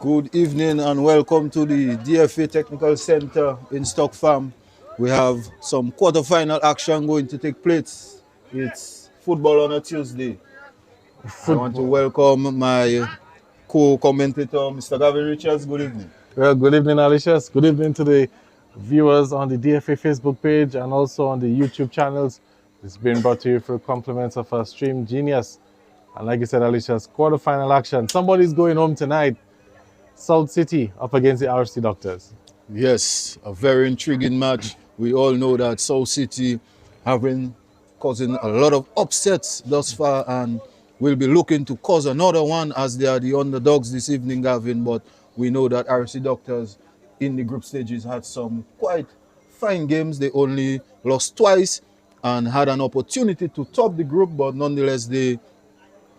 Good evening and welcome to the DFA Technical Center in Stock Farm. We have some quarterfinal action going to take place. It's football on a Tuesday. I want to welcome my co-commentator, Mr. Gavin Richards. Good evening. Well, good evening, Alicious. Good evening to the viewers on the DFA Facebook page and also on the YouTube channels. It's been brought to you for compliments of our stream genius. And like you said, Alicious, quarterfinal action. Somebody's going home tonight. South City up against the RFC Doctors. Yes, a very intriguing match. We all know that South City have been causing a lot of upsets thus far and will be looking to cause another one as they are the underdogs this evening, Gavin. But we know that RFC Doctors in the group stages had some quite fine games. They only lost twice and had an opportunity to top the group, but nonetheless they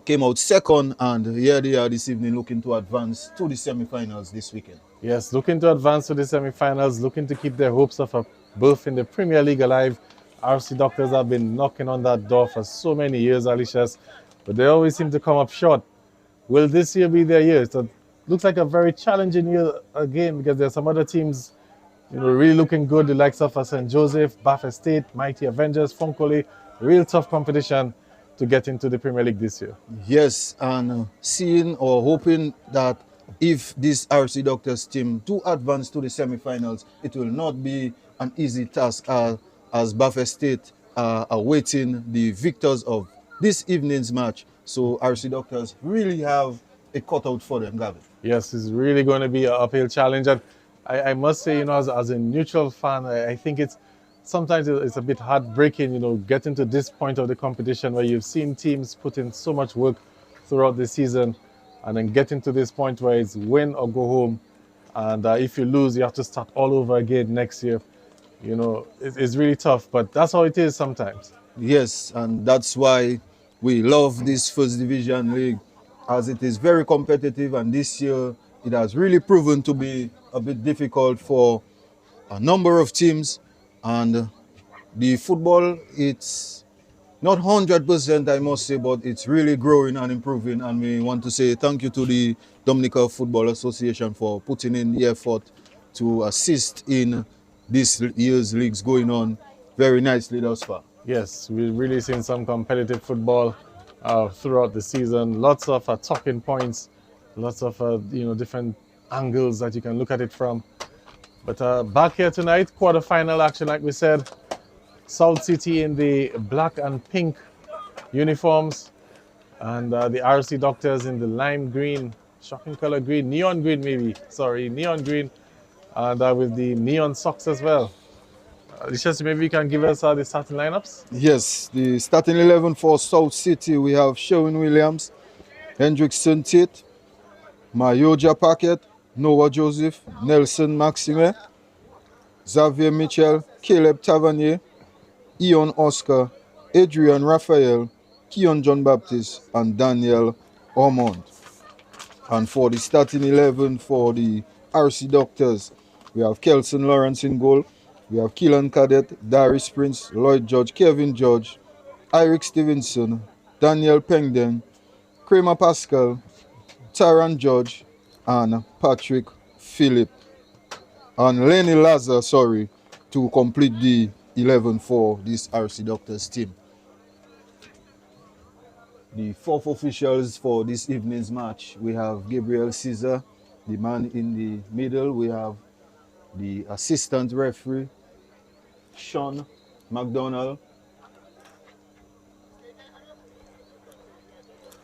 came out second, and here they are this evening looking to advance to the semi-finals this weekend. Yes, looking to advance to the semi-finals, looking to keep their hopes of a berth in the Premier League alive. RFC Doctors have been knocking on that door for so many years, Alicious, but they always seem to come up short. Will this year be their year? So it looks like a very challenging year again because there are some other teams really looking good, the likes of St. Joseph, Bath Estate, Mighty Avengers, Funkole, real tough competition to get into the Premier League this year. Yes, and seeing or hoping that if this RFC Doctors team do advance to the semi-finals, it will not be an easy task as Bath Estate are awaiting the victors of this evening's match. So RFC Doctors really have a cutout for them, Gavin. Yes, it's really going to be an uphill challenge. And I must say, as a neutral fan, I think sometimes it's a bit heartbreaking, getting to this point of the competition where you've seen teams put in so much work throughout the season and then getting to this point where it's win or go home. And if you lose, you have to start all over again next year. It's really tough, but that's how it is sometimes. Yes, and that's why we love this First Division League, as it is very competitive, and this year it has really proven to be a bit difficult for a number of teams. And the football, it's not 100%, I must say, but it's really growing and improving. And we want to say thank you to the Dominica Football Association for putting in the effort to assist in this year's leagues going on very nicely thus far. Yes, we've really seen some competitive football throughout the season. Lots of talking points, lots of different angles that you can look at it from. But back here tonight, quarterfinal action, like we said. South City in the black and pink uniforms, and the RFC Doctors in the lime green, shocking color green, neon green neon green, and with the neon socks as well. Alicious, maybe you can give us the starting lineups? Yes, the starting 11 for South City, we have Sherwin Williams, Hendrickson Tate, Mayoja Paquette, Noah Joseph, Nelson Maxime, Xavier Mitchell, Caleb Tavernier, Ian Oscar, Adrian Raphael, Keon John Baptist, and Daniel Ormond. And for the starting 11 for the RC Doctors, we have Kelson Lawrence in goal, we have Keelan Cadet, Darius Prince, Lloyd Judge, Kevin Judge, Eric Stevenson, Daniel Pengden, Kramer Pascal, Taran Judge, and Patrick Phillip. And Lenny Lazar, to complete the 11 for this RC Doctors team. The fourth officials for this evening's match, we have Gabriel Caesar, the man in the middle. We have the assistant referee, Sean McDonald.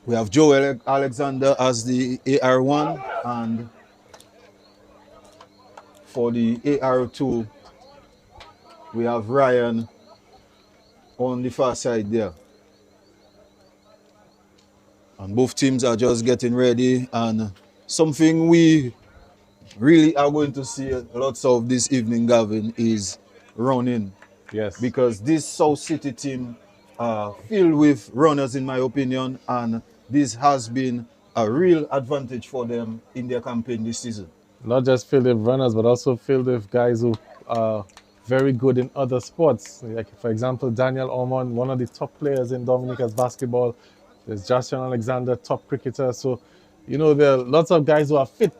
We have Joel Alexander as the AR1, and for the AR2, we have Ryan on the far side there. And both teams are just getting ready, and something we really are going to see lots of this evening, Gavin, is running. Yes. Because this South City team filled with runners, in my opinion, and this has been a real advantage for them in their campaign this season. Not just filled with runners, but also filled with guys who are very good in other sports. Like, for example, Daniel Ormond, one of the top players in Dominica's basketball. There's Justin Alexander, top cricketer. So, there are lots of guys who are fit,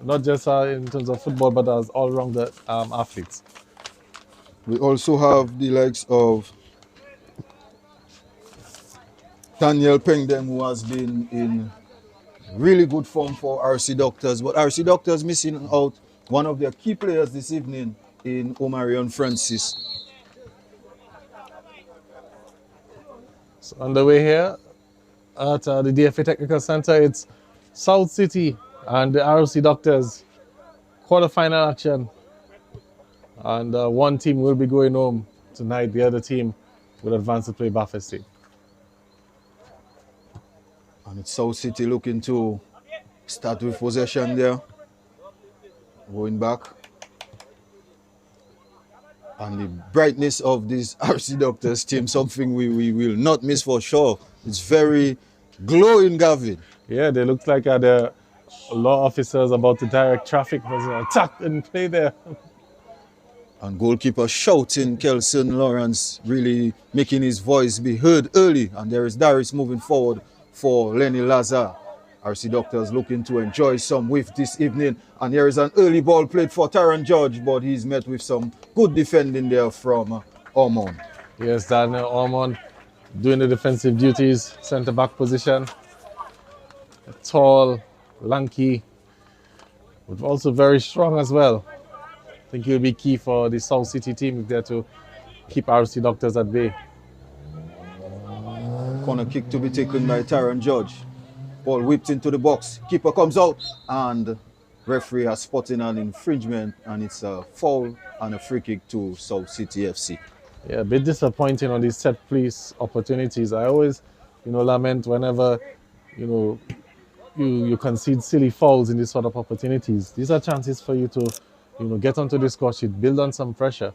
not just in terms of football, but as all-round athletes. We also have the likes of Daniel Pengdem, who has been in really good form for RFC Doctors, but RFC Doctors missing out one of their key players this evening in Omarion Francis. So on the way here at the DFA Technical Center, it's South City and the RFC Doctors quarterfinal action. And one team will be going home tonight. The other team will advance to play Baffert State. And it's South City looking to start with possession there. Going back. And the brightness of this RFC Doctors team, something we will not miss for sure. It's very glowing, Gavin. Yeah, they look like the law officers about to direct traffic. There's an attack and play there. And goalkeeper shouting, Kelson Lawrence really making his voice be heard early. And there is Darius moving forward for Lenny Lazar. RFC Doctors looking to enjoy some whiff this evening. And here is an early ball played for Taron George, but he's met with some good defending there from Ormond. Yes, Daniel Ormond doing the defensive duties, centre-back position. Tall, lanky, but also very strong as well. I think he'll be key for the South City team if they're to keep RFC Doctors at bay. Corner kick to be taken by Taron George. Ball whipped into the box. Keeper comes out and referee has spotted an infringement, and it's a foul and a free kick to South City FC. Yeah, a bit disappointing on these set piece opportunities. I always, lament whenever, you concede silly fouls in these sort of opportunities. These are chances for you to, get onto the score sheet, build on some pressure.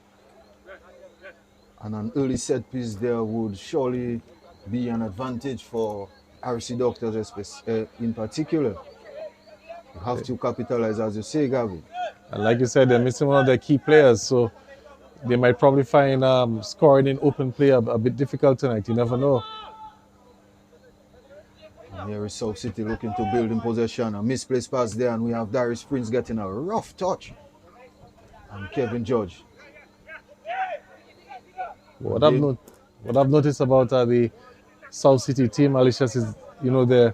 And an early set piece there would surely be an advantage for RFC Doctors in particular. You have to capitalize, as you say, Gavin. And like you said, they're missing one of their key players, so they might probably find scoring in open play a bit difficult tonight. You never know. And here is South City looking to build in possession. A misplaced pass there, and we have Darius Prince getting a rough touch. And Kevin George. What I've noticed about the South City team, Alicious, is they're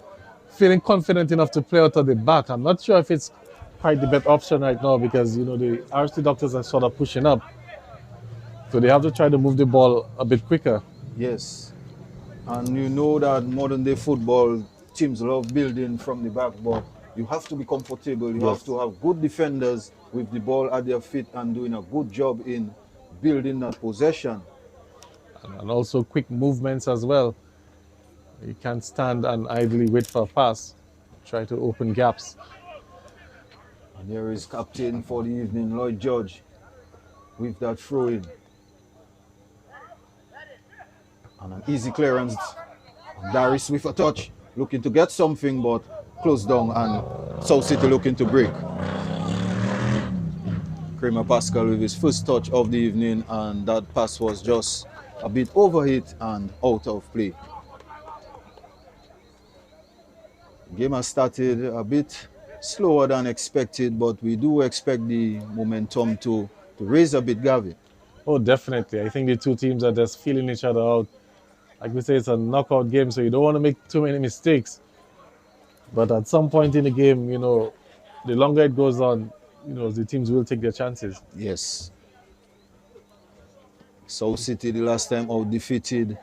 feeling confident enough to play out of the back. I'm not sure if it's quite the best option right now because the RFC Doctors are sort of pushing up, so they have to try to move the ball a bit quicker. Yes, and you know that modern day football teams love building from the back, but you have to be comfortable. You have to have good defenders with the ball at their feet and doing a good job in building that possession. And also quick movements as well. You can't stand and idly wait for a pass. Try to open gaps. And here is captain for the evening, Lloyd George, with that throw in. And an easy clearance. And Darius with a touch, looking to get something, but closed down, and South City looking to break. Kramer Pascal with his first touch of the evening, and that pass was just a bit overhit and out of play. The game has started a bit slower than expected, but we do expect the momentum to raise a bit, Gavin. Oh, definitely. I think the two teams are just feeling each other out. Like we say, it's a knockout game, so you don't want to make too many mistakes. But at some point in the game, the longer it goes on, the teams will take their chances. Yes. South City, the last time out, defeated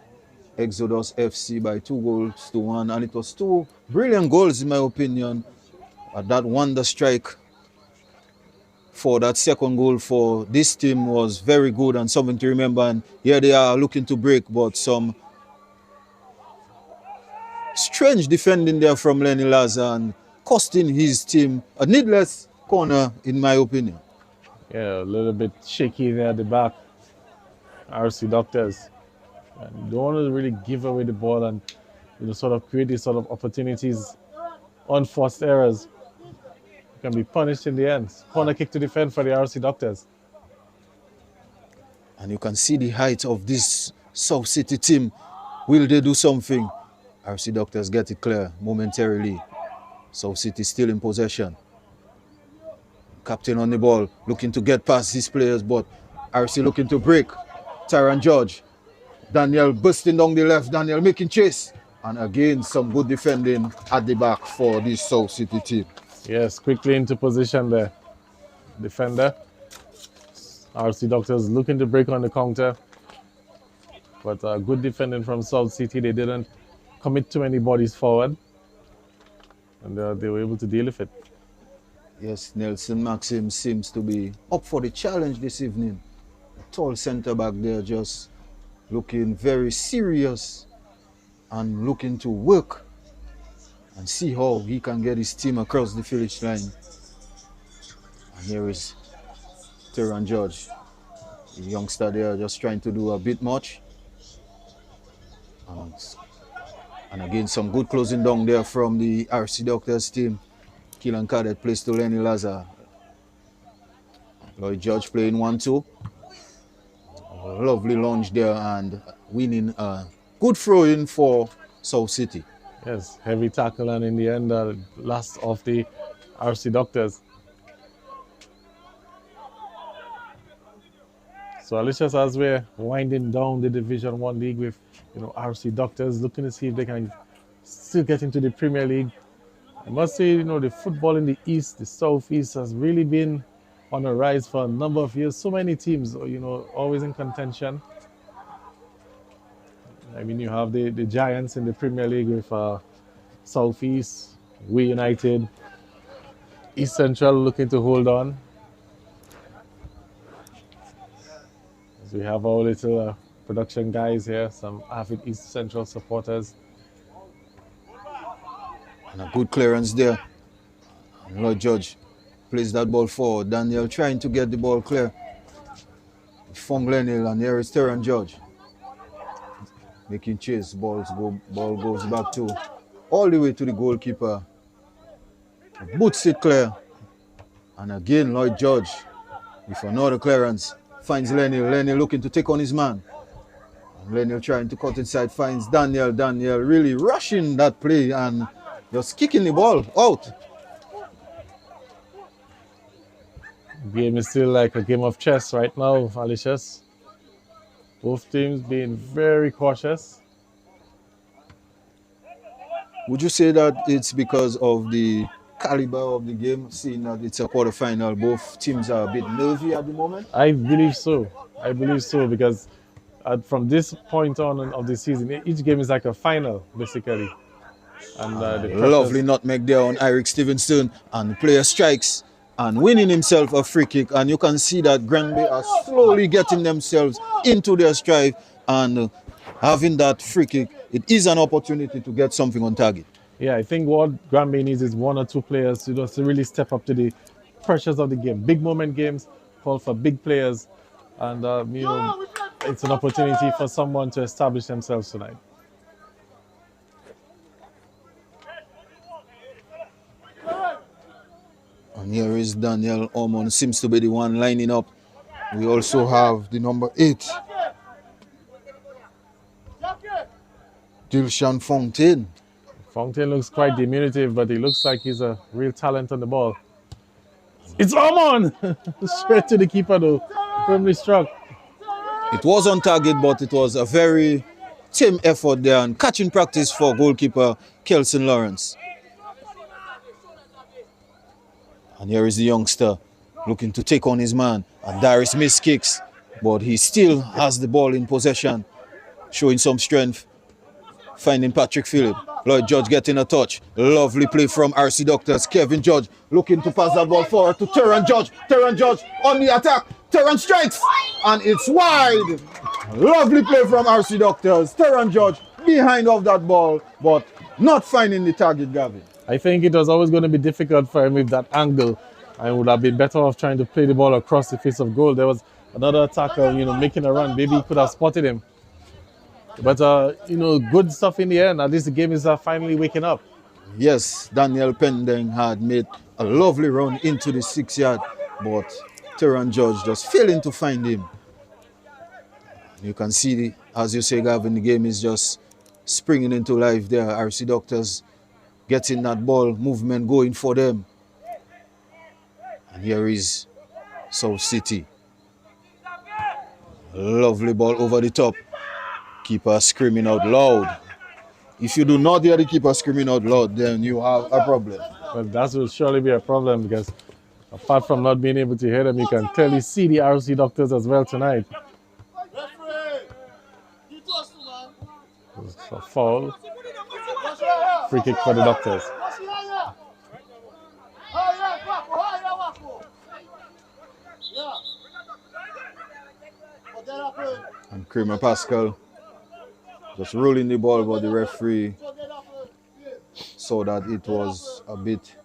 Exodus FC by 2-1, and it was two brilliant goals, in my opinion. That wonder strike for that second goal for this team was very good and something to remember. And here they are looking to break, but some strange defending there from Lenny Lazar and costing his team a needless corner, in my opinion. Yeah, a little bit shaky there at the back. RFC Doctors. And you don't want to really give away the ball and sort of create these sort of opportunities, unforced errors. You can be punished in the end. Corner kick to defend for the RFC Doctors. And you can see the height of this South City team. Will they do something? RFC Doctors get it clear momentarily. South City still in possession. Captain on the ball, looking to get past his players, but RFC looking to break. Tyron George. Daniel busting down the left. Daniel making chase. And again, some good defending at the back for this South City team. Yes, quickly into position there. Defender. RFC Doctors looking to break on the counter. But good defending from South City. They didn't commit too many bodies forward. And they were able to deal with it. Yes, Nelson Maxim seems to be up for the challenge this evening. A tall centre back there, just looking very serious and looking to work and see how he can get his team across the finish line. And here is Tyron George, the youngster there, just trying to do a bit much. And again, some good closing down there from the RFC Doctors team. Keelan Cadet plays to Lenny Lazar. Lloyd George playing 1-2. Lovely lunge there and winning a good throw-in for South City. Yes, heavy tackle, and in the end, last of the RFC Doctors. So Alicia's, as we're winding down the Division 1 league with RFC Doctors, looking to see if they can still get into the Premier League. I must say, the football in the East, the Southeast, has really been on a rise for a number of years. So many teams, always in contention. I mean, you have the Giants in the Premier League with Southeast, We United, East Central looking to hold on. As we have our little production guys here, some avid East Central supporters. And a good clearance there. And Lloyd George plays that ball forward. Daniel trying to get the ball clear. Fong Lenil, and here is Tyron George. Making chase, ball goes back to all the way to the goalkeeper. Boots it clear. And again, Lloyd George with another clearance. Finds Lenil. Lenil looking to take on his man. And Lenil trying to cut inside, finds Daniel. Daniel really rushing that play and just kicking the ball out. The game is still like a game of chess right now, Alicia's. Both teams being very cautious. Would you say that it's because of the caliber of the game, seeing that it's a quarterfinal? Both teams are a bit nervy at the moment? I believe so. Because from this point on of the season, each game is like a final, basically. And lovely nutmeg there on Eric Stevenson, and the player strikes and winning himself a free kick. And you can see that Granby are slowly getting themselves into their stride, and having that free kick, it is an opportunity to get something on target. Yeah, I think what Granby needs is one or two players to just really step up to the pressures of the game. Big moment games call for big players, and it's an opportunity for someone to establish themselves tonight. And here is Daniel Ormond, seems to be the one lining up. We also have the number 8, Dilshan Fontaine. Fontaine looks quite diminutive, but he looks like he's a real talent on the ball. It's Ormond! Straight to the keeper though, firmly struck. It was on target, but it was a very team effort there and catching practice for goalkeeper Kelson Lawrence. And here is the youngster looking to take on his man. And Darius missed kicks, but he still has the ball in possession, showing some strength. Finding Patrick Phillip. Lloyd George getting a touch. Lovely play from RC Doctors. Kevin George looking to pass that ball forward to Tyron George. Tyron George on the attack. Tyron strikes, and it's wide. Lovely play from RC Doctors. Tyron George behind of that ball, but not finding the target, Gavin. I think it was always going to be difficult for him with that angle. I would have been better off trying to play the ball across the face of goal. There was another attacker, making a run. Maybe he could have spotted him. But, good stuff in the end. At least the game is finally waking up. Yes, Daniel Pending had made a lovely run into the 6-yard, but Terran George just failing to find him. You can see, as you say, Gavin, the game is just springing into life there. RFC Doctors getting that ball movement going for them. And here is South City. Lovely ball over the top. Keeper screaming out loud. If you do not hear the keeper screaming out loud, then you have a problem. Well, that will surely be a problem because apart from not being able to hear them, you can clearly see the RFC Doctors as well tonight. It's a foul. Free kick for the Doctors. And Kramer Pascal just rolling the ball, but the referee saw that it was a bit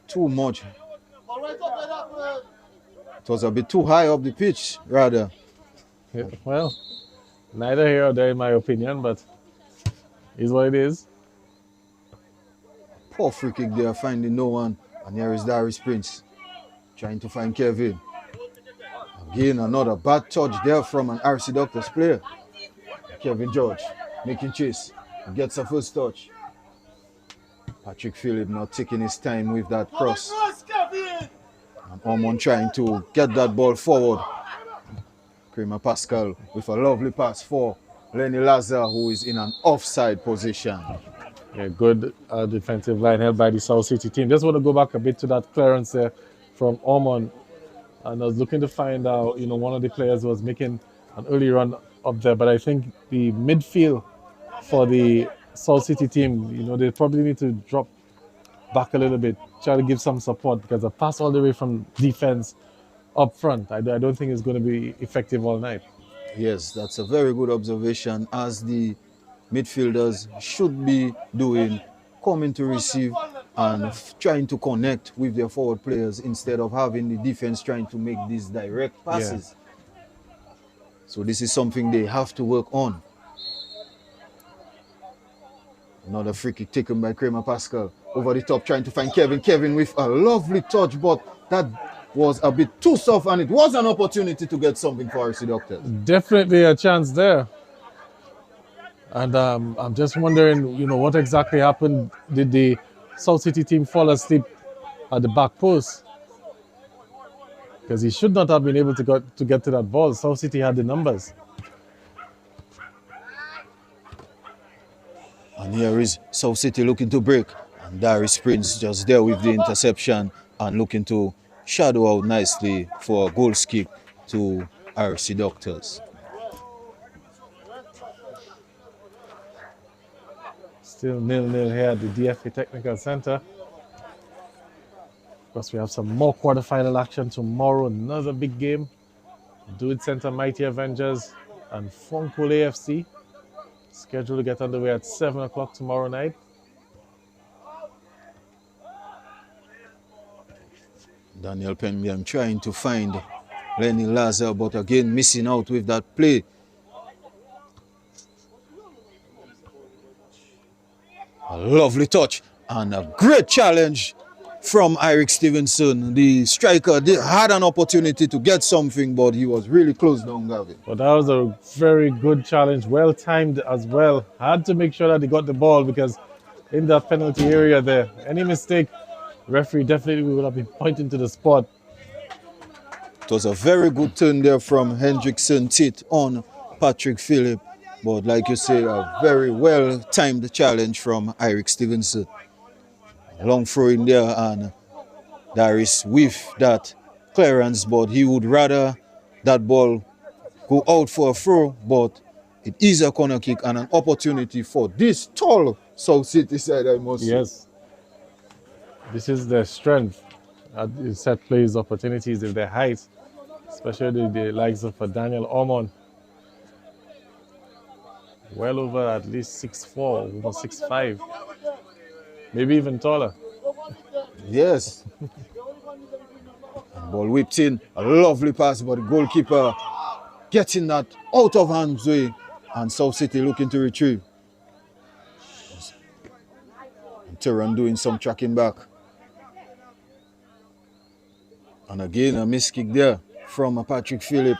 too much. It was a bit too high up the pitch, rather. Yeah, well, neither here or there in my opinion, but is what it is. Poor free kick there, finding no one. And here is Darius Prince trying to find Kevin. Again, another bad touch there from an RC Doctors player. Kevin George making chase. He gets a first touch. Patrick Phillip not taking his time with that cross. And Ormond trying to get that ball forward. Kramer Pascal with a lovely pass for Lenny Lazar, who is in an offside position. Yeah, good defensive line held by the South City team. Just want to go back a bit to that clearance there from Ormond. And I was looking to find out, one of the players was making an early run up there, but I think the midfield for the South City team, they probably need to drop back a little bit, try to give some support, because a pass all the way from defense up front, I don't think it's going to be effective all night. Yes, that's a very good observation, as the midfielders should be doing, coming to receive and trying to connect with their forward players instead of having the defense trying to make these direct passes. Yeah. So this is something they have to work on. Another free kick taken by Kramer Pascal. Over the top, trying to find Kevin. Kevin with a lovely touch, but that was a bit too soft, and it was an opportunity to get something for RFC Doctors. Definitely a chance there. And I'm just wondering, what exactly happened? Did the South City team fall asleep at the back post? Because he should not have been able to get to that ball. South City had the numbers. And here is South City looking to break. And Darius Prince just there with the interception and looking to shadow out nicely for a goal kick to RFC Doctors. Still 0-0 here at the DFA Technical Center. Of course, we have some more quarterfinal action tomorrow. Another big game. Dude Center Mighty Avengers and Funkle AFC. Scheduled to get underway at 7 o'clock tomorrow night. Daniel Pengham trying to find Lenny Lazar, but again missing out with that play. A lovely touch and a great challenge from Eric Stevenson. The striker had an opportunity to get something, but he was really close down, Gavin. But that was a very good challenge, well timed as well. Had to make sure that he got the ball, because in that penalty area there, any mistake, referee definitely would have been pointing to the spot. It was a very good turn there from Hendrickson Tit on Patrick Phillip. But like you say, a very well-timed challenge from Eric Stevenson. Long throw in there, and Darius with that clearance, but he would rather that ball go out for a throw, but it is a corner kick and an opportunity for this tall South City side, I must say. Yes. This is their strength. Set plays opportunities with their height, especially the likes of Daniel Ormond. Well over at least 6'4", over 6'5", maybe even taller. Yes. Ball whipped in, a lovely pass, but the goalkeeper getting that out of harm's way, and South City looking to retrieve. And Turan doing some tracking back. And again, a miss kick there from Patrick Phillip.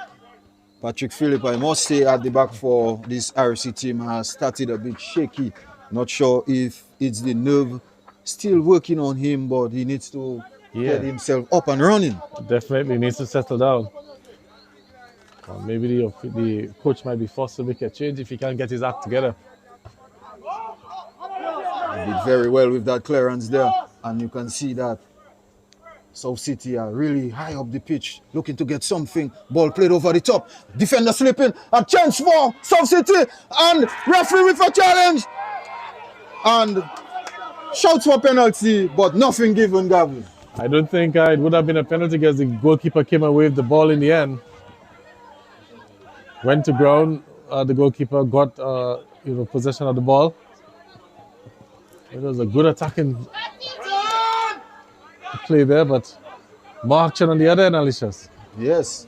Patrick Phillip, I must say, at the back for this RFC team has started a bit shaky. Not sure if it's the nerve still working on him, but he needs to get himself up and running. Definitely needs to settle down. Or maybe the coach might be forced to make a change if he can't get his act together. He did very well with that clearance there, and you can see that South City are really high up the pitch, looking to get something. Ball played over the top. Defender slipping. A chance for South City, and referee with a challenge. And shouts for penalty, but nothing given, Gavin. I don't think it would have been a penalty because the goalkeeper came away with the ball in the end. Went to ground. The goalkeeper got possession of the ball. It was a good attacking play there, but more action on the other end, Alicious. Yes.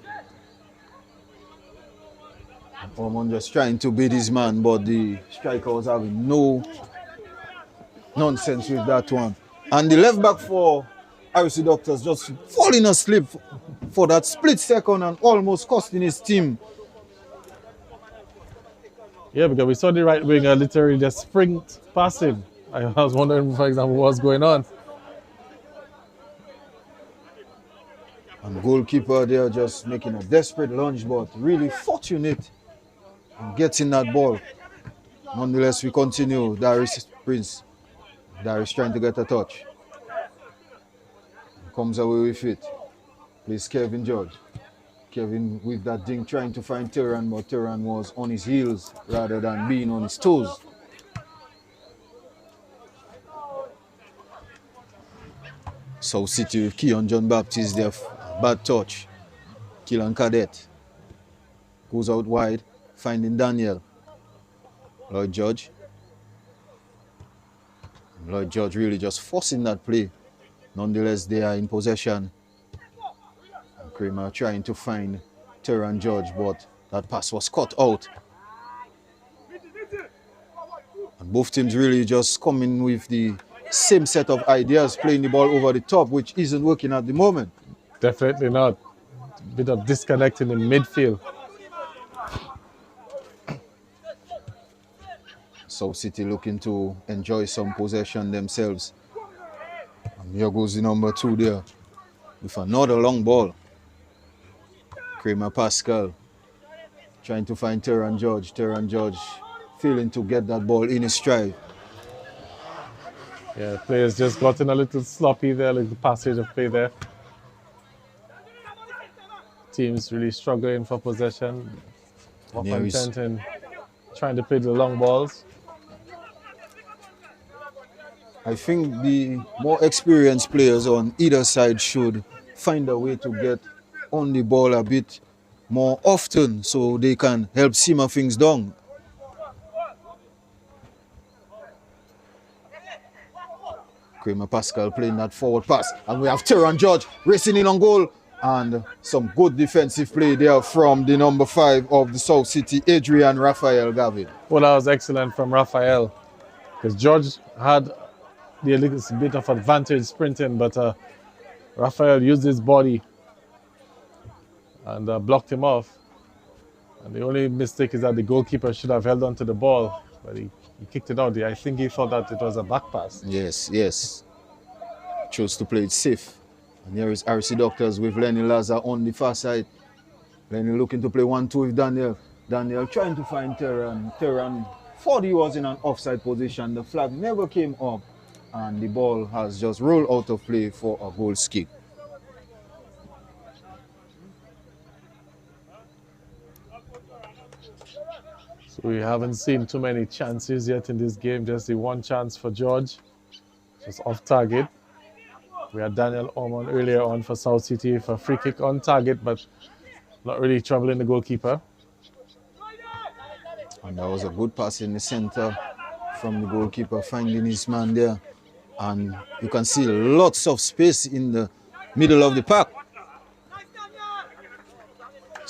Ormond just trying to beat his man, but the striker was having no nonsense with that one. And the left back for RFC Doctors just falling asleep for that split second and almost costing his team. Yeah, because we saw the right winger literally just sprint past him. I was wondering, for example, what's going on. And goalkeeper there just making a desperate lunge, but really fortunate in getting that ball. Nonetheless, we continue. Darius Prince. Darius trying to get a touch. Comes away with it. Plays Kevin George. Kevin with that ding trying to find Turan, but Turan was on his heels rather than being on his toes. South City with Keon John Baptiste there. Bad touch. Keelan Cadet. Goes out wide, finding Daniel. Lloyd George. Lloyd George really just forcing that play. Nonetheless, they are in possession. And Kramer trying to find Turan George, but that pass was cut out. And both teams really just coming with the same set of ideas, playing the ball over the top, which isn't working at the moment. Definitely not. A bit of disconnect in the midfield. South City looking to enjoy some possession themselves. And here goes the number 2 there with another long ball. Kramer Pascal trying to find Turan George. Turan George failing to get that ball in his stride. Yeah, players just gotten a little sloppy there, like the passage of play there. Teams really struggling for possession. More content in trying to play the long balls. I think the more experienced players on either side should find a way to get on the ball a bit more often so they can help simmer things down. Kramer Pascal playing that forward pass, and we have Turan George racing in on goal, and some good defensive play there from the number 5 of the South City, Adrian Raphael Gavin. Well, that was excellent from Raphael, because George had the little bit of advantage sprinting, but Raphael used his body and blocked him off. And the only mistake is that the goalkeeper should have held on to the ball, but he kicked it out. I think he thought that it was a back pass. Yes. Chose to play it safe. And here is RFC Doctors with Lenny Laza on the far side. Lenny looking to play 1-2 with Daniel. Daniel trying to find Turan. Turan thought he was in an offside position. The flag never came up, and the ball has just rolled out of play for a goal kick. So we haven't seen too many chances yet in this game. Just the one chance for George, just off target. We had Daniel Ormond earlier on for South City for a free kick on target, but not really troubling the goalkeeper. And that was a good pass in the center from the goalkeeper, finding his man there. And you can see lots of space in the middle of the park.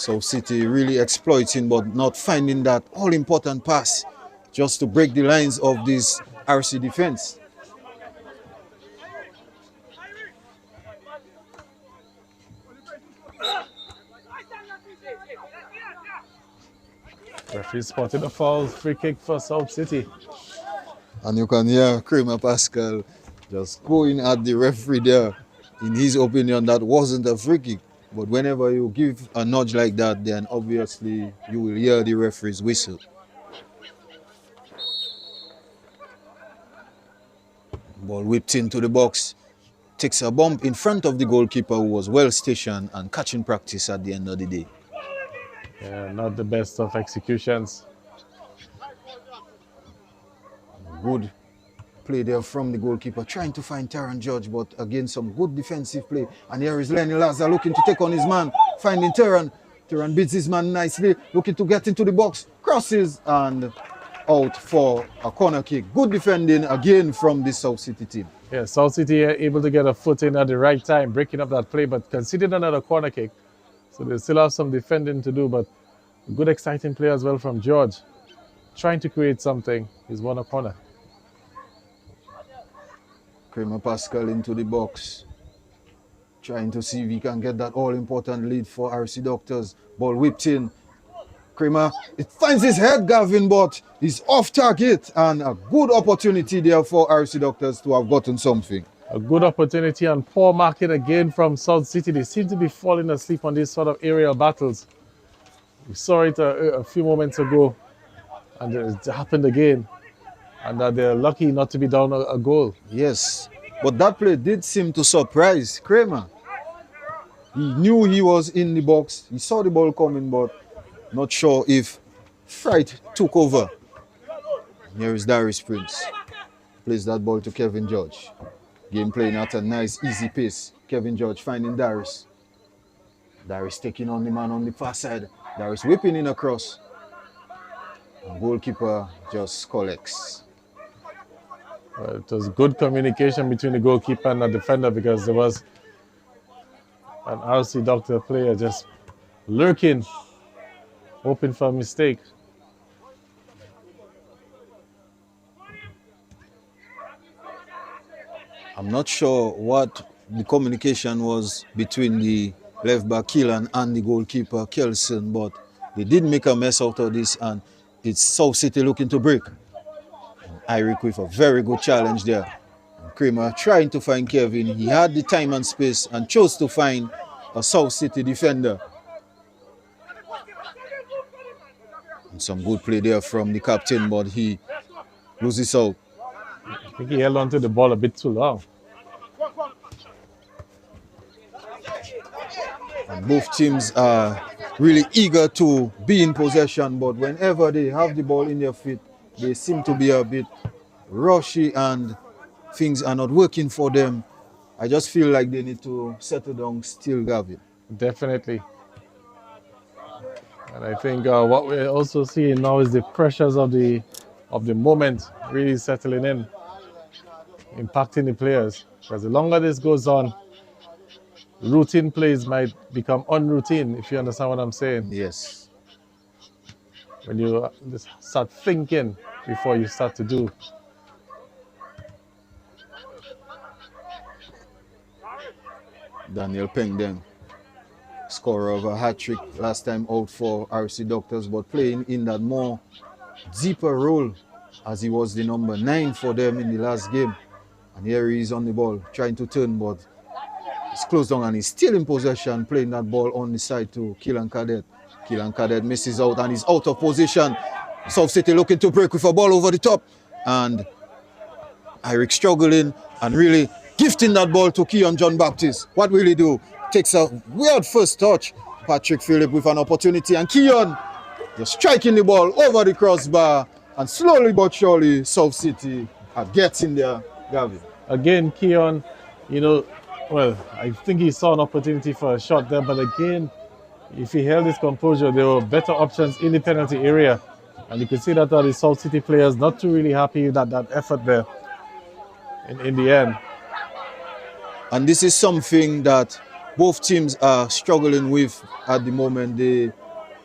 South City really exploiting but not finding that all-important pass just to break the lines of this RC defense. Referee spotted a foul, free kick for South City. And you can hear Kramer Pascal just going at the referee there. In his opinion, that wasn't a free kick. But whenever you give a nudge like that, then obviously you will hear the referee's whistle. Ball whipped into the box. Takes a bump in front of the goalkeeper, who was well stationed and catching practice at the end of the day. Yeah, not the best of executions. Good play there from the goalkeeper, trying to find Taron Judge, but again some good defensive play. And here is Lenny Lazar looking to take on his man, finding Taron. Taron beats his man nicely, looking to get into the box, crosses and out for a corner kick. Good defending again from the South City team. Yeah, South City are able to get a foot in at the right time, breaking up that play, but conceded another corner kick. So they still have some defending to do, but good exciting play as well from George. Trying to create something. He's won a corner. Kramer Pascal into the box, trying to see if he can get that all-important lead for RFC Doctors. Ball whipped in. Kramer, it finds his head, Gavin, but he's off target, and a good opportunity there for RFC Doctors to have gotten something. A good opportunity and poor marking again from South City. They seem to be falling asleep on these sort of aerial battles. We saw it a few moments ago, and it happened again. And they're lucky not to be down a goal. Yes, but that play did seem to surprise Kramer. He knew he was in the box. He saw the ball coming, but not sure if fright took over. Here is Darius Prince. Plays that ball to Kevin George. Game playing at a nice, easy pace. Kevin George finding Darius. Darius taking on the man on the far side. Darius whipping in across. And goalkeeper just collects. It was good communication between the goalkeeper and the defender, because there was an RC Doctor player just lurking, hoping for a mistake. I'm not sure what the communication was between the left back Keelan and the goalkeeper Kelson, but they did make a mess out of this, and it's South City looking to break. Eric with a very good challenge there. And Kramer trying to find Kevin. He had the time and space and chose to find a South City defender. And some good play there from the captain, but he loses out. I think he held on to the ball a bit too long. And both teams are really eager to be in possession, but whenever they have the ball in their feet, they seem to be a bit rushy and things are not working for them. I just feel like they need to settle down still, Gavin. Definitely. And I think what we're also seeing now is the pressures of the moment really settling in, impacting the players. Because the longer this goes on, routine plays might become unroutine, if you understand what I'm saying. Yes. When you just start thinking before you start to do. Daniel Pengdeng, scorer of a hat-trick last time out for RFC Doctors, but playing in that more deeper role, as he was the number 9 for them in the last game. And here he is on the ball, trying to turn, but it's closed down and he's still in possession, playing that ball on the side to Keelan Cadet. Keelan Cadet misses out and he's out of position. South City looking to break with a ball over the top. And Eric struggling and really gifting that ball to Keon John Baptist. What will he do? Takes a weird first touch. Patrick Phillip with an opportunity, and Keon just striking the ball over the crossbar. And slowly but surely, South City are getting there, Gavin. Again, Keon, well, I think he saw an opportunity for a shot there, but again, if he held his composure, there were better options in the penalty area. And you can see that the South City players not too really happy with that effort there in the end. And this is something that both teams are struggling with at the moment. They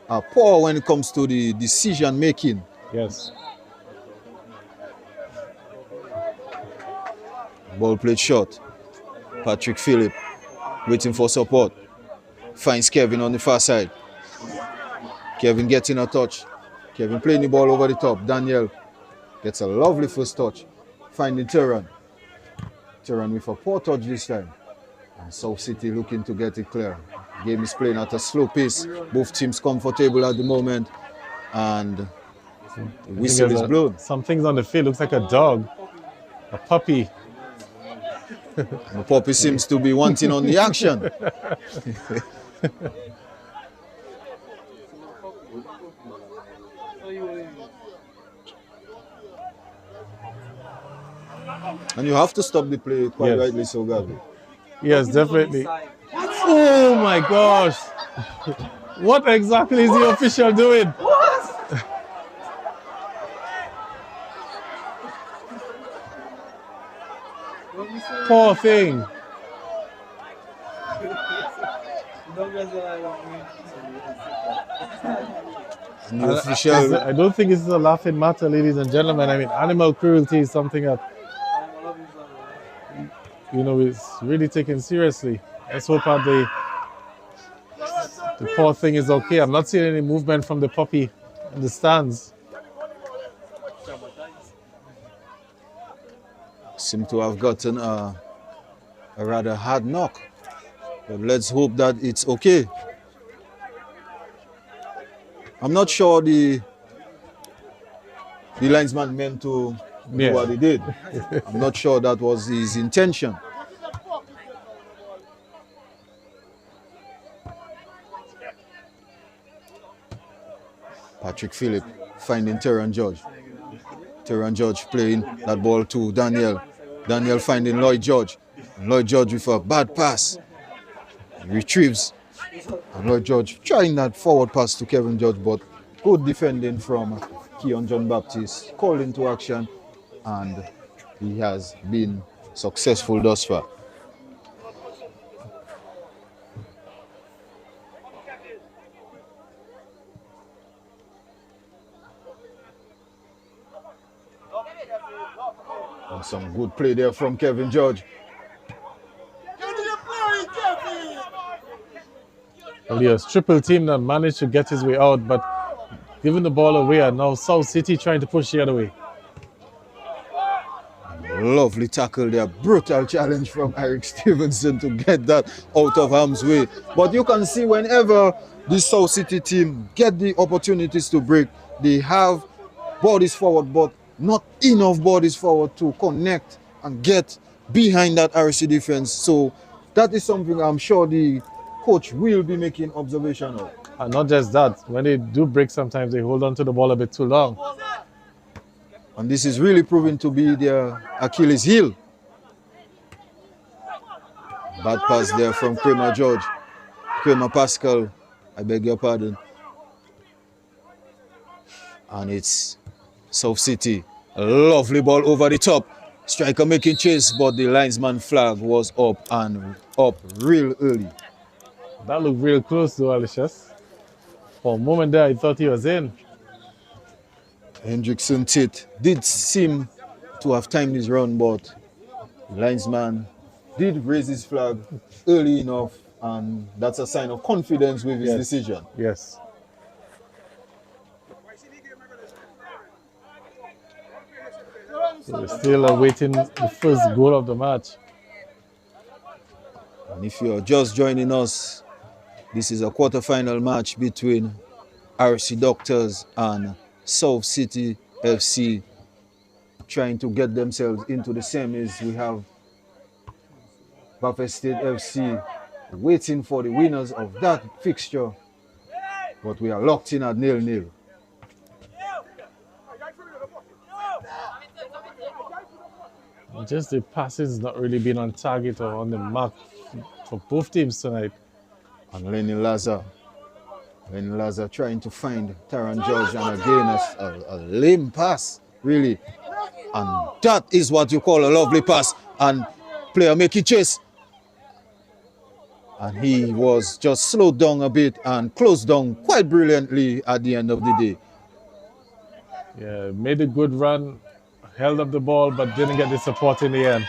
are poor when it comes to the decision making. Yes. Ball played short. Patrick Phillip waiting for support. Finds Kevin on the far side. Kevin getting a touch. Kevin playing the ball over the top. Daniel gets a lovely first touch. Finding Terran. Terran with a poor touch this time. And South City looking to get it clear. Game is playing at a slow pace. Both teams comfortable at the moment. And the whistle is blown. Some things on the field looks like a dog, a puppy. The puppy seems to be wanting on the action. And you have to stop the play quite rightly so, Gabi. Yes, definitely. Oh my gosh! What exactly is the official doing? Poor thing. I don't think it's a laughing matter, ladies and gentlemen. I mean, animal cruelty is something that, you know, is really taken seriously. Let's hope that the poor thing is okay. I'm not seeing any movement from the puppy in the stands. Seem to have gotten a rather hard knock, but let's hope that it's okay. I'm not sure the linesman meant to do what he did. I'm not sure that was his intention. Patrick Phillip finding Terran George. Terran George playing that ball to Daniel. Daniel finding Lloyd George. Lloyd George with a bad pass. He retrieves. And Lloyd George trying that forward pass to Kevin George, but good defending from Keon John Baptist. Called into action, and he has been successful thus far. And some good play there from Kevin George. Well, yes, triple team that managed to get his way out, but giving the ball away, and now South City trying to push the other way. Lovely tackle there, brutal challenge from Eric Stevenson to get that out of harm's way. But you can see whenever the South City team get the opportunities to break, they have bodies forward, but not enough bodies forward to connect and get behind that RFC defense. So that is something I'm sure the coach will be making observation of. And not just that, when they do break, sometimes they hold on to the ball a bit too long. And this is really proving to be their Achilles heel. Bad pass there from Kramer George. Kramer Pascal, I beg your pardon. And it's South City. A lovely ball over the top. Striker making chase, but the linesman flag was up and up real early. That looked real close though, Alicious. For a moment there, I thought he was in. Hendrickson Tate did seem to have timed his run, but the linesman did raise his flag early enough, and that's a sign of confidence with his decision. Yes. So we're still awaiting the first goal of the match. And if you're just joining us, this is a quarterfinal match between RFC Doctors and South City FC, trying to get themselves into the semis. We have Buffett State FC waiting for the winners of that fixture, but we are locked in at 0-0. Just the passing's not really been on target or on the mark for both teams tonight. And Lenny Lazar trying to find Taron George, and again a lame pass, really. And that is what you call a lovely pass. And player making chase. And he was just slowed down a bit and closed down quite brilliantly at the end of the day. Yeah, made a good run, held up the ball, but didn't get the support in the end.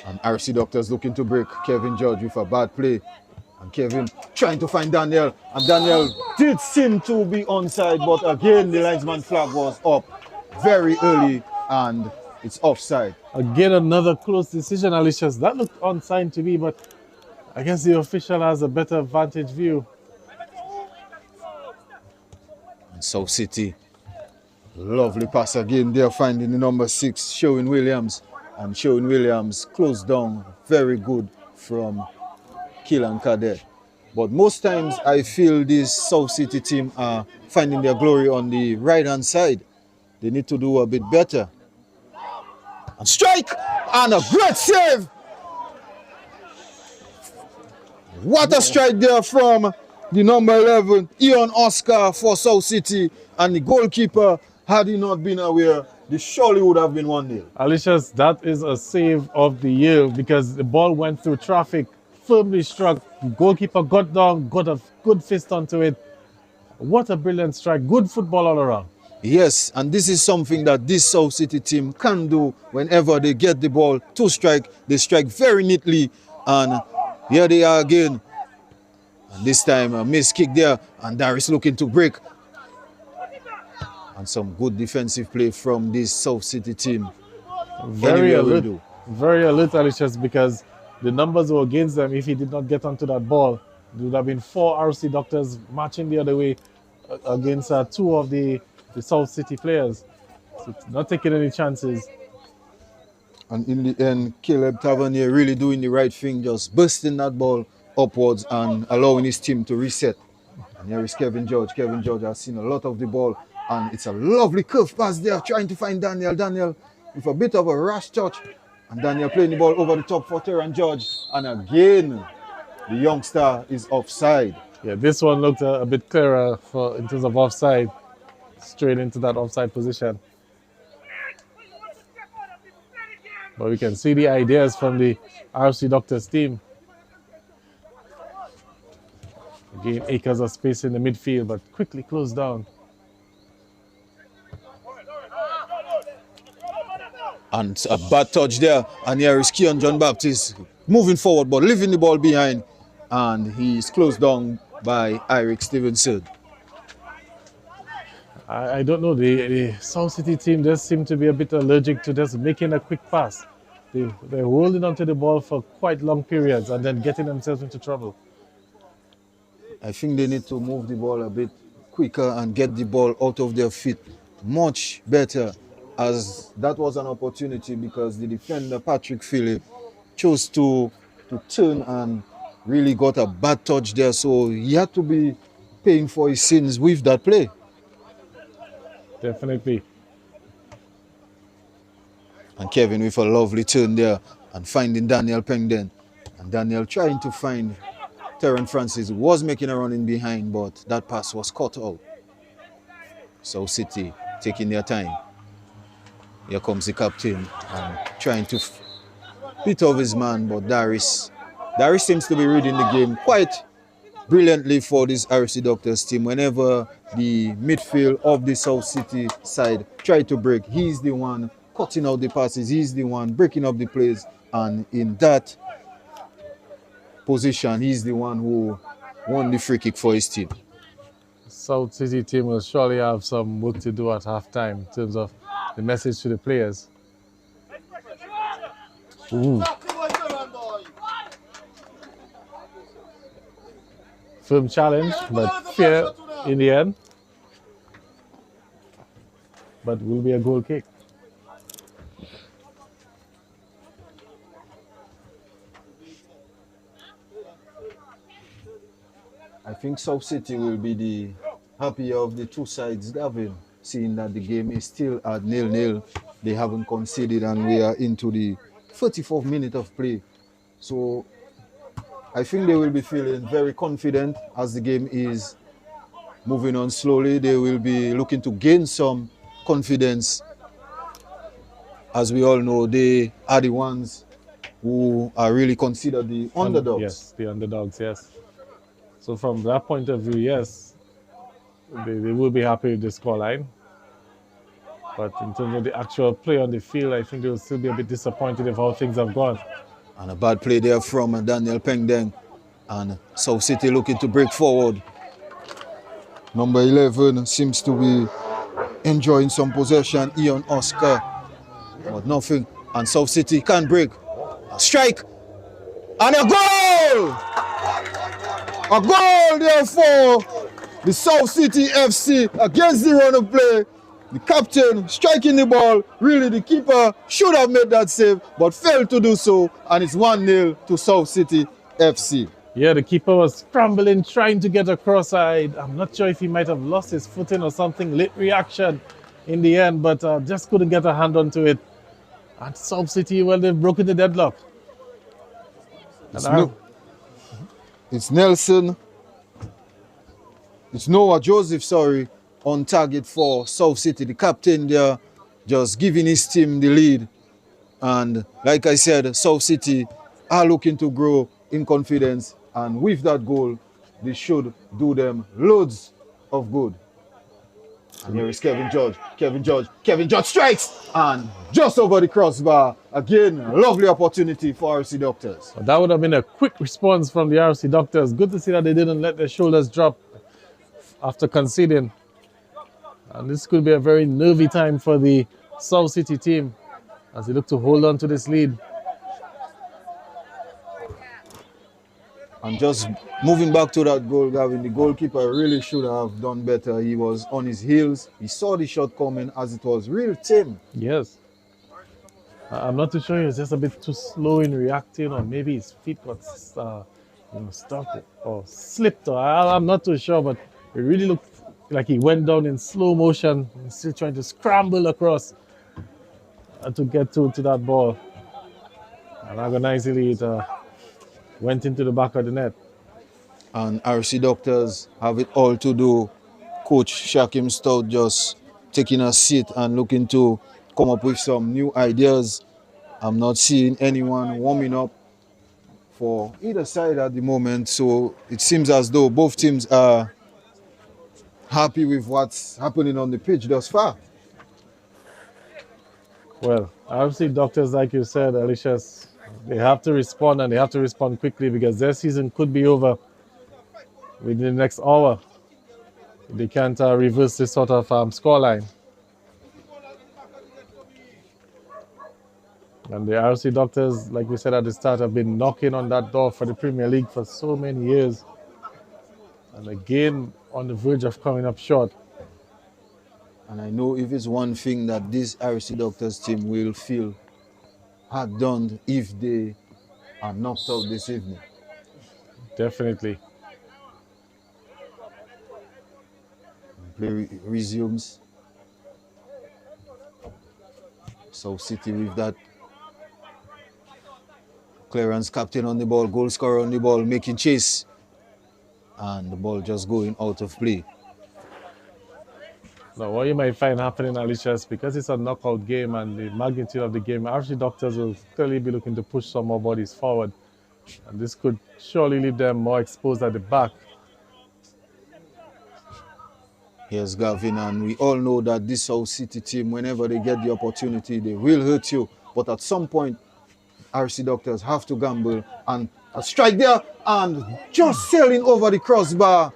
And RFC Doctors looking to break Kevin George with a bad play. And Kevin trying to find Daniel. And Daniel did seem to be onside, but again, the linesman flag was up very early and it's offside. Again, another close decision, Alicia's. That looked onside to me, but I guess the official has a better vantage view. And South City, lovely pass again. They're finding the number 6, Sherwin Williams. And Sherwin Williams closed down very good from Keelan Cadet. But most times I feel this South City team are finding their glory on the right-hand side. They need to do a bit better. And strike! And a great save! What a strike there from the number 11, Ian Oscar for South City. And the goalkeeper, had he not been aware, this surely would have been 1-0. Alicia's, that is a save of the year because the ball went through traffic, firmly struck. The goalkeeper got down, got a good fist onto it. What a brilliant strike. Good football all around. Yes, and this is something that this South City team can do whenever they get the ball to strike. They strike very neatly, and here they are again. And this time a missed kick there, and Darius looking to break. And some good defensive play from this South City team. Very alert, Alicia's, because the numbers were against them. If he did not get onto that ball, there would have been 4 RFC Doctors marching the other way against 2 of the South City players. So not taking any chances. And in the end, Caleb Tavernier really doing the right thing, just bursting that ball upwards and allowing his team to reset. And here is Kevin George. Kevin George has seen a lot of the ball, and it's a lovely curve pass there, trying to find Daniel. Daniel with a bit of a rash touch, and Daniel playing the ball over the top for Terran George. And again, the youngster is offside. Yeah, this one looked a bit clearer in terms of offside. Straight into that offside position. But we can see the ideas from the RFC Doctors team. Again, acres of space in the midfield, but quickly closed down. And a bad touch there. And here is Keon John Baptist moving forward, but leaving the ball behind. And he's closed down by Eric Stevenson. I don't know, the South City team just seem to be a bit allergic to just making a quick pass. They're holding onto the ball for quite long periods and then getting themselves into trouble. I think they need to move the ball a bit quicker and get the ball out of their feet much better, as that was an opportunity because the defender, Patrick Phillip, chose to turn and really got a bad touch there. So he had to be paying for his sins with that play. Definitely. And Kevin with a lovely turn there and finding Daniel Pengden. And Daniel trying to find Terran Francis, who was making a run in behind, but that pass was cut out. South City taking their time. Here comes the captain and trying to beat off his man, but Darius seems to be reading the game quite brilliantly for this RFC Doctors team. Whenever the midfield of the South City side try to break, he's the one cutting out the passes, he's the one breaking up the plays, and in that position, he's the one who won the free kick for his team. South City team will surely have some work to do at halftime in terms of the message to the players. Ooh. Firm challenge, but fair in the end. But will be a goal kick. I think South City will be the happier of the two sides, Gavin, seeing that the game is still at 0-0. They haven't conceded and we are into the 34th minute of play. So I think they will be feeling very confident as the game is moving on slowly. They will be looking to gain some confidence. As we all know, they are the ones who are really considered the underdogs. Yes, the underdogs, yes. So from that point of view, yes, they will be happy with the scoreline. But in terms of the actual play on the field, I think they will still be a bit disappointed with how things have gone. And a bad play there from Daniel Pengdeng. And South City looking to break forward. Number 11 seems to be enjoying some possession. Ian Oscar. But nothing. And South City can break. A strike. And a goal! A goal there for the South City FC against the run of play. The captain striking the ball. Really, the keeper should have made that save, but failed to do so. And it's 1-0 to South City FC. Yeah, the keeper was scrambling, trying to get across. I'm not sure if he might have lost his footing or something. Late reaction in the end, but just couldn't get a hand onto it. And South City, well, they've broken the deadlock. It's Nelson. It's Noah Joseph, sorry, on target for South City. The captain there just giving his team the lead. And like I said, South City are looking to grow in confidence. And with that goal, this should do them loads of good. And here is Kevin George. Kevin George strikes! And just over the crossbar. Again, a lovely opportunity for RFC Doctors. Well, that would have been a quick response from the RFC Doctors. Good to see that they didn't let their shoulders drop after conceding. And this could be a very nervy time for the South City team as they look to hold on to this lead. And just moving back to that goal, Gavin, the goalkeeper really should have done better. He was on his heels. He saw the shot coming as it was real tame. Yes. I'm not too sure he was just a bit too slow in reacting, or maybe his feet got stuck or slipped. Or I'm not too sure, but it really looked like he went down in slow motion and still trying to scramble across to get to that ball. And agonizingly, it went into the back of the net. And RFC Doctors have it all to do. Coach Shakim Stout just taking a seat and looking to come up with some new ideas. I'm not seeing anyone warming up for either side at the moment. So it seems as though both teams are happy with what's happening on the pitch thus far. Well, RFC Doctors, like you said, Alicia, they have to respond, and they have to respond quickly because their season could be over within the next hour. They can't reverse this sort of scoreline. And the RFC Doctors, like we said at the start, have been knocking on that door for the Premier League for so many years. And again, on the verge of coming up short. And I know if it's one thing that this RFC Doctors team will feel hard done if they are knocked out this evening. Definitely. Play resumes. South City with that clearance, captain on the ball, goal scorer on the ball, making chase. And the ball just going out of play. Now, what you might find happening, Alicia, is because it's a knockout game and the magnitude of the game, RFC Doctors will clearly be looking to push some more bodies forward. And this could surely leave them more exposed at the back. Here's Gavin, and we all know that this South City team, whenever they get the opportunity, they will hurt you. But at some point, RFC Doctors have to gamble, and a strike there, and just sailing over the crossbar.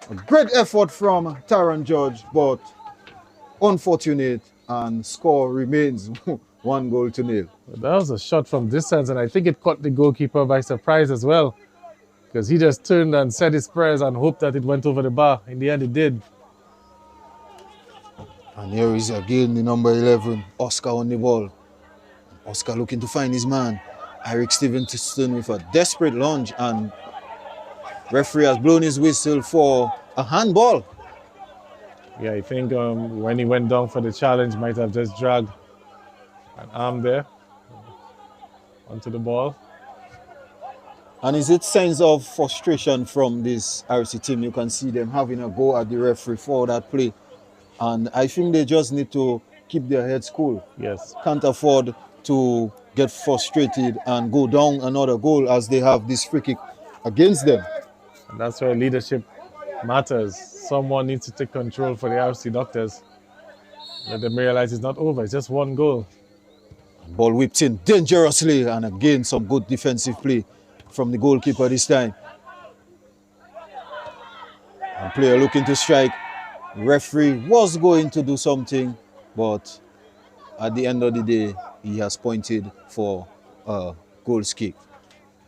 A great effort from Taron George, but unfortunate, and score remains 1-0. That was a shot from distance, and I think it caught the goalkeeper by surprise as well, because he just turned and said his prayers and hoped that it went over the bar. In the end, it did. And here is again the number 11, Oscar on the ball. Oscar looking to find his man. Eric Stevenson with a desperate lunge, and referee has blown his whistle for a handball. Yeah, I think when he went down for the challenge, might have just dragged an arm there onto the ball. And is it signs of frustration from this RFC team? You can see them having a go at the referee for that play. And I think they just need to keep their heads cool. Yes. Can't afford to get frustrated and go down another goal as they have this free kick against them. And that's where leadership matters. Someone needs to take control for the RFC Doctors. Let them realize it's not over. It's just one goal. Ball whipped in dangerously, and again some good defensive play from the goalkeeper this time. And player looking to strike. Referee was going to do something, but at the end of the day, he has pointed for a goal kick.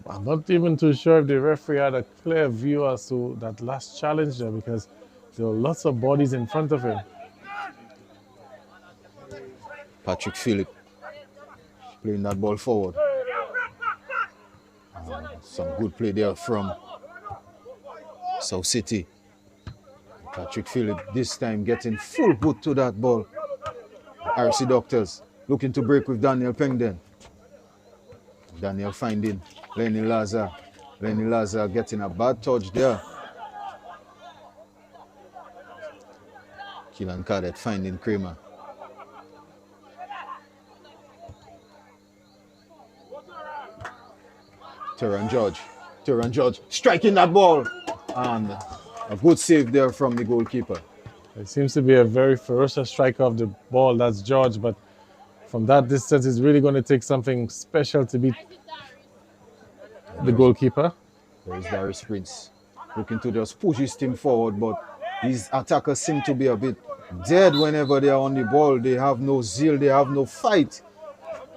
I'm not even too sure if the referee had a clear view as to that last challenge there, because there were lots of bodies in front of him. Patrick Phillip playing that ball forward. Some good play there from South City. Patrick Phillip this time getting full boot to that ball. RFC Doctors looking to break with Daniel Pengden. Daniel finding Lenny Lazar. Lenny Lazar getting a bad touch there. Keelan Cadet finding Kramer. Teran George striking that ball, and a good save there from the goalkeeper. It seems to be a very ferocious striker of the ball, that's George, but from that distance it's really going to take something special to beat the goalkeeper. There's Darius Prince looking to just push his team forward, but his attackers seem to be a bit dead whenever they are on the ball. They have no zeal, they have no fight.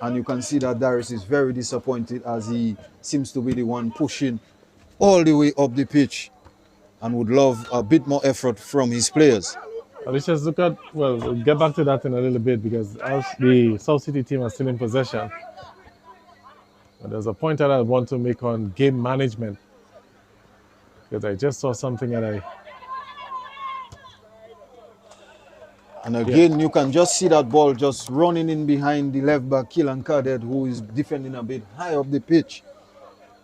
And you can see that Darius is very disappointed as he seems to be the one pushing all the way up the pitch and would love a bit more effort from his players. Let's just look at, well, we'll get back to that in a little bit because the South City team are still in possession. But there's a point that I want to make on game management, because I just saw something that And again, you can just see that ball just running in behind the left back, Keelan Cadet, who is defending a bit high up the pitch.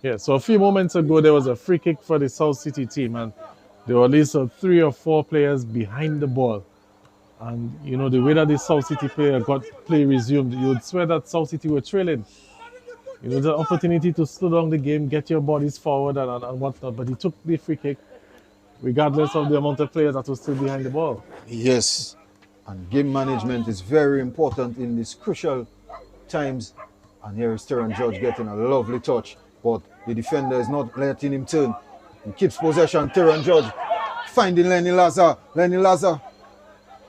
Yeah, so a few moments ago, there was a free kick for the South City team, and there were at least 3 or 4 players behind the ball. And, you know, the way that the South City player got play resumed, you would swear that South City were trailing. You know, the opportunity to slow down the game, get your bodies forward and whatnot, but he took the free kick, regardless of the amount of players that were still behind the ball. Yes, and game management is very important in these crucial times. And here is Teran George getting a lovely touch, but the defender is not letting him turn. He keeps possession. Teran George finding Lenny Lazar. Lenny Lazar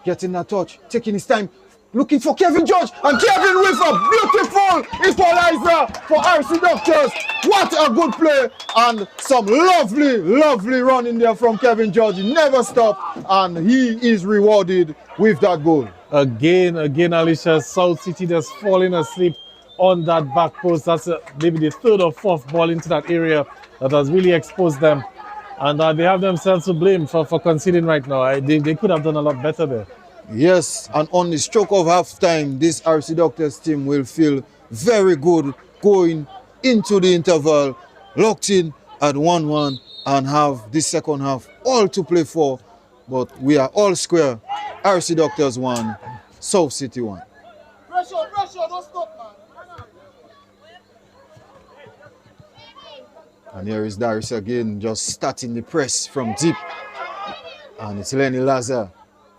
getting that touch, taking his time, looking for Kevin George, and Kevin with a beautiful equalizer for RFC Doctors. What a good play, and some lovely, lovely run in there from Kevin George. He never stopped, and he is rewarded with that goal. Again, Alicia, South City just falling asleep on that back post. That's maybe the 3rd or 4th ball into that area that has really exposed them. And they have themselves to blame for conceding right now. They could have done a lot better there. Yes, and on the stroke of half-time, this RFC Doctors team will feel very good going into the interval, locked in at 1-1, and have this second half all to play for. But we are all square. RFC Doctors 1, South City 1. Pressure, don't stop, man. And here is Darius again, just starting the press from deep. And it's Lenny Lazar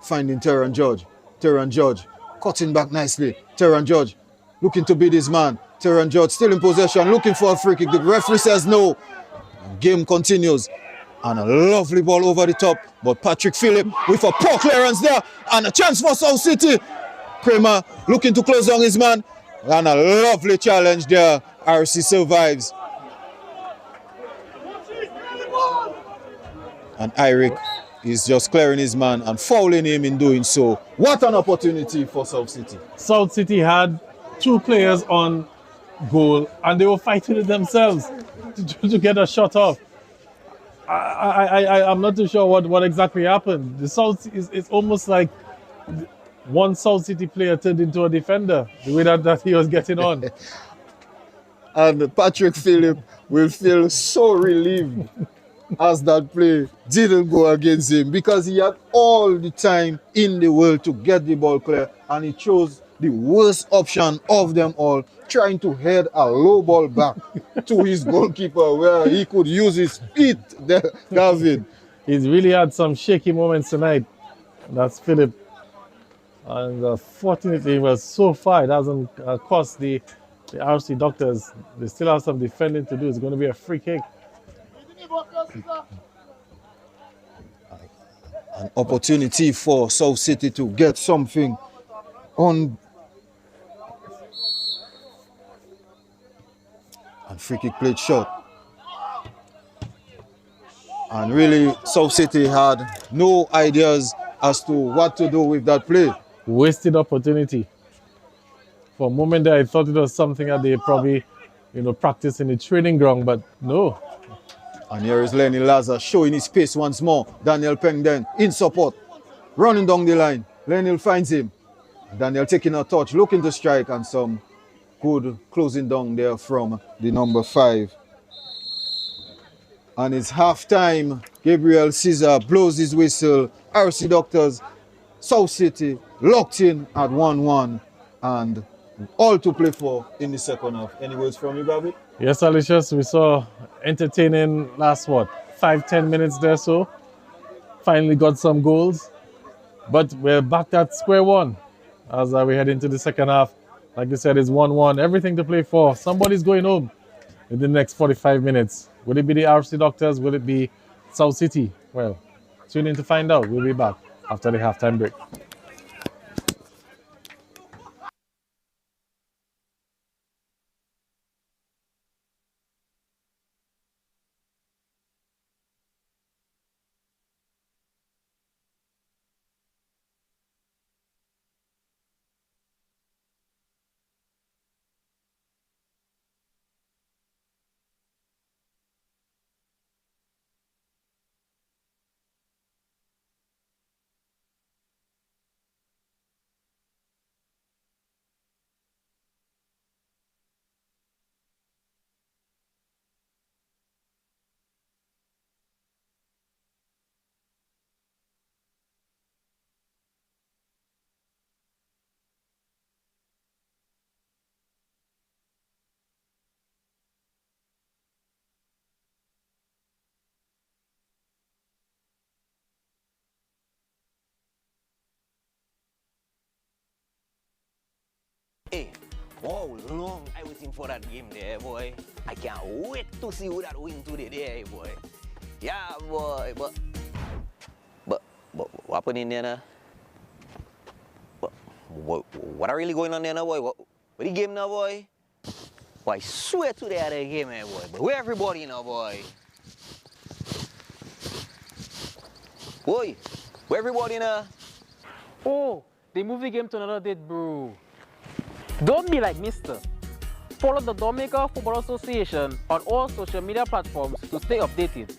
finding Teran George. Teran George cutting back nicely. Teran George looking to beat his man. Teran George still in possession, looking for a free kick. The referee says no. Game continues. And a lovely ball over the top. But Patrick Phillip with a poor clearance there. And a chance for South City. Kramer looking to close down his man. And a lovely challenge there. RC survives. And Eric is just clearing his man and fouling him in doing so. What an opportunity for South City. South City had 2 players on goal and they were fighting it themselves to get a shot off. I'm not too sure what exactly happened. The South it's almost like one South City player turned into a defender, the way that he was getting on. And Patrick Phillip will feel so relieved as that play didn't go against him, because he had all the time in the world to get the ball clear, and he chose the worst option of them all, trying to head a low ball back to his goalkeeper where he could use his feet, David. He's really had some shaky moments tonight. That's Philip. And fortunately, well, so far it hasn't cost the RFC Doctors. They still have some defending to do. It's going to be a free kick. An opportunity for South City to get something on. And free kick played short. And really, South City had no ideas as to what to do with that play. Wasted opportunity. For a moment there, I thought it was something that they probably, practice in the training ground, but no. And here is Lenny Laza showing his pace once more. Daniel Peng then in support, running down the line. Lenny finds him. Daniel taking a touch, looking to strike, and some good closing down there from the number 5. And it's half time. Gabriel Caesar blows his whistle. RFC Doctors, South City locked in at 1-1 and all to play for in the second half. Any words from you, Bobby? Yes, Alicious, we saw entertaining last 5-10 minutes there. So finally got some goals, but we're back at square one as we head into the second half. Like you said, it's 1-1. Everything to play for. Somebody's going home in the next 45 minutes. Will it be the RFC Doctors? Will it be South City? Well, tune in to find out. We'll be back after the halftime break. Hey, wow, long I waiting for that game there, boy. I can't wait to see who that win today there, boy. Yeah, boy, but what happened in there now? What are really going on there now, boy? What the game now, boy? Boy, I swear to the other game, boy. But where everybody now, boy? Boy, where everybody now? Oh, they moved the game to another date, bro. Don't be like Mister. Follow the Dominica Football Association on all social media platforms to stay updated.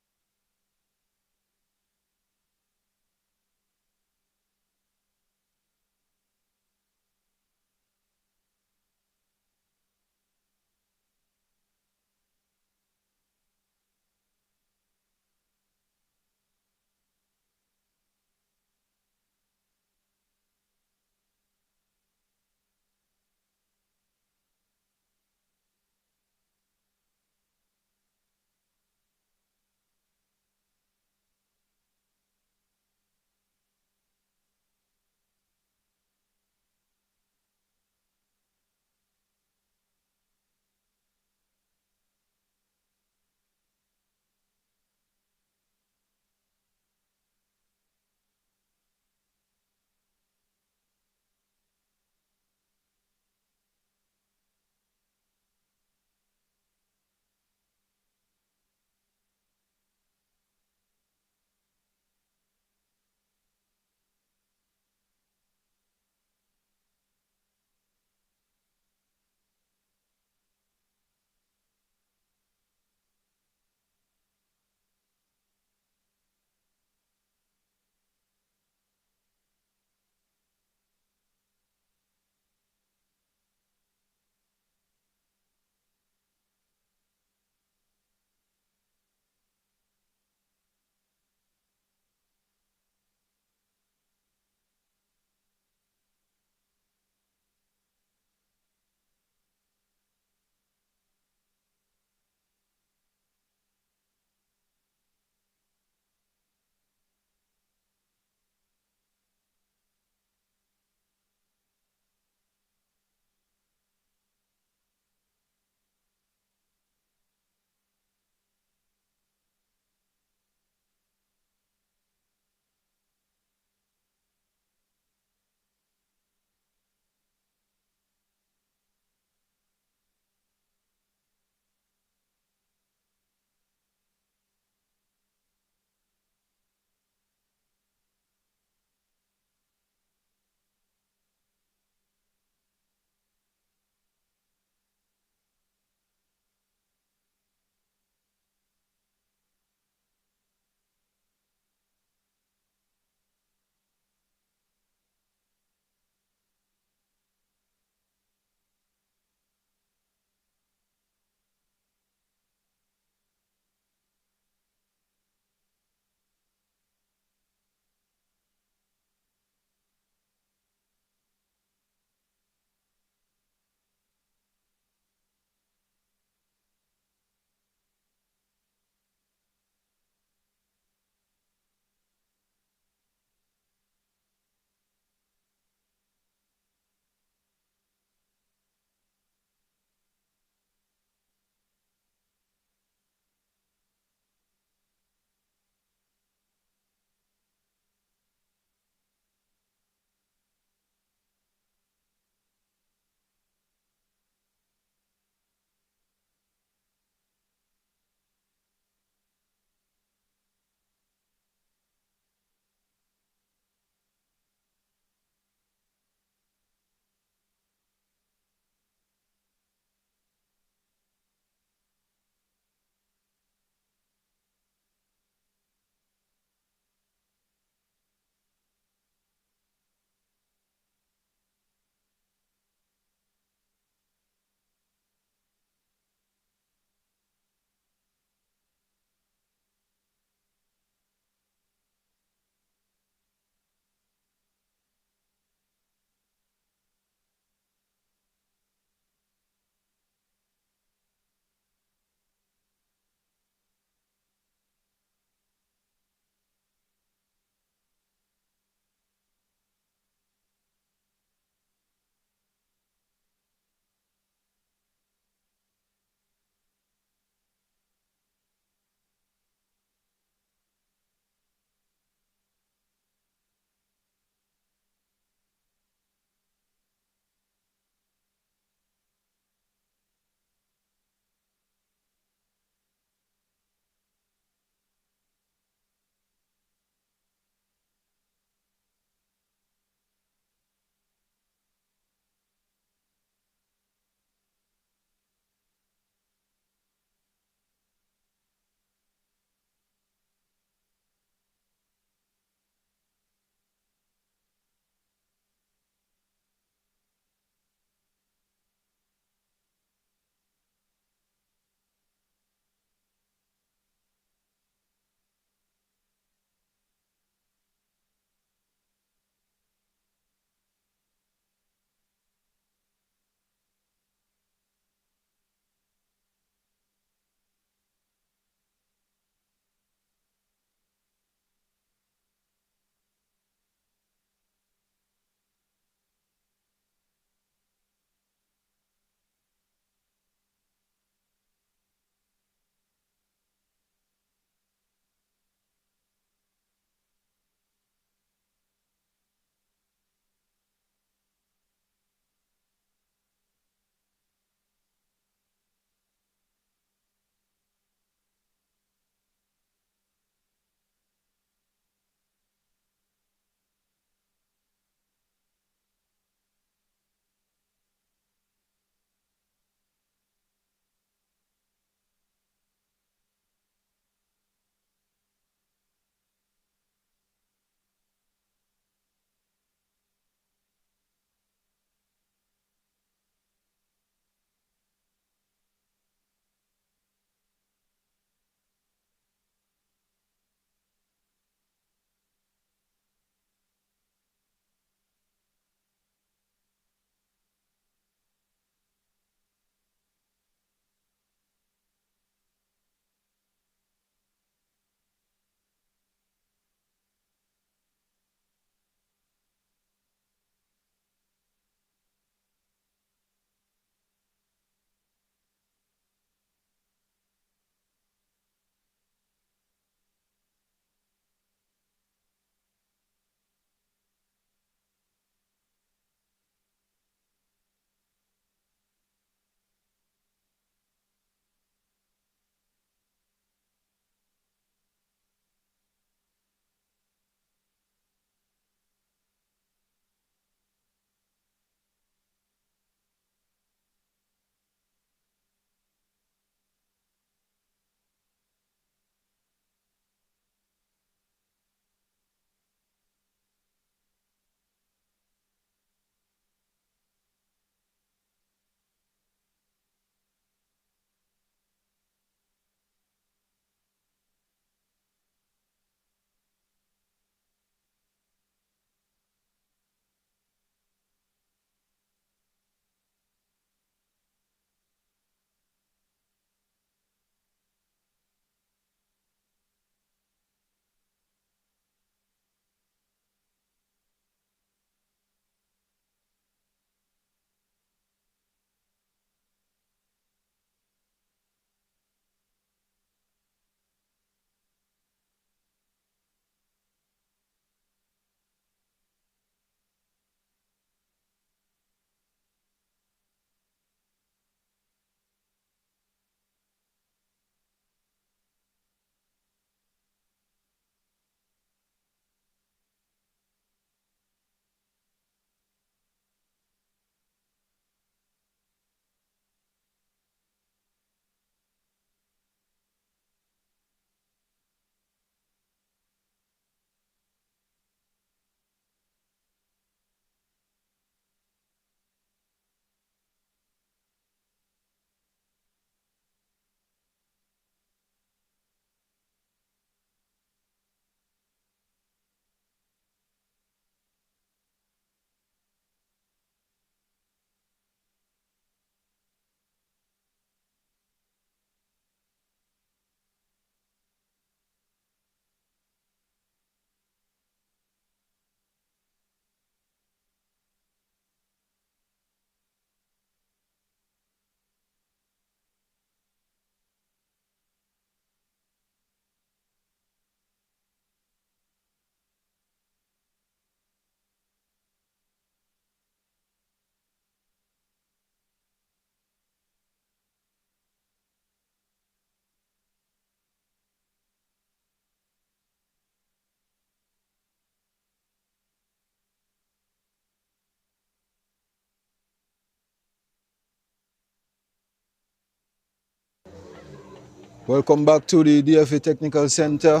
Welcome back to the DFA Technical Center,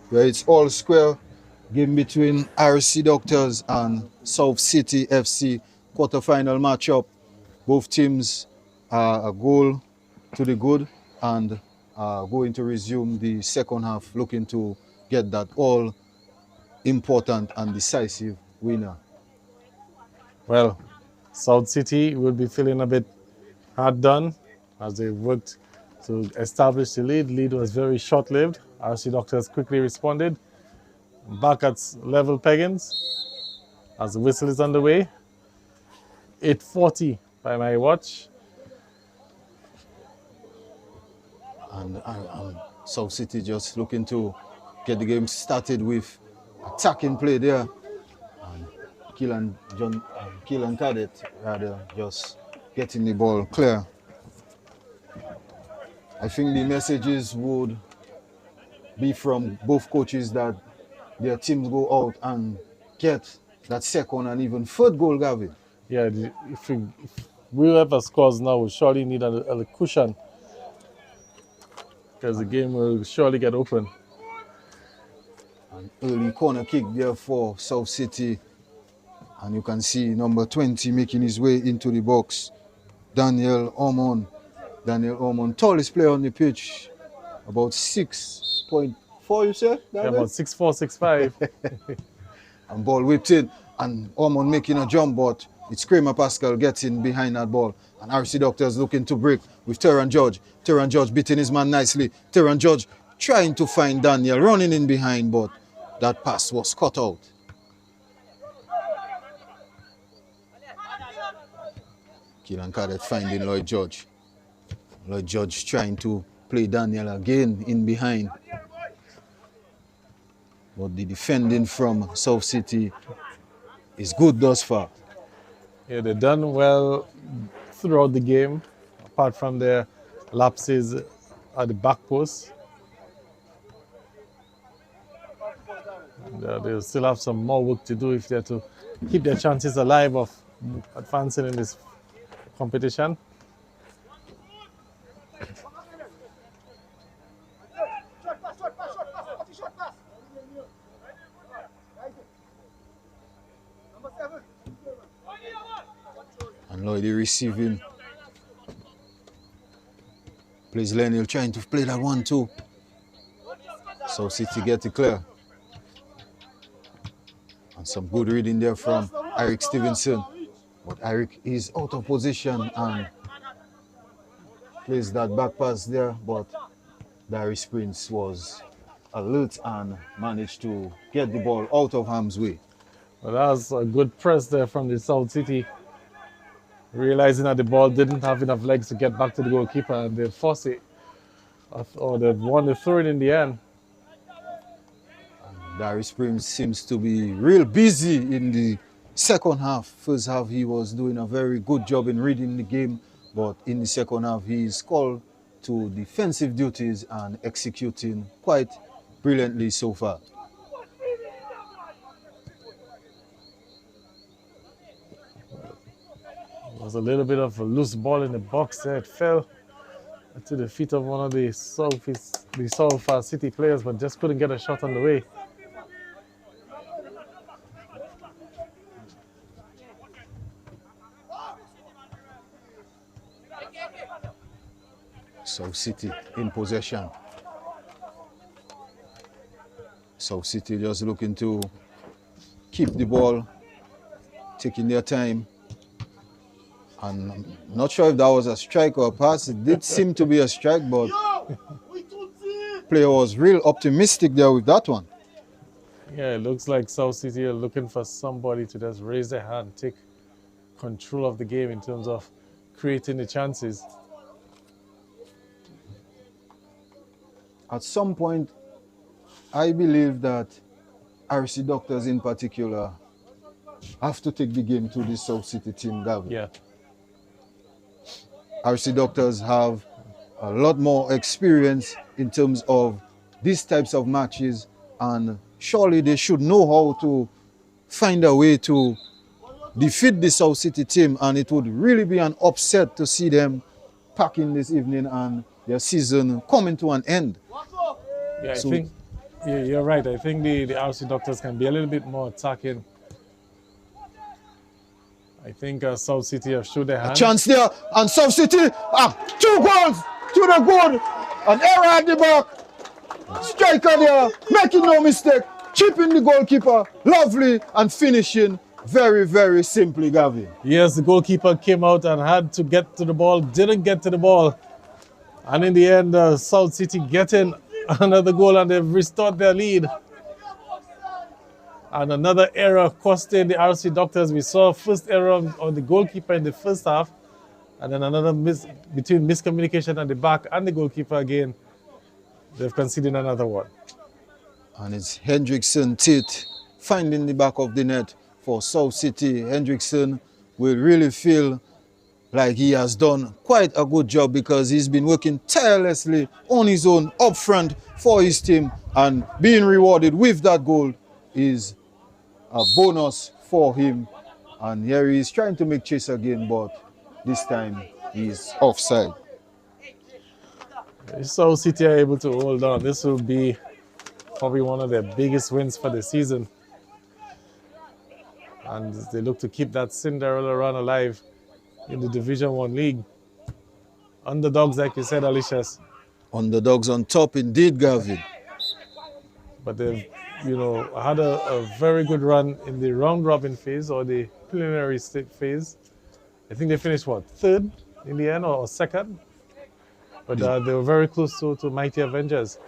where it's all square. Game between RFC Doctors and South City FC quarterfinal matchup. Both teams are a goal to the good and are going to resume the second half, looking to get that all important and decisive winner. Well, South City will be feeling a bit hard done as they worked to establish the lead. Lead was very short-lived. RFC Doctors quickly responded. Back at level peggings as the whistle is underway. 8:40 by my watch. And South City just looking to get the game started with attacking play there. And Keelan Cadet rather just getting the ball clear. I think the messages would be from both coaches that their teams go out and get that second and even third goal, Gavin. Yeah, if whoever scores now will surely need a cushion because the game will surely get open. An early corner kick there for South City. And you can see number 20 making his way into the box. Daniel Ormond. Daniel Ormond, tallest player on the pitch. About 6.4, you say? Yeah, about 6'4", 6'5". And ball whipped in. And Ormond making a jump, but it's Kramer Pascal getting behind that ball. And RFC Doctors looking to break with Terran George. Terran George beating his man nicely. Terran George trying to find Daniel, running in behind, but that pass was cut out. Keelan Cadet finding Lloyd George. Lloyd George trying to play Daniel again in behind. But the defending from South City is good thus far. Yeah, they've done well throughout the game, apart from their lapses at the back post. And, they'll still have some more work to do if they're to keep their chances alive of advancing in this competition. And Lloyd receiving. Plays Leniel trying to play that 1-2. South City get it clear. And some good reading there from Eric Stevenson. But Eric is out of position and plays that back pass there. But Darius Prince was alert and managed to get the ball out of harm's way. Well, that was a good press there from the South City. Realizing that the ball didn't have enough legs to get back to the goalkeeper, and they forced it, or they won the throw in the end. Darius Prince seems to be real busy in the second half. First half, he was doing a very good job in reading the game, but in the second half, he is called to defensive duties and executing quite brilliantly so far. There was a little bit of a loose ball in the box there. It fell to the feet of one of the South City players, but just couldn't get a shot on the way. South City in possession. South City just looking to keep the ball, taking their time. And I'm not sure if that was a strike or a pass. It did seem to be a strike, but player was real optimistic there with that one. Yeah, it looks like South City are looking for somebody to just raise their hand, take control of the game in terms of creating the chances. At some point, I believe that RFC Doctors in particular have to take the game to the South City team, Gavin. Yeah. RFC Doctors have a lot more experience in terms of these types of matches, and surely they should know how to find a way to defeat the South City team, and it would really be an upset to see them packing this evening and their season coming to an end. Yeah, I So- think you're right. I think the RFC Doctors can be a little bit more attacking. I think South City have showed their hand. Chance there, and South City, 2 goals to the good. An error at the back. Striker there, making no mistake, chipping the goalkeeper, lovely, and finishing very, very simply, Gavin. Yes, the goalkeeper came out and had to get to the ball, didn't get to the ball. And in the end, South City getting another goal and they've restored their lead. And another error costing the RFC Doctors. We saw first error on the goalkeeper in the first half, and then another between miscommunication at the back and the goalkeeper again. They've conceded another one. And it's Hendrickson Tit finding the back of the net for South City. Hendrickson will really feel like he has done quite a good job because he's been working tirelessly on his own up front for his team, and being rewarded with that goal is a bonus for him. And here he is trying to make chase again, but this time he's offside. If South City are able to hold on, this will be probably one of their biggest wins for the season. And they look to keep that Cinderella run alive in the Division 1 league. Underdogs, like you said, Alicia's. Underdogs on top indeed, Gavin. But they've, had a very good run in the round-robin phase or the preliminary state phase. I think they finished, third in the end or second? But they were very close to Mighty Avengers.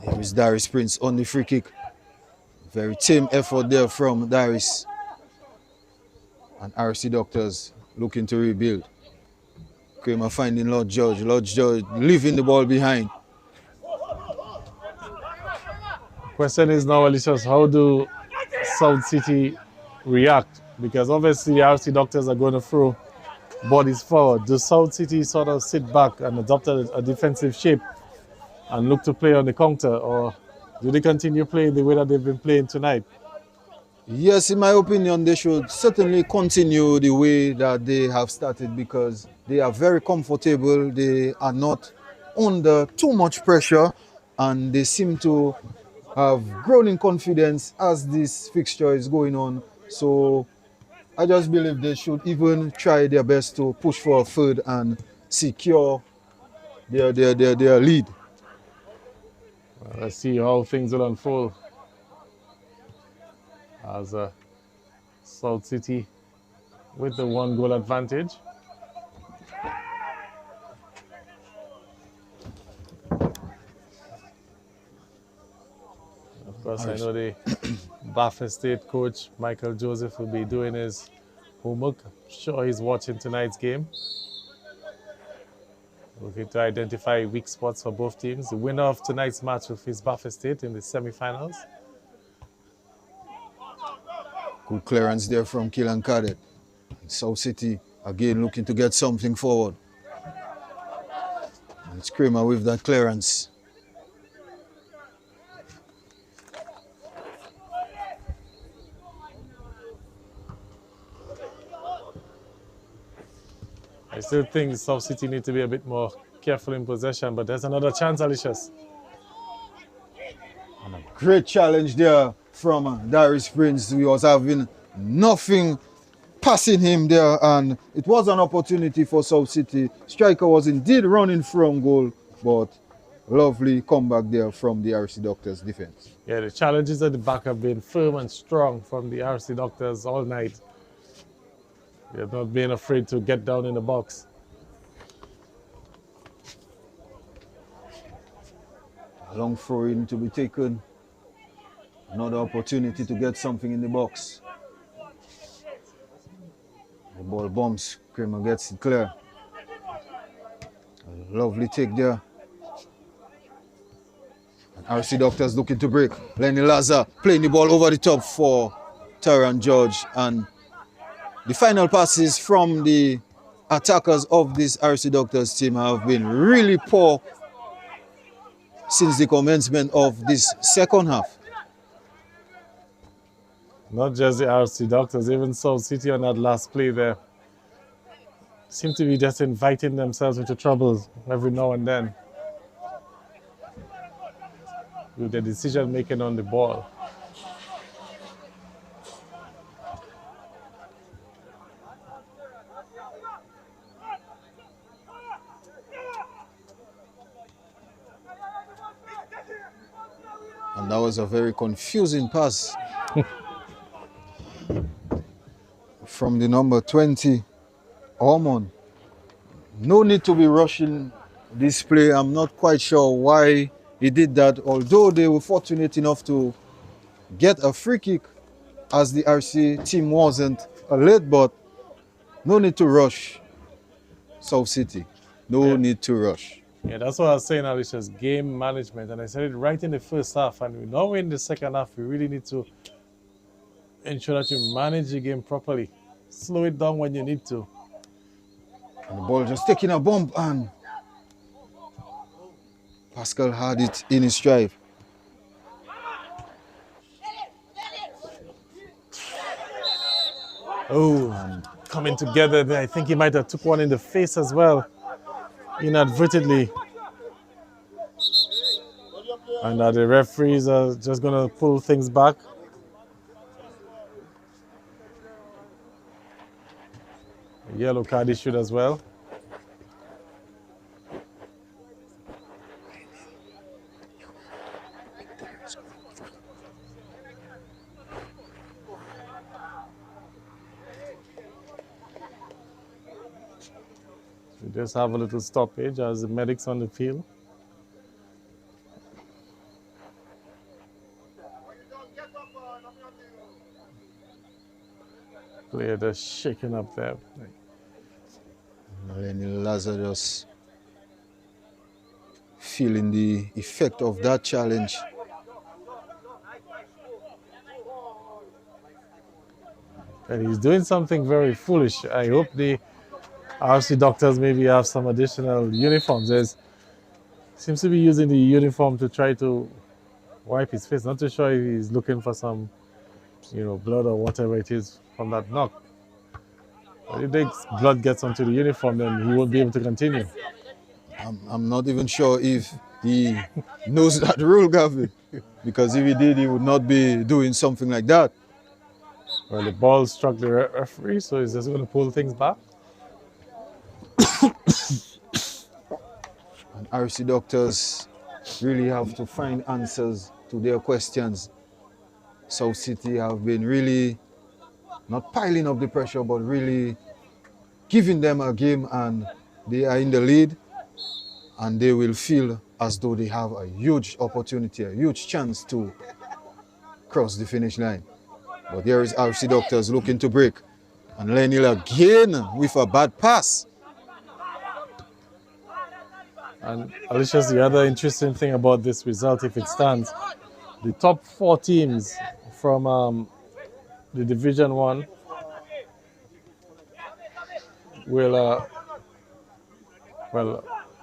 Here is Darius Prince on the free kick. Very tame effort there from Darius. And RFC Doctors looking to rebuild. Kramer finding Lord George. Lord George leaving the ball behind. Question is now, Alicia's, how do South City react? Because obviously the RFC Doctors are going to throw bodies forward. Does South City sort of sit back and adopt a defensive shape and look to play on the counter, or do they continue playing the way that they've been playing tonight? Yes, in my opinion, they should certainly continue the way that they have started because they are very comfortable. They are not under too much pressure, and they seem to have grown in confidence as this fixture is going on. So I just believe they should even try their best to push for a third and secure their lead. Let's see how things will unfold as South City with the 1-goal advantage. Of course, I know the Bath Estate coach, Michael Joseph, will be doing his homework. I'm sure he's watching tonight's game. Looking to identify weak spots for both teams. The winner of tonight's match will face Bath Estate in the semi-finals. Good clearance there from Killan Cadet. South City again looking to get something forward. And it's Kramer with that clearance. I still think South City need to be a bit more careful in possession, but there's another chance, Alicia's. And a great challenge there from Darius Prince. He was having nothing passing him there, and it was an opportunity for South City. Striker was indeed running from goal, but lovely comeback there from the RFC Doctors defense. Yeah, the challenges at the back have been firm and strong from the RFC Doctors all night. They have not been afraid to get down in the box. A long throw in to be taken. Another opportunity to get something in the box. The ball bumps. Kramer gets it clear. A lovely take there. And RFC Doctors looking to break. Lenny Laza playing the ball over the top for Tyron George. And the final passes from the attackers of this RFC Doctors team have been really poor since the commencement of this second half. Not just the RFC Doctors, even South City on that last play there. seem to be just inviting themselves into trouble every now and then with the decision making on the ball. And that was a very confusing pass from the number 20, Ormond. No need to be rushing this play. I'm not quite sure why he did that, although they were fortunate enough to get a free kick as the RC team wasn't late, but no need to rush South City. No need to rush. Yeah, that's what I was saying, Alicia's game management. And I said it right in the first half. And now in the second half, we really need to ensure that you manage the game properly. Slow it down when you need to. And the ball just taking a bump, and Pascal had it in his stride. Oh, coming together there. I think he might have took one in the face as well, inadvertently. And the referees are just going to pull things back. A yellow card issued as well. We just have a little stoppage as the medics on the field. Player just shaking up there. Lenny Lazarus feeling the effect of that challenge. And he's doing something very foolish. I hope the RFC Doctors maybe have some additional uniforms. There's seems to be using the uniform to try to wipe his face. Not too sure if he's looking for some, blood or whatever it is from that knock. But if the blood gets onto the uniform, then he won't be able to continue. I'm not even sure if he knows that rule, Gavin, because if he did, he would not be doing something like that. Well, the ball struck the referee, so he's just going to pull things back. And RFC Doctors really have to find answers to their questions. South City have been really not piling up the pressure, but really giving them a game, and they are in the lead, and they will feel as though they have a huge opportunity, a huge chance to cross the finish line. But here is RFC Doctors looking to break, and Lenny again with a bad pass. And Alicia's the other interesting thing about this result, if it stands, the top 4 teams from the Division 1 will,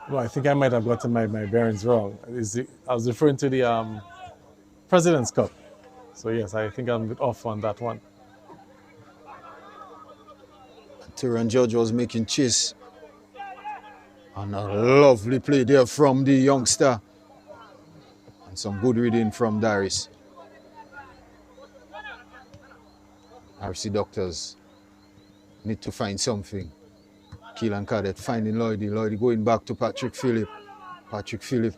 I think I might have gotten my bearings wrong. I was referring to the President's Cup. So yes, I think I'm a bit off on that one. Tyron George was making chase. And a lovely play there from the youngster. And some good reading from Darius. RFC Doctors need to find something. Keelan Cadet finding Lloydie. Lloydie going back to Patrick Phillip. Patrick Phillip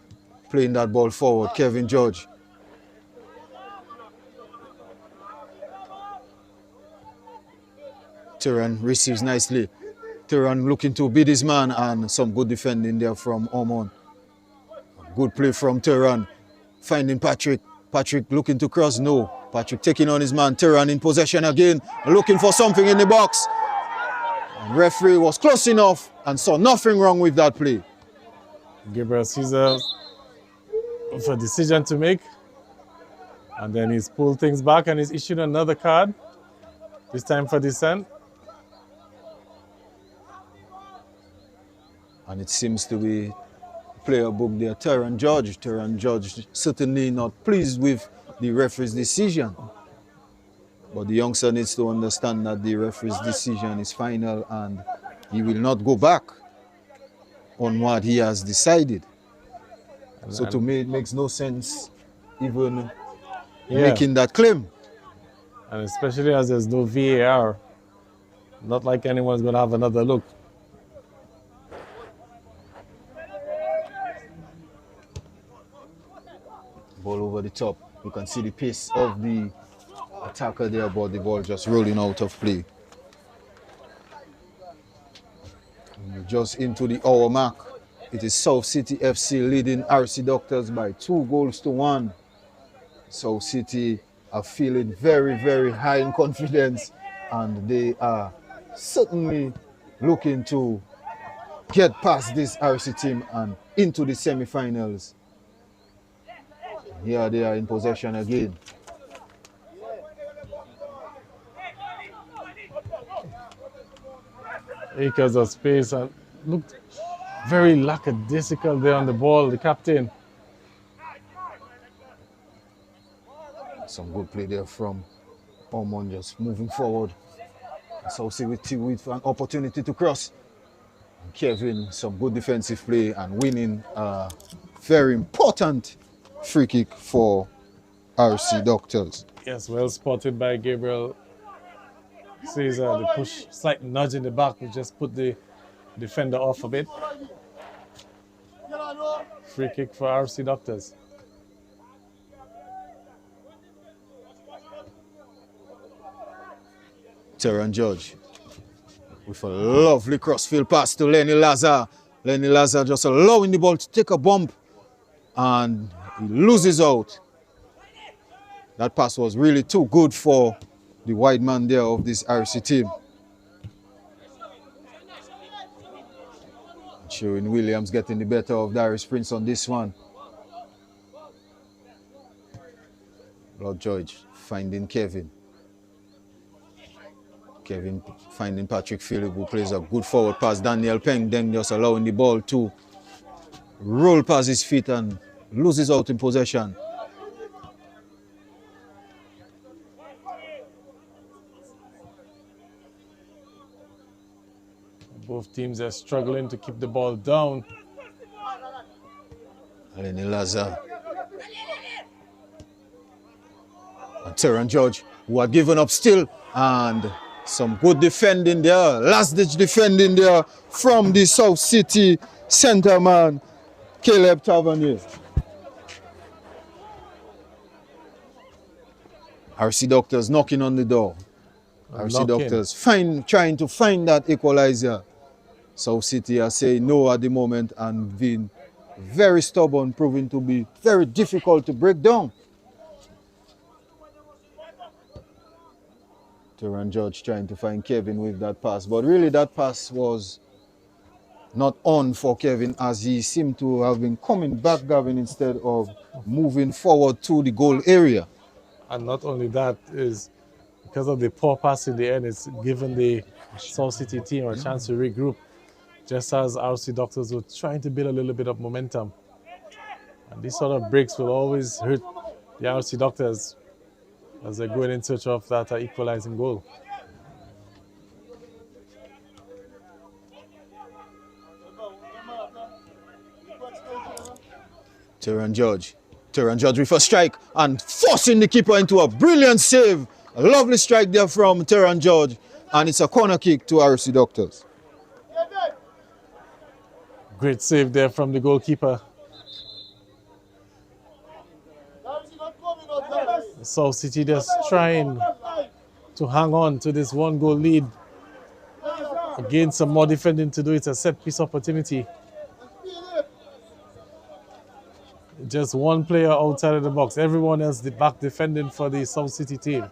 playing that ball forward. Kevin George. Tyron receives nicely. Tyron looking to beat his man, and some good defending there from Ormond. Good play from Tyron. Finding Patrick. Patrick looking to cross. No. Patrick taking on his man. Tyron in possession again. Looking for something in the box. And referee was close enough and saw nothing wrong with that play. Gabriel Caesar with a decision to make. And then he's pulled things back and he's issued another card. This time for dissent. And it seems to be player book there, Tyron George. Tyron George certainly not pleased with the referee's decision. But the youngster needs to understand that the referee's decision is final, and he will not go back on what he has decided. So to me, it makes no sense even making that claim. And especially as there's no VAR, not like anyone's going to have another look. Ball over the top. You can see the pace of the attacker there, but the ball just rolling out of play. Just into the hour mark. It is South City FC leading RFC Doctors by 2-1. South City are feeling very, very high in confidence, and they are certainly looking to get past this RFC team and into the semi-finals. Here they are in possession again. Acres of space, and looked very lackadaisical there on the ball, the captain. Some good play there from Ormond, just moving forward. So see with an opportunity to cross. Kevin, some good defensive play and winning a very important free kick for RFC Doctors. Yes, well spotted by Gabriel Caesar. The push, slight nudge in the back to just put the defender off a bit. Free kick for RFC Doctors. Terran Judge with a lovely crossfield pass to Lenny Lazar. Lenny Lazar just allowing the ball to take a bump, and he loses out. That pass was really too good for the wide man there of this RFC team. Sherwin Williams getting the better of Darius Prince on this one. Lord George finding Kevin. Kevin finding Patrick Phillip, who plays a good forward pass. Daniel Peng then just allowing the ball to roll past his feet and loses out in possession. Both teams are struggling to keep the ball down. Lenny Lazar. And Terran George, who had given up still, and some good defending there, last-ditch defending there from the South City centre man, Caleb Tavernier. RFC Doctors knocking on the door. RFC Doctors trying to find that equalizer. South City are saying no at the moment and being very stubborn, proving to be very difficult to break down. Terran Judge trying to find Kevin with that pass, but really that pass was not on for Kevin, as he seemed to have been coming back, Gavin, instead of moving forward to the goal area. And not only that, is because of the poor pass in the end, it's given the South City team a chance to regroup, just as RFC Doctors were trying to build a little bit of momentum. And these sort of breaks will always hurt the RFC Doctors as they're going in search of that equalizing goal. Terran Judge with a strike and forcing the keeper into a brilliant save. A lovely strike there from Terran Judge, and it's a corner kick to RFC Doctors. Great save there from the goalkeeper. South City just trying to hang on to this 1-goal lead. Again, some more defending to do. It's a set-piece opportunity. Just one player outside of the box. Everyone else back defending for the South City team.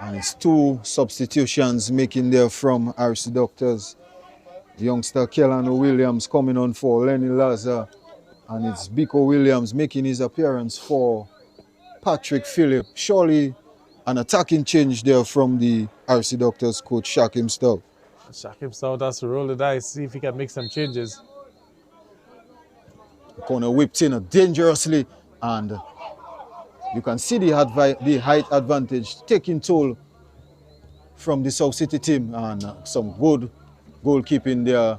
And it's 2 substitutions making there from RFC Doctors. The youngster Kellano Williams coming on for Lenny Lazar. And it's Biko Williams making his appearance for Patrick Phillip. Surely an attacking change there from the RFC Doctors coach Shakim Stout. Shakim Stout has to roll the dice, see if he can make some changes. The corner whipped in dangerously, and you can see the height advantage taking toll from the South City team, and some good goalkeeping there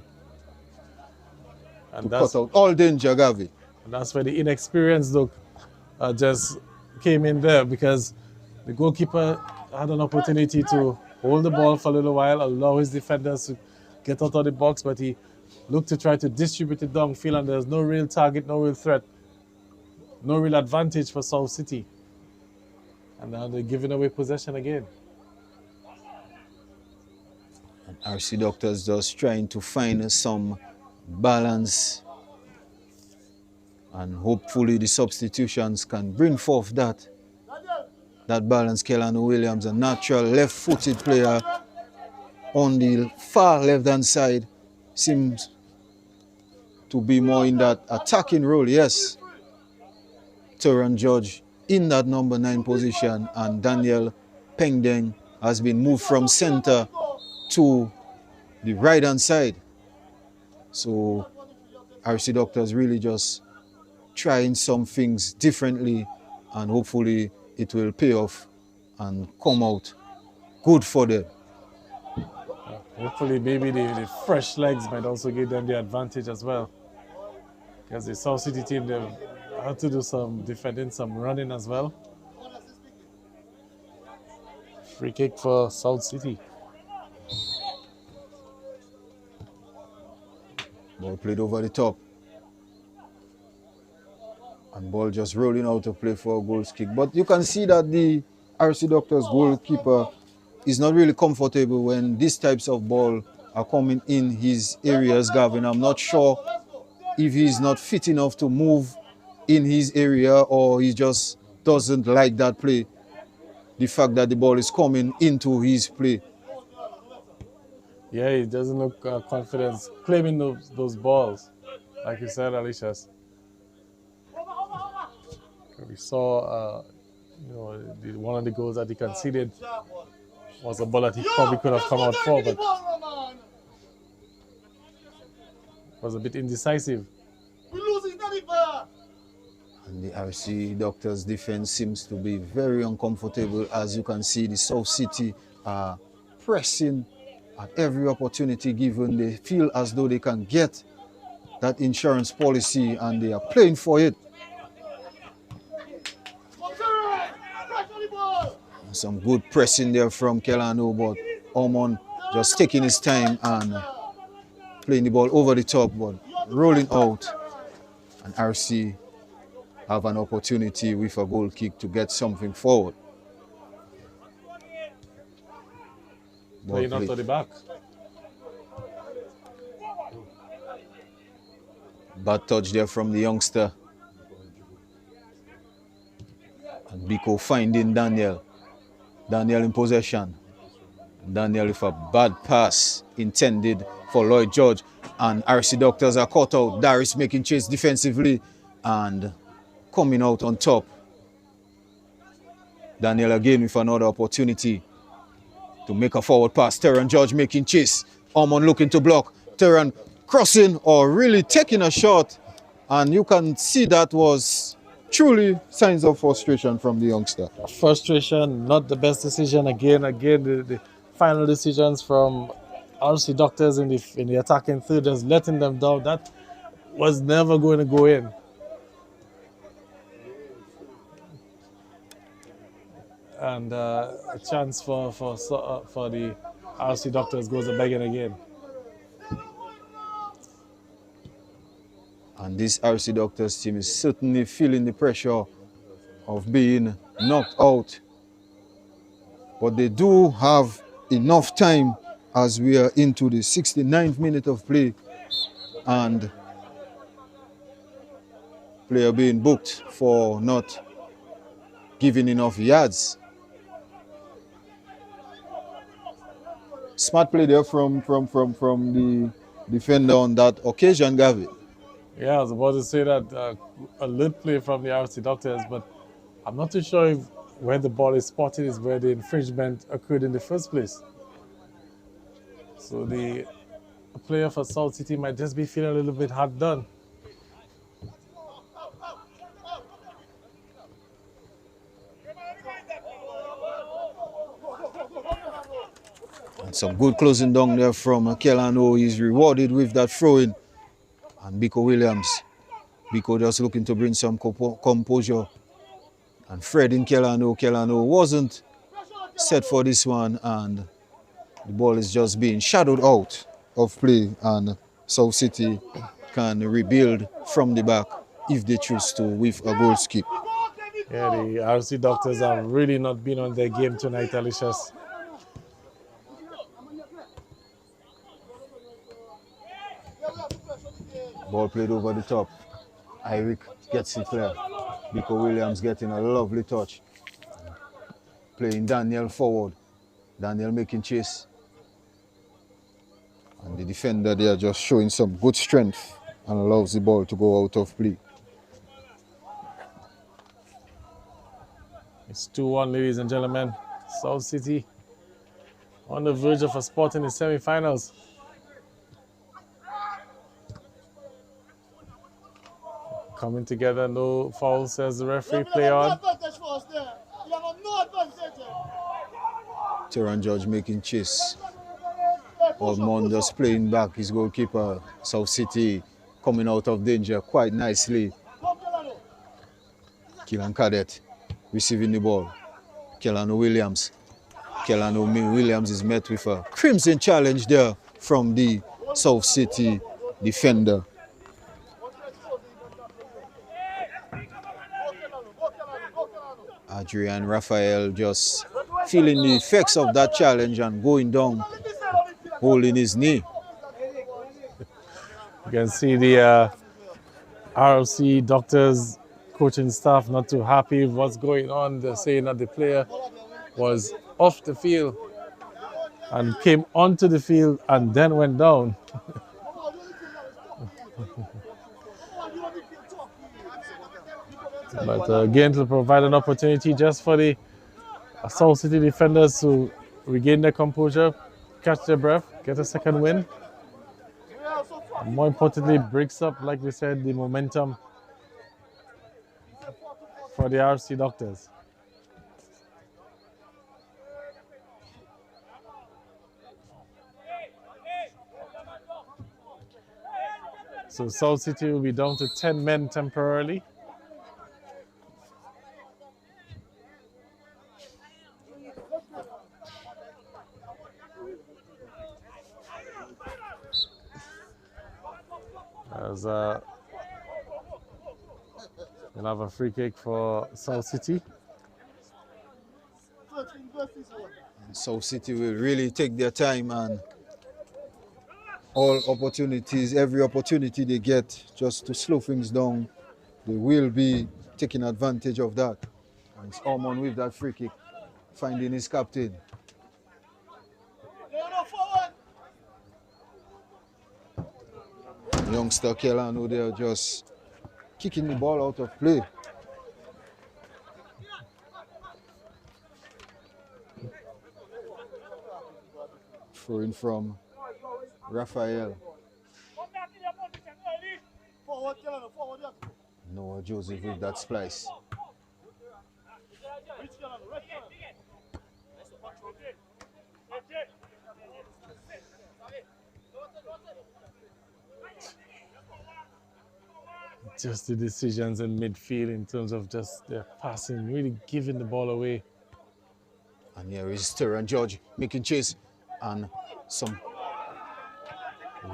And to cut out all danger, Gavi. And that's where the inexperienced look just came in there, because the goalkeeper had an opportunity to hold the ball for a little while, allow his defenders to get out of the box, but he looked to try to distribute it downfield, and there's no real target, no real threat, no real advantage for South City. And now they're giving away possession again. And RFC Doctors just trying to find some balance, and hopefully the substitutions can bring forth that balance. Kelano Williams, a natural left-footed player on the far left-hand side, seems to be more in that attacking role. Yes, Turan George in that number 9 position, and Daniel Pengdeng has been moved from center to the right-hand side. So RFC Doctors really just trying some things differently, and hopefully it will pay off and come out good for them. Hopefully maybe the fresh legs might also give them the advantage as well, because the South City team, they've had to do some defending, some running as well. Free kick for South City. Ball played over the top, and ball just rolling out of play for a goal kick. But you can see that the RFC Doctors goalkeeper is not really comfortable when these types of ball are coming in his areas, Gavin. I'm not sure if he's not fit enough to move in his area, or he just doesn't like that play, the fact that the ball is coming into his play. Yeah, he doesn't look confident claiming those balls, like you said, Alicia's. We saw, one of the goals that he conceded was a ball that he probably could have come out for, but was a bit indecisive. And the RFC Doctors defense seems to be very uncomfortable. As you can see, the South City are pressing at every opportunity given. They feel as though they can get that insurance policy, and they are playing for it. Some good pressing there from Kelano, but Ormond just taking his time and playing the ball over the top, but rolling out. And RC have an opportunity with a goal kick to get something forward. Playing out to the back. Bad touch there from the youngster. And Biko finding Daniel. Daniel in possession. Daniel with a bad pass intended for Lloyd George. And RC Doctors are caught out. Darius making chase defensively and coming out on top. Daniel again with another opportunity to make a forward pass. Terran George making chase. Ormond looking to block. Terran crossing or really taking a shot. And you can see that was truly signs of frustration from the youngster. Frustration, not the best decision. Again, the final decisions from RFC Doctors in the attacking third, just letting them down. That was never going to go in. And a chance for the RFC Doctors goes a begging again. And this RFC Doctors team is certainly feeling the pressure of being knocked out. But they do have enough time as we are into the 69th minute of play, and player being booked for not giving enough yards. Smart play there from the defender on that occasion, Gavi. Yeah, I was about to say that a lit play from the RFC Doctors, but I'm not too sure if where the ball is spotted is where the infringement occurred in the first place. So the player for South City might just be feeling a little bit hard done. Some good closing down there from Kelano. He's rewarded with that throw-in. And Biko Williams. Biko just looking to bring some composure. And Fred in Kelano. Kelano wasn't set for this one. And the ball is just being shadowed out of play. And South City can rebuild from the back if they choose to with a goal skip. Yeah, the RFC Doctors have really not been on their game tonight, Alicious. Ball played over the top. Irick gets it clear. Biko Williams getting a lovely touch. Playing Daniel forward. Daniel making chase. And the defender there just showing some good strength and allows the ball to go out of play. It's 2-1, ladies and gentlemen. South City on the verge of a spot in the semi-finals. Coming together, no foul, says the referee. Play on. Teran George making chase. Almond just playing back his goalkeeper. South City coming out of danger quite nicely. Killan Cadet receiving the ball. Kelano Williams. Kelano Williams is met with a crimson challenge there from the South City defender. Adrian Raphael just feeling the effects of that challenge and going down, holding his knee. You can see the RFC Doctors coaching staff not too happy with what's going on. They're saying that the player was off the field and came onto the field and then went down. But again, to provide an opportunity just for the South City defenders to regain their composure, catch their breath, get a second win. And more importantly, breaks up, like we said, the momentum for the RFC Doctors. So South City will be down to 10 men temporarily. As we'll have a free kick for South City. And South City will really take their time and all opportunities, every opportunity they get just to slow things down, they will be taking advantage of that. And it's Ormond with that free kick, finding his captain. Youngster Kelano there just kicking the ball out of play. Throwing from Raphael. Noah Joseph with that splice. Just the decisions in midfield in terms of just their passing, really giving the ball away. And here is Teran George making chase and some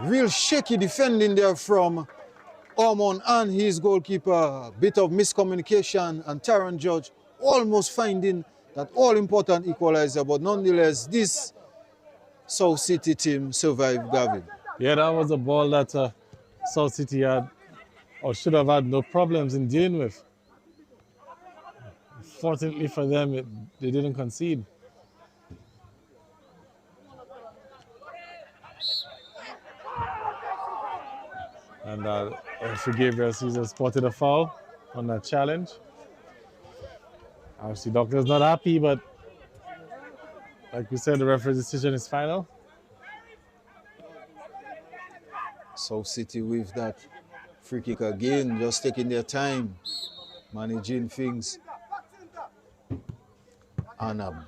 real shaky defending there from Ormond and his goalkeeper. A bit of miscommunication and Teran George almost finding that all-important equalizer, but nonetheless, this South City team survived, Gavin. Yeah, that was a ball that South City had or should have had no problems in dealing with. Fortunately for them, they didn't concede. And referee Gabriel Caesar spotted a foul on that challenge. RFC Doctors not happy, but like we said, the referee's decision is final. South City with that free kick again, just taking their time, managing things. And a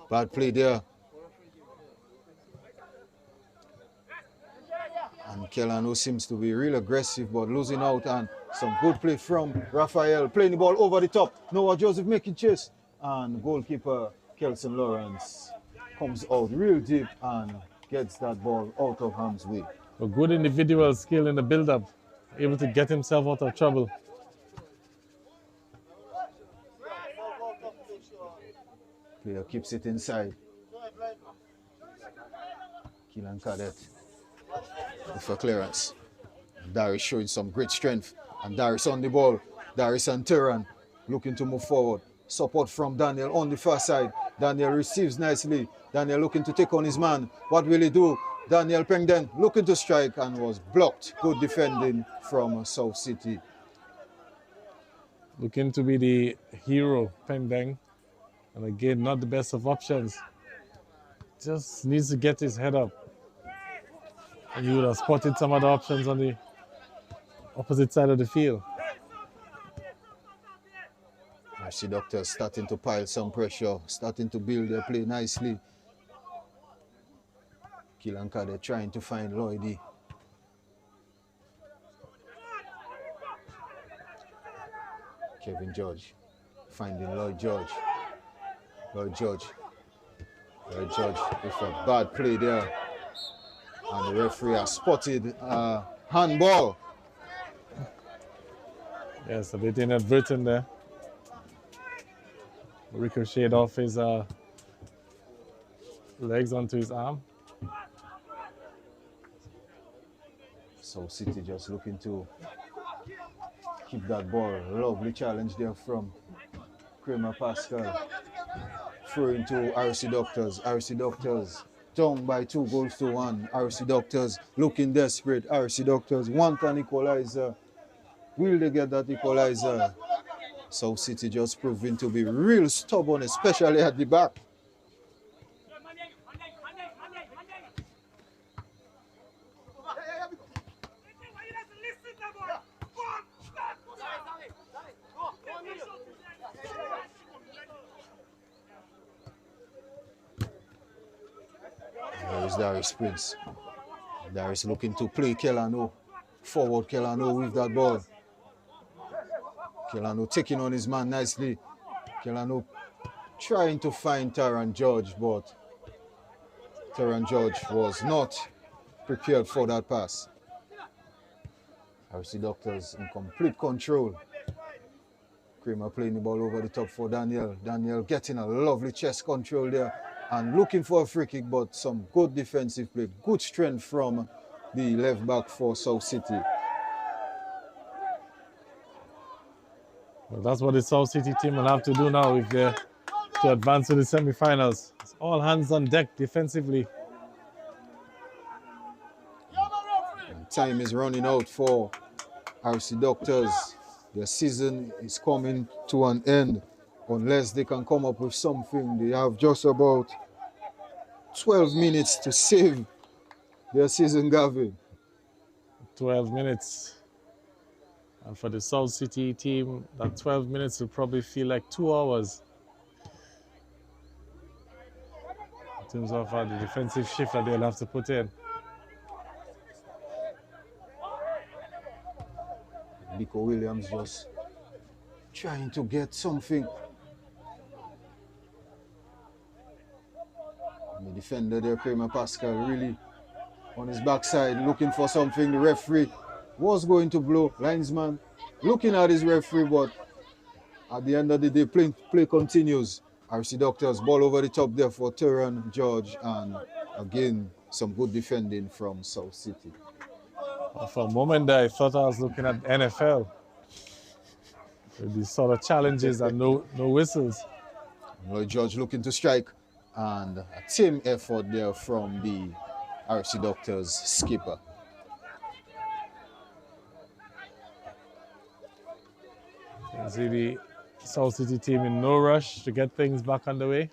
bad play there. Kelano seems to be real aggressive, but losing out, and some good play from Raphael, playing the ball over the top. Noah Joseph making chase, and goalkeeper Kelson Lawrence comes out real deep and gets that ball out of harm's way. A good individual skill in the build-up, able to get himself out of trouble. Player keeps it inside. Keelan Cadet for clearance. Darius showing some great strength, and Darius on the ball. Darius and Terran looking to move forward. Support from Daniel on the far side. Daniel receives nicely. Daniel looking to take on his man. What will he do? Daniel Pengden looking to strike and was blocked. Good defending from South City. Looking to be the hero, Pengden. And again, not the best of options. Just needs to get his head up. And you would have spotted some other options on the opposite side of the field. RFC Doctors starting to pile some pressure, starting to build their play nicely. Keelan Cadet trying to find Lloydie. Kevin George finding Lloyd George. Lloyd George with a bad play there. And the referee has spotted handball. Yes, a bit inadvertent there. Ricocheted off his legs onto his arm. South City just looking to keep that ball. Lovely challenge there from Kramer Pascal. Throw into RFC Doctors. RFC Doctors down by 2-1. RFC Doctors looking desperate. RFC Doctors want an equalizer. Will they get that equalizer? South City just proving to be real stubborn, especially at the back. There is Darius Prince. Darius looking to play Kelano. Forward Kelano with that ball. Kelano taking on his man nicely. Kelano trying to find Taran George, but Taran George was not prepared for that pass. RFC Doctors in complete control. Kramer playing the ball over the top for Daniel. Daniel getting a lovely chest control there and looking for a free kick, but some good defensive play. Good strength from the left back for South City. Well, that's what the South City team will have to do now if they're to advance to the semi-finals. It's all hands on deck defensively. And time is running out for RFC Doctors. Their season is coming to an end unless they can come up with something. They have just about 12 minutes to save their season, Gavin. 12 minutes. And for the South City team, that 12 minutes will probably feel like 2 hours. In terms of the defensive shift that they'll have to put in. Biko Williams just trying to get something. And the defender there, Kramer Pascal, really on his backside looking for something. The referee was going to blow. Linesman looking at his referee, but at the end of the day, play continues. RFC Doctors, ball over the top there for Taran George, and again, some good defending from South City. For a moment there, I thought I was looking at NFL. With these sort of challenges and no whistles. Lloyd George looking to strike, and a team effort there from the RFC Doctors skipper. You see the South City team in no rush to get things back underway.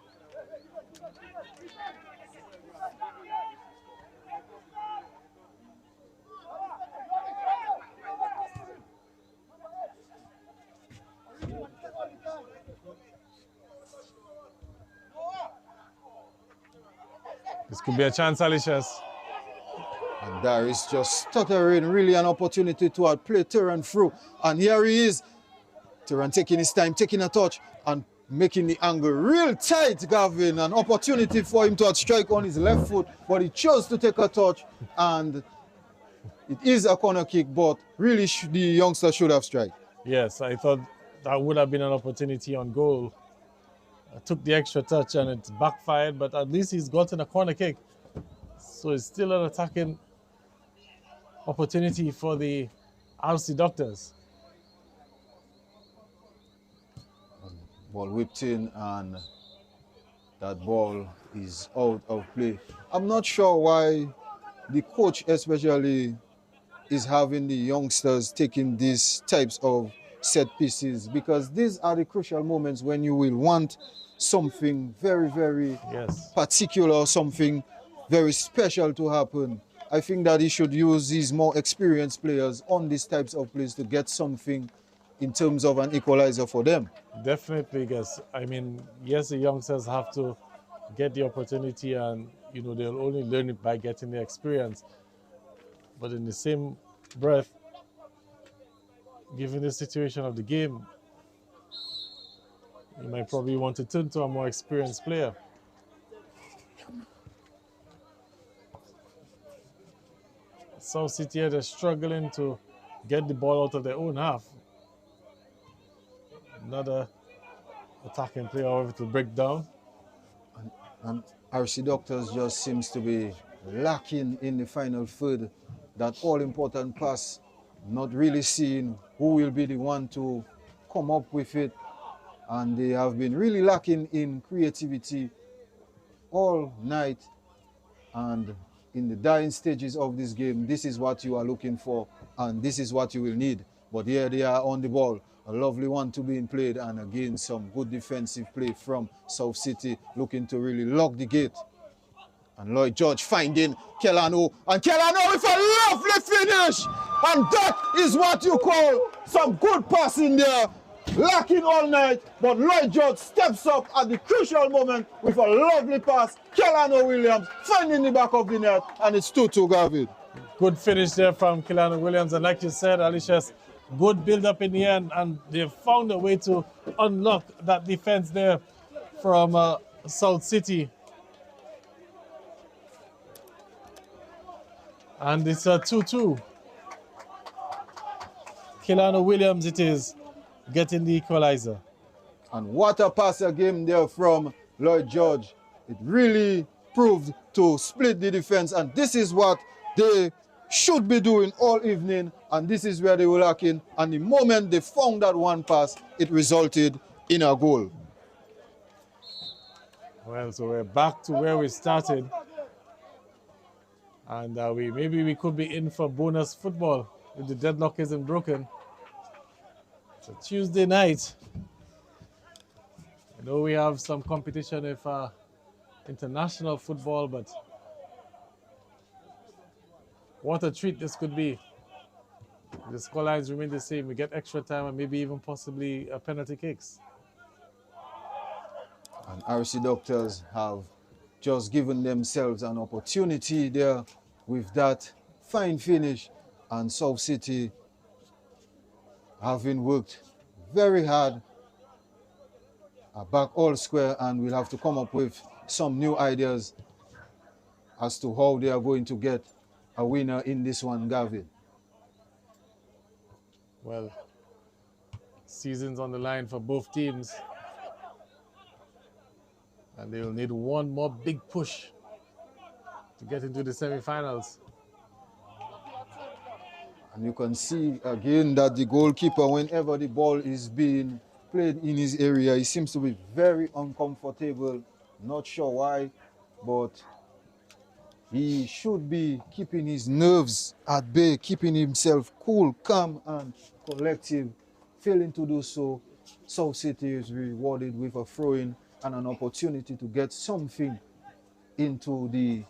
This could be a chance, Alicious. And Darius just stuttering, really an opportunity to outplay Terran through. And here he is. Terran taking his time, taking a touch and making the angle real tight, Gavin. An opportunity for him to strike on his left foot, but he chose to take a touch. And it is a corner kick, but really the youngster should have struck. Yes, I thought that would have been an opportunity on goal. I took the extra touch and it backfired, but at least he's gotten a corner kick. So it's still an attacking opportunity for the RFC Doctors. Ball whipped in and that ball is out of play. I'm not sure why the coach especially is having the youngsters taking these types of set pieces, because these are the crucial moments when you will want something very, very particular, something very special to happen. I think that he should use these more experienced players on these types of plays to get something in terms of an equalizer for them. Definitely, guys. I mean, yes, the youngsters have to get the opportunity, and you know they'll only learn it by getting the experience. But in the same breath, given the situation of the game, you might probably want to turn to a more experienced player. South City are struggling to get the ball out of their own half. Another attacking player, however, to break down. And RFC Doctors just seems to be lacking in the final third. That all-important pass, not really seeing who will be the one to come up with it. And they have been really lacking in creativity all night. And in the dying stages of this game, this is what you are looking for, and this is what you will need. But here they are on the ball. A lovely one to being played, and again, some good defensive play from South City, looking to really lock the gate. And Lloyd George finding Kelano, and Kelano with a lovely finish! And that is what you call some good passing there. Lacking all night, but Lloyd George steps up at the crucial moment with a lovely pass. Kelano Williams finding the back of the net, and it's 2-2, Gavin. Good finish there from Kelano Williams, and like you said, Alicia's good build-up in the end, and they've found a way to unlock that defense there from South City. And it's a 2-2. Kelano Williams it is, getting the equalizer. And what a pass game there from Lloyd George. It really proved to split the defense, and this is what they should be doing all evening, and this is where they were lacking. And the moment they found that one pass, it resulted in a goal. Well, so we're back to where we started, and maybe we could be in for bonus football if the deadlock isn't broken. It's a Tuesday night. I know we have some competition with international football, but what a treat this could be. The scorelines remain the same. We get extra time and maybe even possibly penalty kicks. And RFC Doctors have just given themselves an opportunity there with that fine finish, and South City having worked very hard back all square, and we'll have to come up with some new ideas as to how they are going to get a winner in this one, Gavin. Well, season's on the line for both teams, and they will need one more big push to get into the semi-finals. And you can see again that the goalkeeper, whenever the ball is being played in his area, he seems to be very uncomfortable. Not sure why, but he should be keeping his nerves at bay, keeping himself cool, calm, and collective. Failing to do so, South City is rewarded with a throw-in and an opportunity to get something into the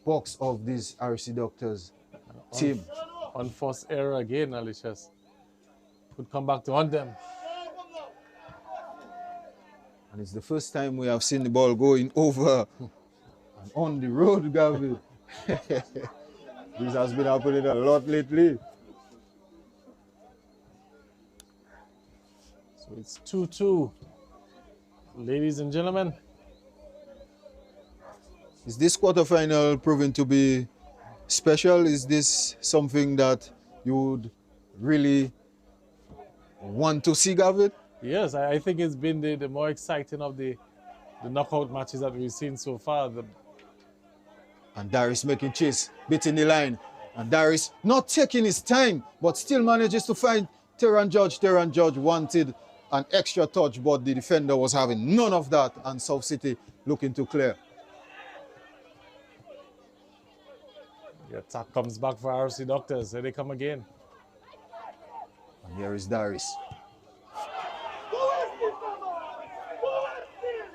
box of this RFC Doctors team. Unforced error again, Alicia's. Could come back to hunt them. And it's the first time we have seen the ball going over and on the road, Gavin. This has been happening a lot lately. So it's 2-2. Ladies and gentlemen. Is this quarterfinal proving to be special? Is this something that you would really want to see, Gavin? Yes, I think it's been the more exciting of the knockout matches that we've seen so far. And Darius making chase, beating the line. And Darius not taking his time, but still manages to find Terran Judge. Terran Judge wanted an extra touch, but the defender was having none of that. And South City looking to clear. The attack comes back for RFC Doctors. Here they come again. And here is Darius.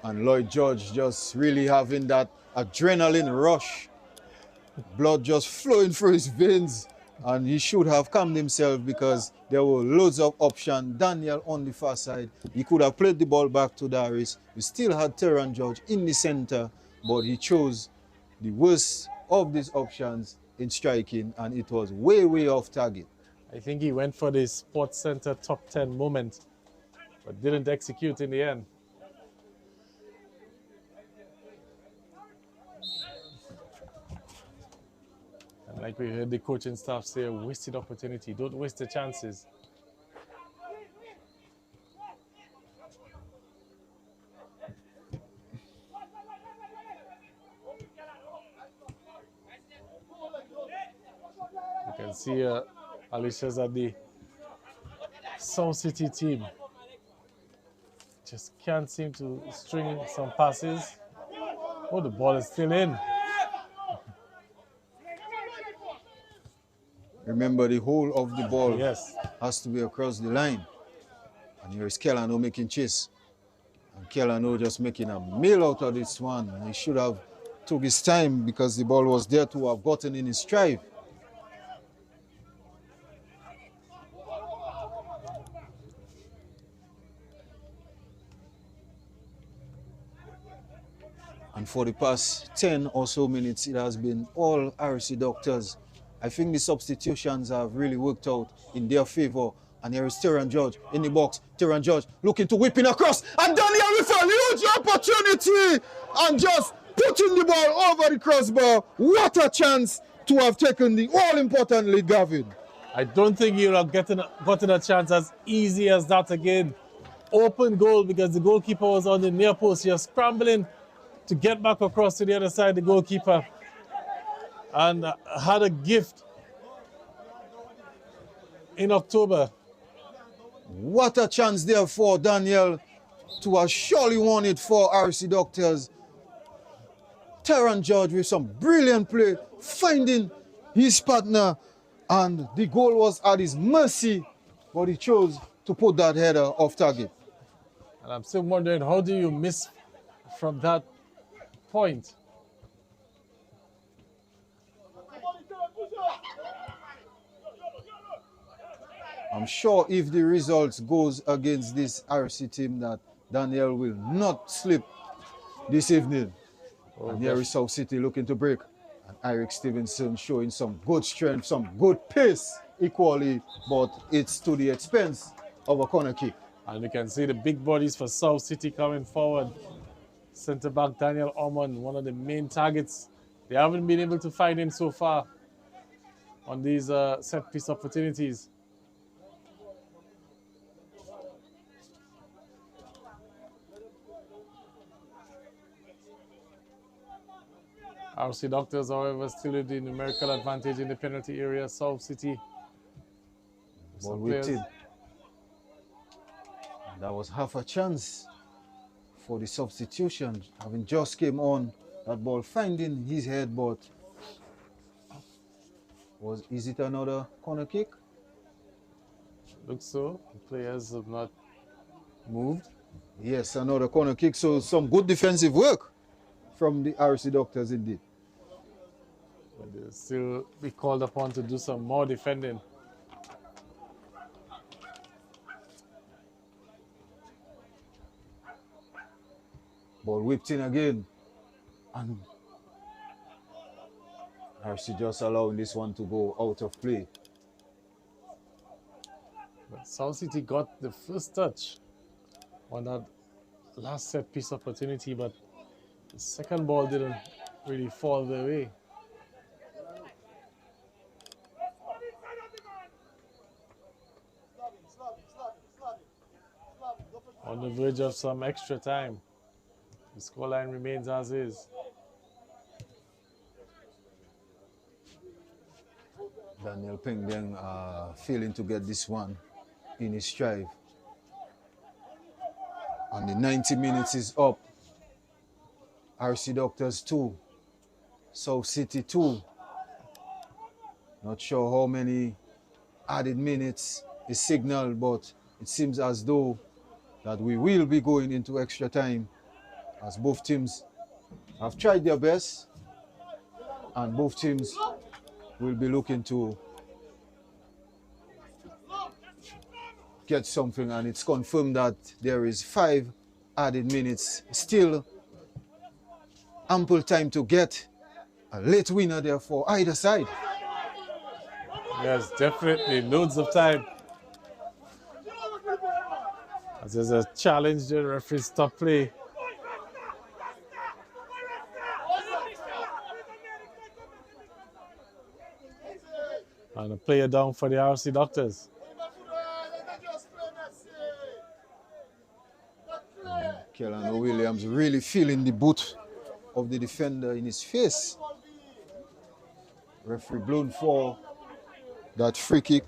And Lloyd George just really having that adrenaline rush. Blood just flowing through his veins. And he should have calmed himself because there were loads of options. Daniel on the far side. He could have played the ball back to Darius. We still had Terran George in the center, but he chose the worst of these options in striking, and it was way, way off target. I think he went for the Sports Center top 10 moment, but didn't execute in the end. And like we heard the coaching staff say, a wasted opportunity. Don't waste the chances. You can see Alicia's at the South City team. Just can't seem to string some passes. Oh, the ball is still in. Remember, the whole of the ball has to be across the line. And here is Kellano making chase. And Kellano just making a meal out of this one. He should have took his time because the ball was there to have gotten in his stride. And for the past 10 or so minutes, it has been all RFC Doctors. I think the substitutions have really worked out in their favor. And here is Terran George in the box. Terran George looking to whip in across. And Daniel with a huge opportunity. And just putting the ball over the crossbar. What a chance to have taken the all-important lead, Gavin. I don't think you'll have gotten a chance as easy as that again. Open goal because the goalkeeper was on the near post. You're scrambling to get back across to the other side, the goalkeeper. And had a gift in October. What a chance there for Daniel to have surely won it for RFC Doctors. Terran George with some brilliant play, finding his partner, and the goal was at his mercy, but he chose to put that header off target. And I'm still wondering, how do you miss from that point? I'm sure if the results goes against this RFC team that Daniel will not slip this evening. And here is South City looking to break. And Eric Stevenson showing some good strength, some good pace equally, but it's to the expense of a corner kick. And you can see the big bodies for South City coming forward. Centre-back Daniel Ormond, one of the main targets. They haven't been able to find him so far on these set-piece opportunities. RFC Doctors, however, still with the numerical advantage in the penalty area. South City. Ball whipped in. That was half a chance for the substitution. Having just came on, that ball finding his head, but is it another corner kick? Looks so. The players have not moved. Yes, another corner kick. So some good defensive work from the RFC Doctors indeed. But they'll still be called upon to do some more defending. Ball whipped in again. And RFC just allowing this one to go out of play. But South City got the first touch on that last set piece opportunity, but the second ball didn't really fall their way. On the verge of some extra time. The scoreline remains as is. Daniel Pengdeng failing to get this one in his stride. And the 90 minutes is up. RFC Doctors 2, South City 2. Not sure how many added minutes is signaled, but it seems as though that we will be going into extra time, as both teams have tried their best and both teams will be looking to get something, and it's confirmed that there is 5 added minutes. Still ample time to get a late winner there for either side. Yes, definitely loads of time. As there's a challenge, the referee stop play. And a player down for the RFC Doctors. Kelano Williams really feeling the boot of the defender in his face. Referee blown for that free kick.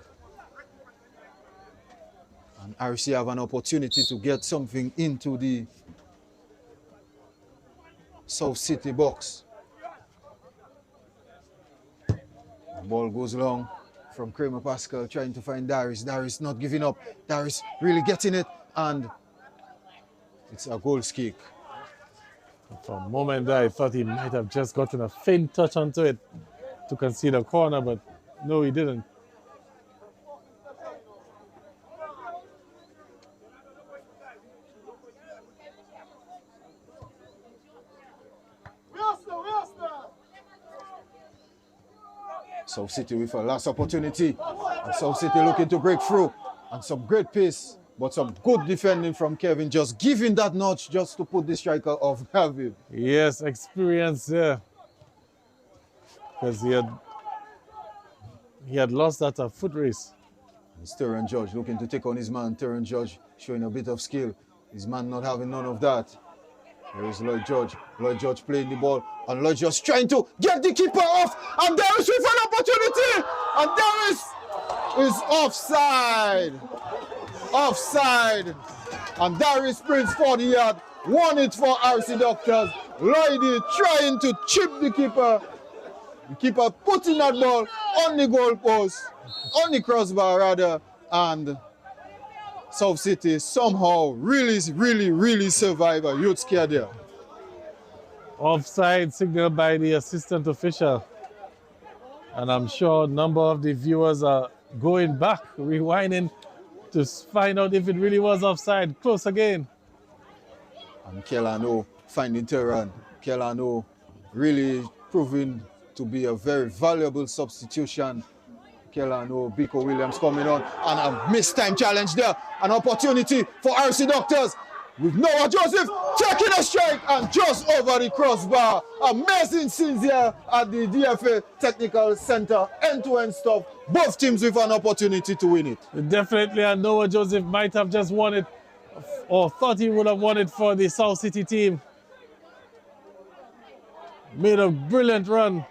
And RFC have an opportunity to get something into the South City box. The ball goes long from Kramer Pascal trying to find Darius. Darius not giving up. Darius really getting it, and it's a goal kick. For a moment there, I thought he might have just gotten a faint touch onto it to concede a corner, but no, he didn't. South City with a last opportunity. And South City looking to break through. And some great pace, but some good defending from Kevin, just giving that notch just to put the striker off guard. Yes, experience there. Because he had lost that foot race. It's Terran George looking to take on his man. Terran George showing a bit of skill. His man not having none of that. There is Lloyd George. Lloyd George playing the ball. And Lloyd just trying to get the keeper off. And Darius with an opportunity. And Darius is offside. Offside. And Darius sprints for the yard. Won it for RFC Doctors. Lloyd trying to chip the keeper. The keeper putting that ball on the goalpost. On the crossbar rather. And South City somehow really survive a youth scare there. Offside signal by the assistant official. And I'm sure a number of the viewers are going back, rewinding to find out if it really was offside. Close again. And Kelano finding Terran. Kelano really proving to be a very valuable substitution. Kelano, Biko Williams coming on, and a missed time challenge there. An opportunity for RFC Doctors with Noah Joseph taking a strike and just over the crossbar. Amazing scenes here at the DFA Technical Center. End-to-end stuff. Both teams with an opportunity to win it. Definitely, and Noah Joseph might have just won it, or thought he would have won it for the South City team. Made a brilliant run.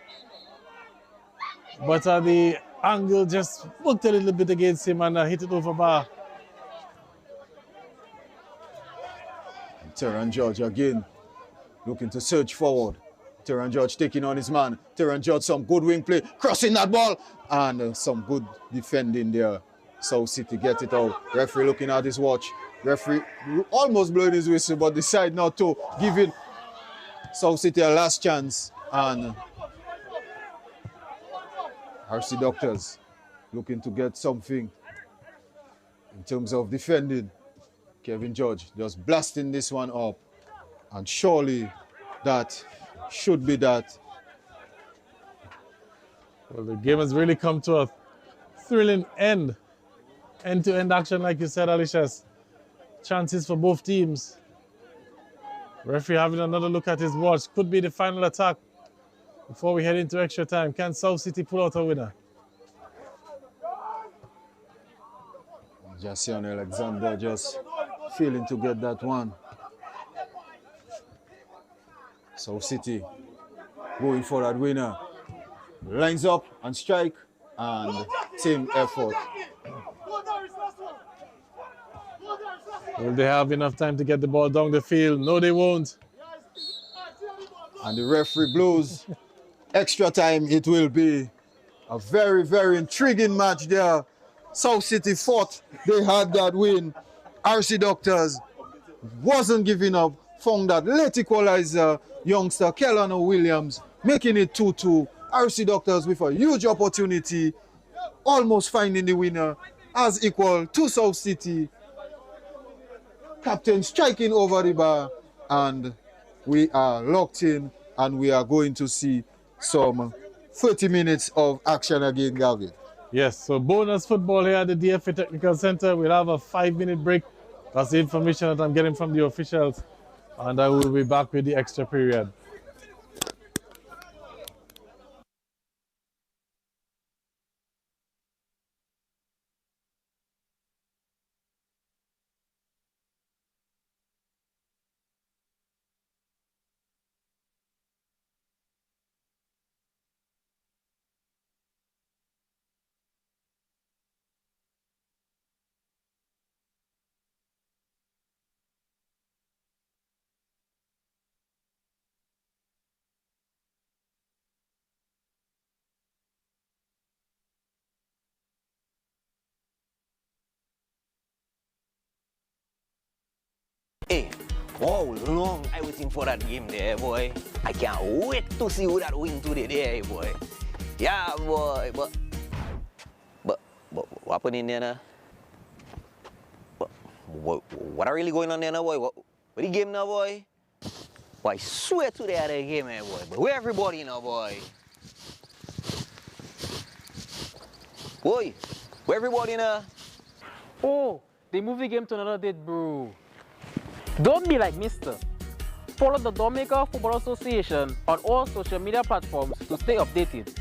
But the angle just worked a little bit against him and hit it over bar. Terran George again looking to search forward. Terran George taking on his man. Terran George, some good wing play, crossing that ball, and some good defending there. South City get it out. Referee looking at his watch. Referee almost blowing his whistle, but decide not to, giving South City a last chance. And RFC Doctors looking to get something in terms of defending. Kevin George just blasting this one up, and surely that should be that. Well, the game has really come to a thrilling end-to-end action, like you said, Alicious. Chances for both teams. Referee having another look at his watch. Could be the final attack before we head into extra time. Can South City pull out a winner? Jason Alexander just failing to get that one. South City going for that winner. Lines up and strike and team effort. Will they have enough time to get the ball down the field? No, they won't. And the referee blows extra time. It will be a very, very intriguing match there. South City fought. They had that win. RFC Doctors wasn't giving up. Found that late equalizer, youngster Kellano Williams, making it 2-2. RFC Doctors with a huge opportunity, almost finding the winner as equal to South City. Captain striking over the bar, and we are locked in, and we are going to see some 30 minutes of action again, Gavin. Yes, so bonus football here at the DFA Technical Center. We'll have a 5-minute break. That's the information that I'm getting from the officials. And I will be back with the extra period. Hey, wow, long I waiting for that game there, boy. I can't wait to see who that win today there, boy. Yeah, boy, but what happened in there now? What are really going on there now, boy? What the game now, boy? Boy, I swear to the other game, boy. But where everybody now, boy? Boy, where everybody now? Oh, they moved the game to another date, bro. Don't be like Mister. Follow the Dominica Football Association on all social media platforms to stay updated.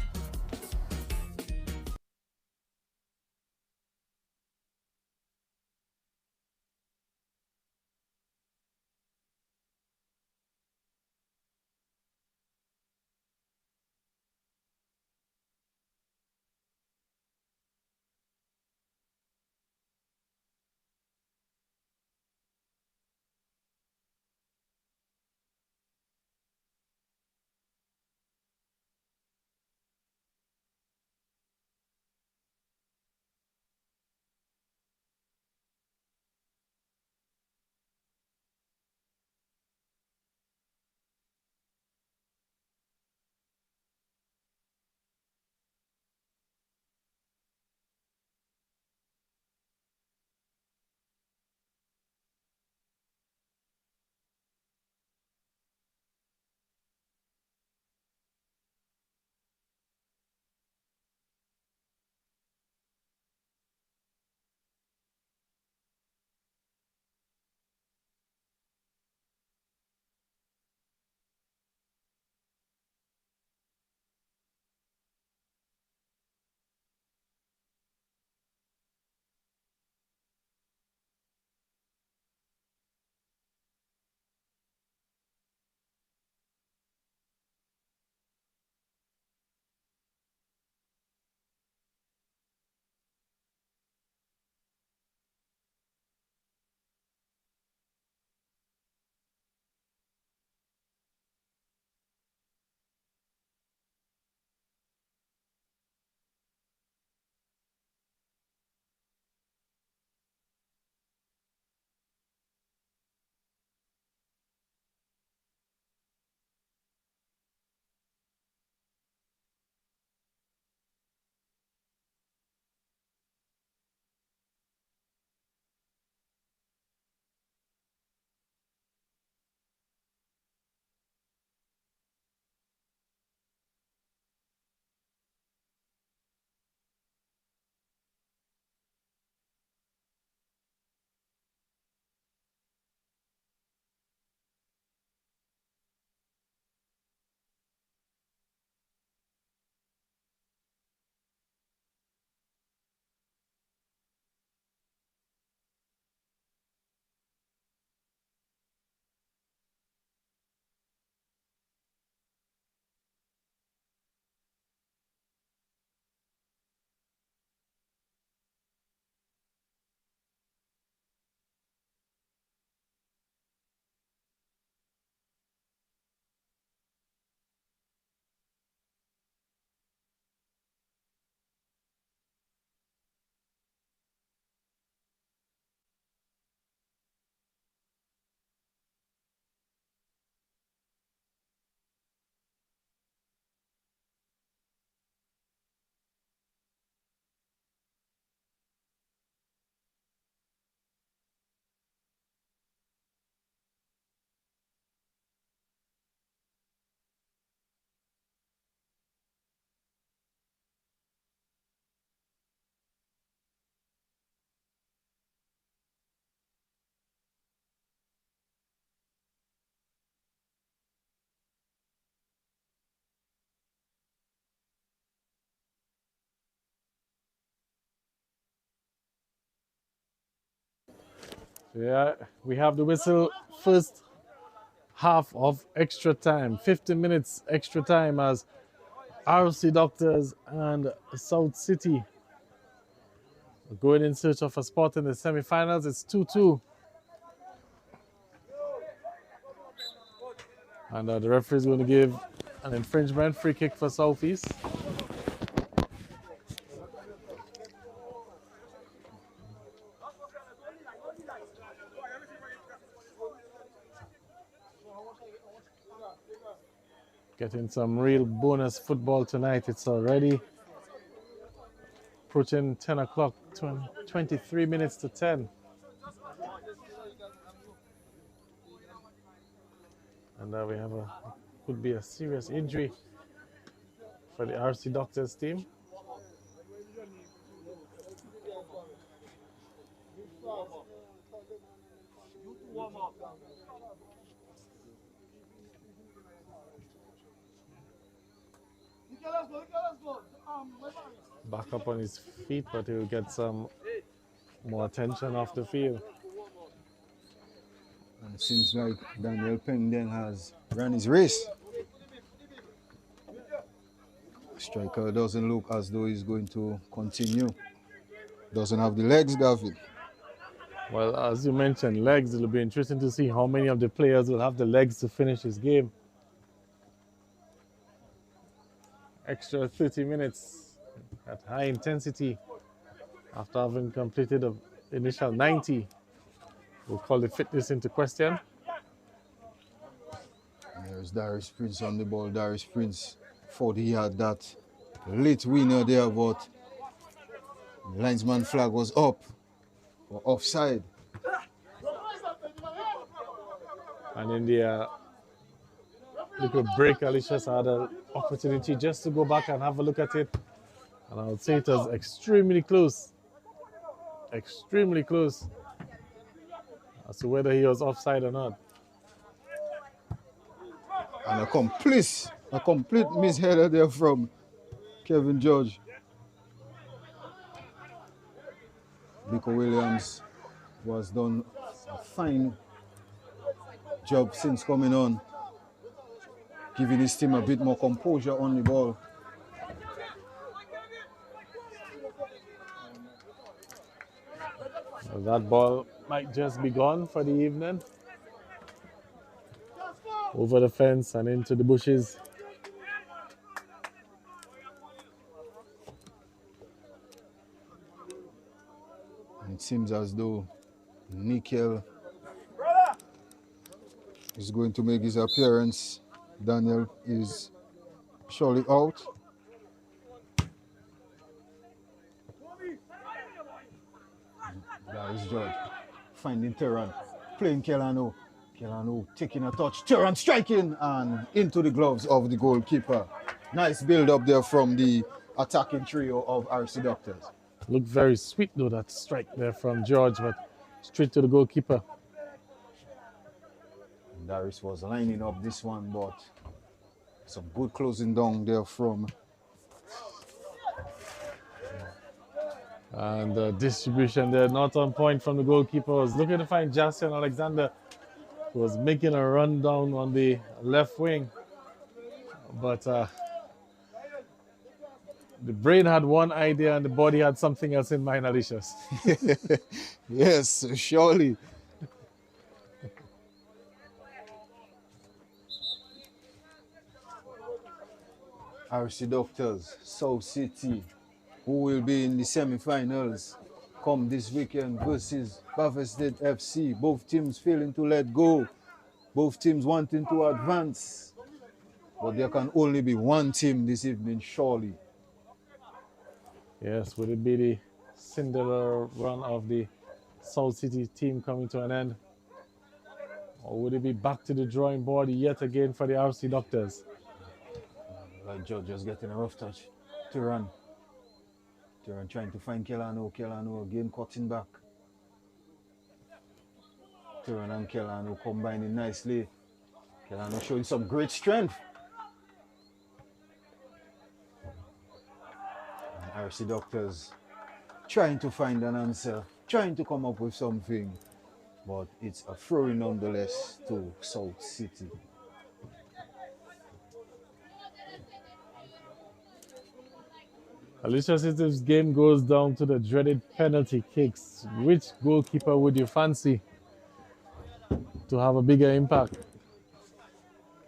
Yeah, we have the whistle. First half of extra time, 50 minutes extra time as RFC Doctors and South City are going in search of a spot in the semi-finals. It's 2-2. And the referee is going to give an infringement free kick for Southeast. Getting some real bonus football tonight. It's already approaching 10 o'clock, 23 minutes to 10. And we have could be a serious injury for the RC Doctors team. Back up on his feet, but he'll get some more attention off the field. And it seems like Daniel Pendon has run his race. Striker doesn't look as though he's going to continue. Doesn't have the legs, David. Well, as you mentioned, legs. It'll be interesting to see how many of the players will have the legs to finish this game. Extra 30 minutes at high intensity after having completed the initial 90. We'll call the fitness into question. There's Darius Prince on the ball. Darius Prince thought he had that late winner there, but the linesman flag was up or offside. And in the little break, Alicia's had an opportunity just to go back and have a look at it. And I would say it was extremely close. Extremely close as to whether he was offside or not. And a complete misheader there from Kevin George. Biko Williams was done a fine job since coming on, giving his team a bit more composure on the ball. Well, that ball might just be gone for the evening. Over the fence and into the bushes. And it seems as though Nickel is going to make his appearance. Daniel is surely out. That is George finding Terran, playing Kelano. Kelano taking a touch, Terran striking and into the gloves of the goalkeeper. Nice build up there from the attacking trio of RC Doctors. Looked very sweet though, that strike there from George, but straight to the goalkeeper. Darius was lining up this one, but some good closing down there from. And the distribution there, not on point from the goalkeeper. Was looking to find Jason Alexander, who was making a run down on the left wing. But the brain had one idea and the body had something else in mind, Alicia's. Yes, surely. RC Doctors, South City, who will be in the semi-finals come this weekend versus Bavested FC. Both teams failing to let go. Both teams wanting to advance. But there can only be one team this evening, surely. Yes, would it be the Cinderella run of the South City team coming to an end? Or would it be back to the drawing board yet again for the RC Doctors? Like George just getting a rough touch. Turan trying to find Kelano. Kelano again cutting back. Turan and Kelano combining nicely. Kelano showing some great strength. And RC Doctors trying to find an answer, trying to come up with something. but it's a throw-in nonetheless to South City. Alicia, since this game goes down to the dreaded penalty kicks, which goalkeeper would you fancy to have a bigger impact?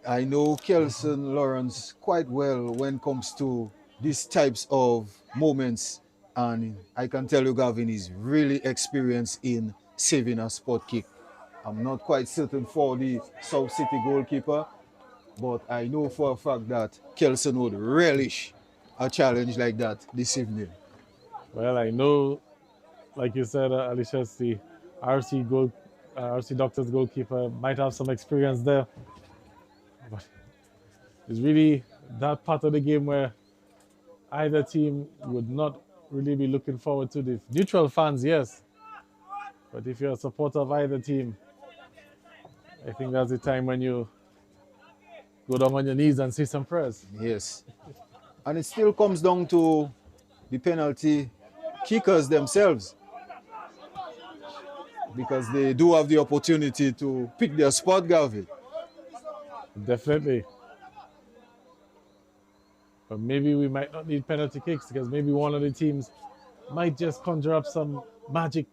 I know Kelson Lawrence quite well when it comes to these types of moments, and I can tell you Gavin is really experienced in saving a spot kick. I'm not quite certain for the South City goalkeeper, but I know for a fact that Kelson would relish a challenge like that this evening. Well, I know, like you said, Alicia, the RFC Doctors goalkeeper might have some experience there. But it's really that part of the game where either team would not really be looking forward to this. Neutral fans, yes. But if you're a supporter of either team, I think that's the time when you go down on your knees and say some prayers. Yes. And it still comes down to the penalty kickers themselves, because they do have the opportunity to pick their spot, Gavin. Definitely. But maybe we might not need penalty kicks, because maybe one of the teams might just conjure up some magic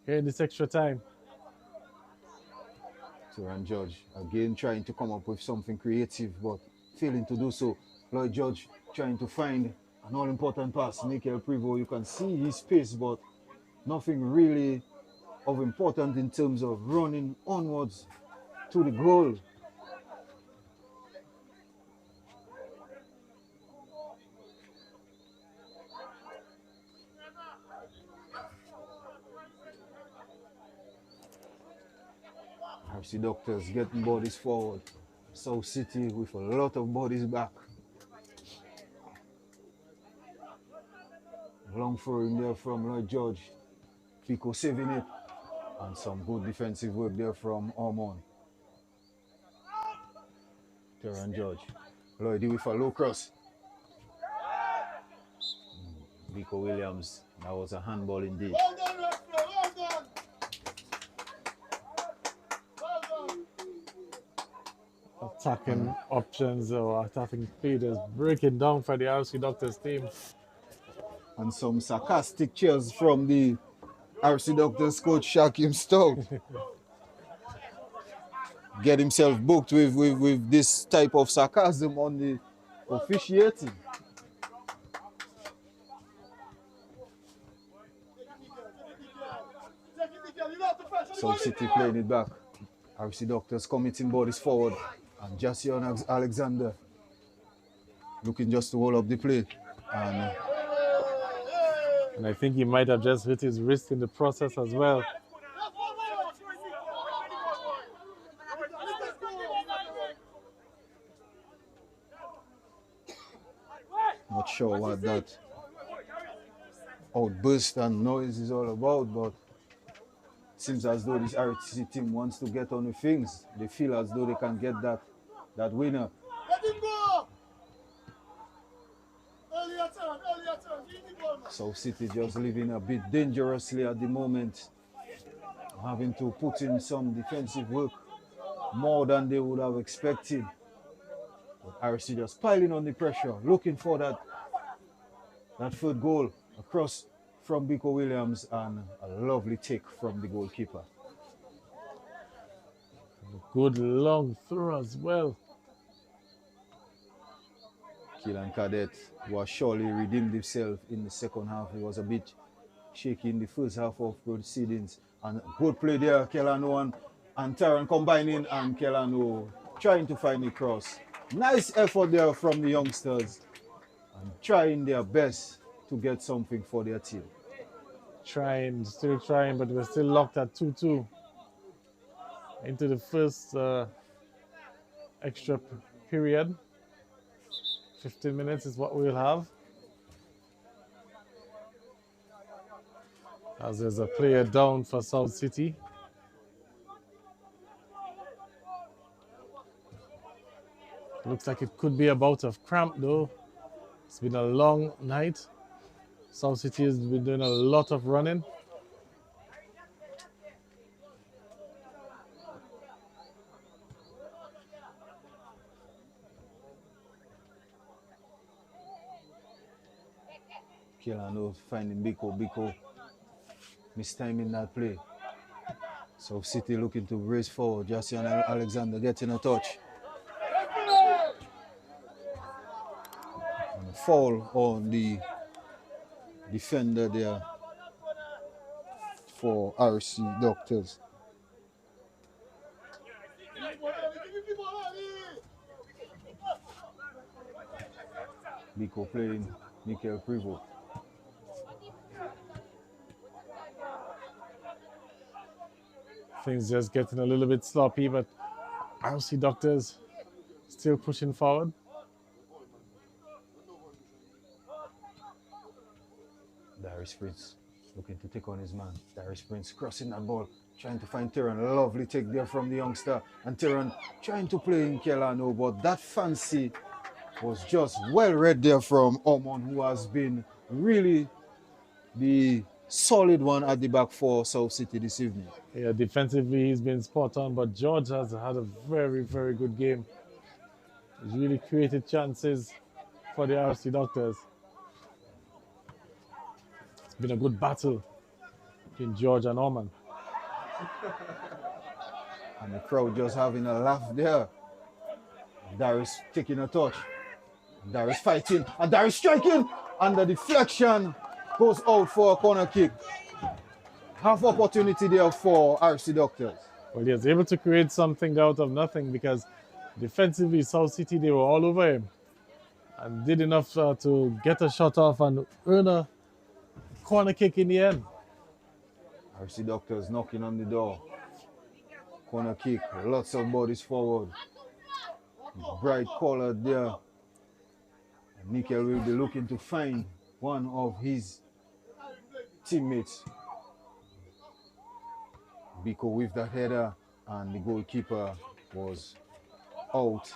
here in this extra time. Turan Judge again trying to come up with something creative, but failing to do so. Lloyd Judge trying to find an all-important pass. Mikel Prevost, you can see his pace, but nothing really of importance in terms of running onwards to the goal. RFC Doctors getting bodies forward. South City with a lot of bodies back. Long throw in there from Lloyd George. Pico saving it. And some good defensive work there from Ormond. Turan George. Lloyd with a low cross. Pico Williams. That was a handball indeed. Well done, referee. Well done. Well done. Attacking options or attacking feeders breaking down for the RFC Doctors team. And some sarcastic cheers from the RFC Doctors coach Shakim Stout. Get himself booked with this type of sarcasm on the officiating. South City playing it back. RFC Doctors committing bodies forward. And Jasion Alexander looking just to hold up the play. And I think he might have just hit his wrist in the process as well. Not sure what that outburst and noise is all about, but it seems as though this RFC team wants to get on with things. They feel as though they can get that winner. Let him go. Earlier turn. Leave the ball, man. South City just living a bit dangerously at the moment, having to put in some defensive work more than they would have expected. But RFC just piling on the pressure, looking for that third goal across from Biko Williams, and a lovely take from the goalkeeper. Good long throw as well. Keelan Cadet was surely redeemed himself in the second half. He was a bit shaky in the first half of proceedings. And good play there, Kelano and Taran combining, and Kelano trying to find the cross. Nice effort there from the youngsters, and trying their best to get something for their team. Still trying, but we're still locked at 2-2. Into the first extra period. 15 minutes is what we'll have. As there's a player down for South City. Looks like it could be a bout of cramp though. It's been a long night. South City has been doing a lot of running. Kelano finding Biko. Biko mistiming that play. South City looking to race forward. Jassian Alexander getting a touch. And a foul on the defender there for RFC Doctors. Biko playing Mikel Privo. Things just getting a little bit sloppy, but RFC Doctors still pushing forward. Darius Prince looking to take on his man. Darius Prince crossing that ball, trying to find Terran. Lovely take there from the youngster. And Terran trying to play in Kelano, but that fancy was just well read there from Omon, who has been really the solid one at the back for South City this evening. Yeah, defensively he's been spot on, but George has had a very, very good game. He's really created chances for the RFC Doctors. It's been a good battle between George and Orman. And the crowd just having a laugh there. Darius taking a touch. Darius fighting, and Darius striking, and the deflection goes out for a corner kick. Half opportunity there for RFC Doctors. Well, he was able to create something out of nothing because defensively, South City, they were all over him and did enough to get a shot off and earn a corner kick in the end. RFC Doctors knocking on the door. Corner kick, lots of bodies forward. Bright color there. And Mikel will be looking to find one of his teammates. Biko with that header, and the goalkeeper was out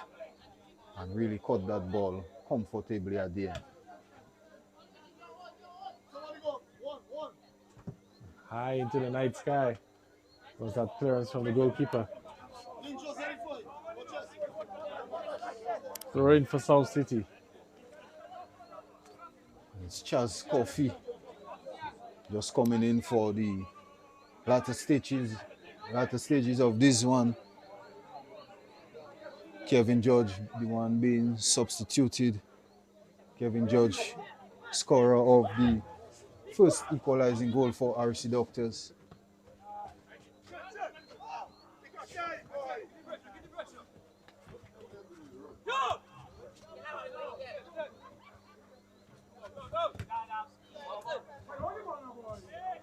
and really caught that ball comfortably at the end. High into the night sky was that clearance from the goalkeeper. Throw in for South City. It's Chaz Coffee just coming in for the latter stages of this one. Kevin George, the one being substituted. Kevin George, scorer of the first equalizing goal for RFC Doctors.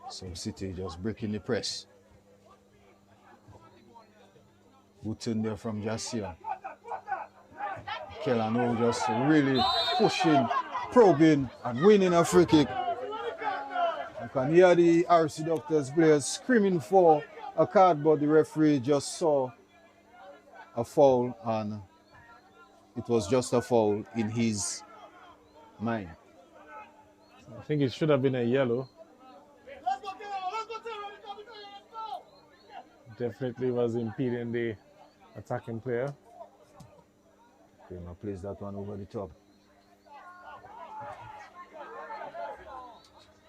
So City just breaking the press. Good turn there from Jasia. Kelano just really pushing, probing, and winning a free kick. You can hear the RFC Doctors players screaming for a card, but the referee just saw a foul, and it was just a foul in his mind. I think it should have been a yellow. Definitely was impeding the attacking player. Kramer plays that one over the top.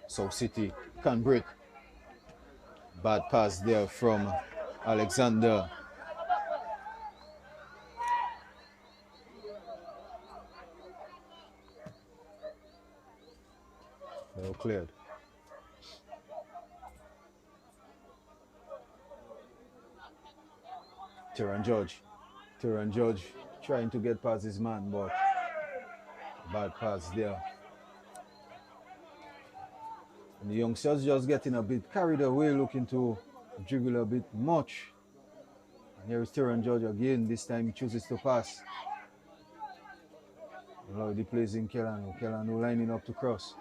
South City can break. Bad pass there from Alexander. Well cleared. Terran George trying to get past his man, but bad pass there. And the youngsters just getting a bit carried away, looking to dribble a bit much. And here is Terran George again. This time he chooses to pass. Lodi plays in Kelano. Kelano lining up to cross.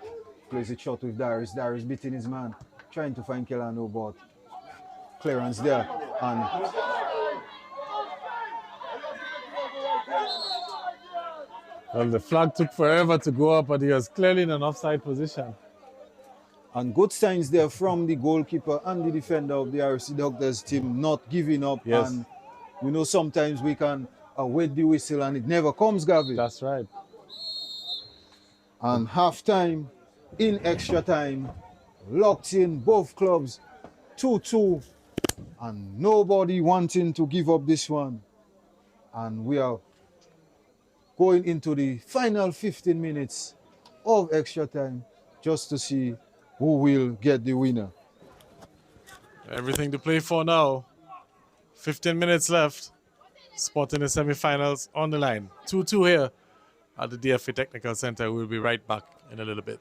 Plays it short with Darius. Darius beating his man, trying to find Kelano, but clearance there. And well, the flag took forever to go up, but he was clearly in an offside position. And good signs there from the goalkeeper and the defender of the RFC Doctors team, not giving up. Yes. And we know sometimes we can wait the whistle and it never comes, Gavi. That's right. And half time in extra time, locked in, both clubs, 2-2, and nobody wanting to give up this one. And we are going into the final 15 minutes of extra time just to see who will get the winner. Everything to play for now. 15 minutes left. Spot in the semi-finals on the line. 2-2 here at the DFA Technical Center. We'll be right back in a little bit.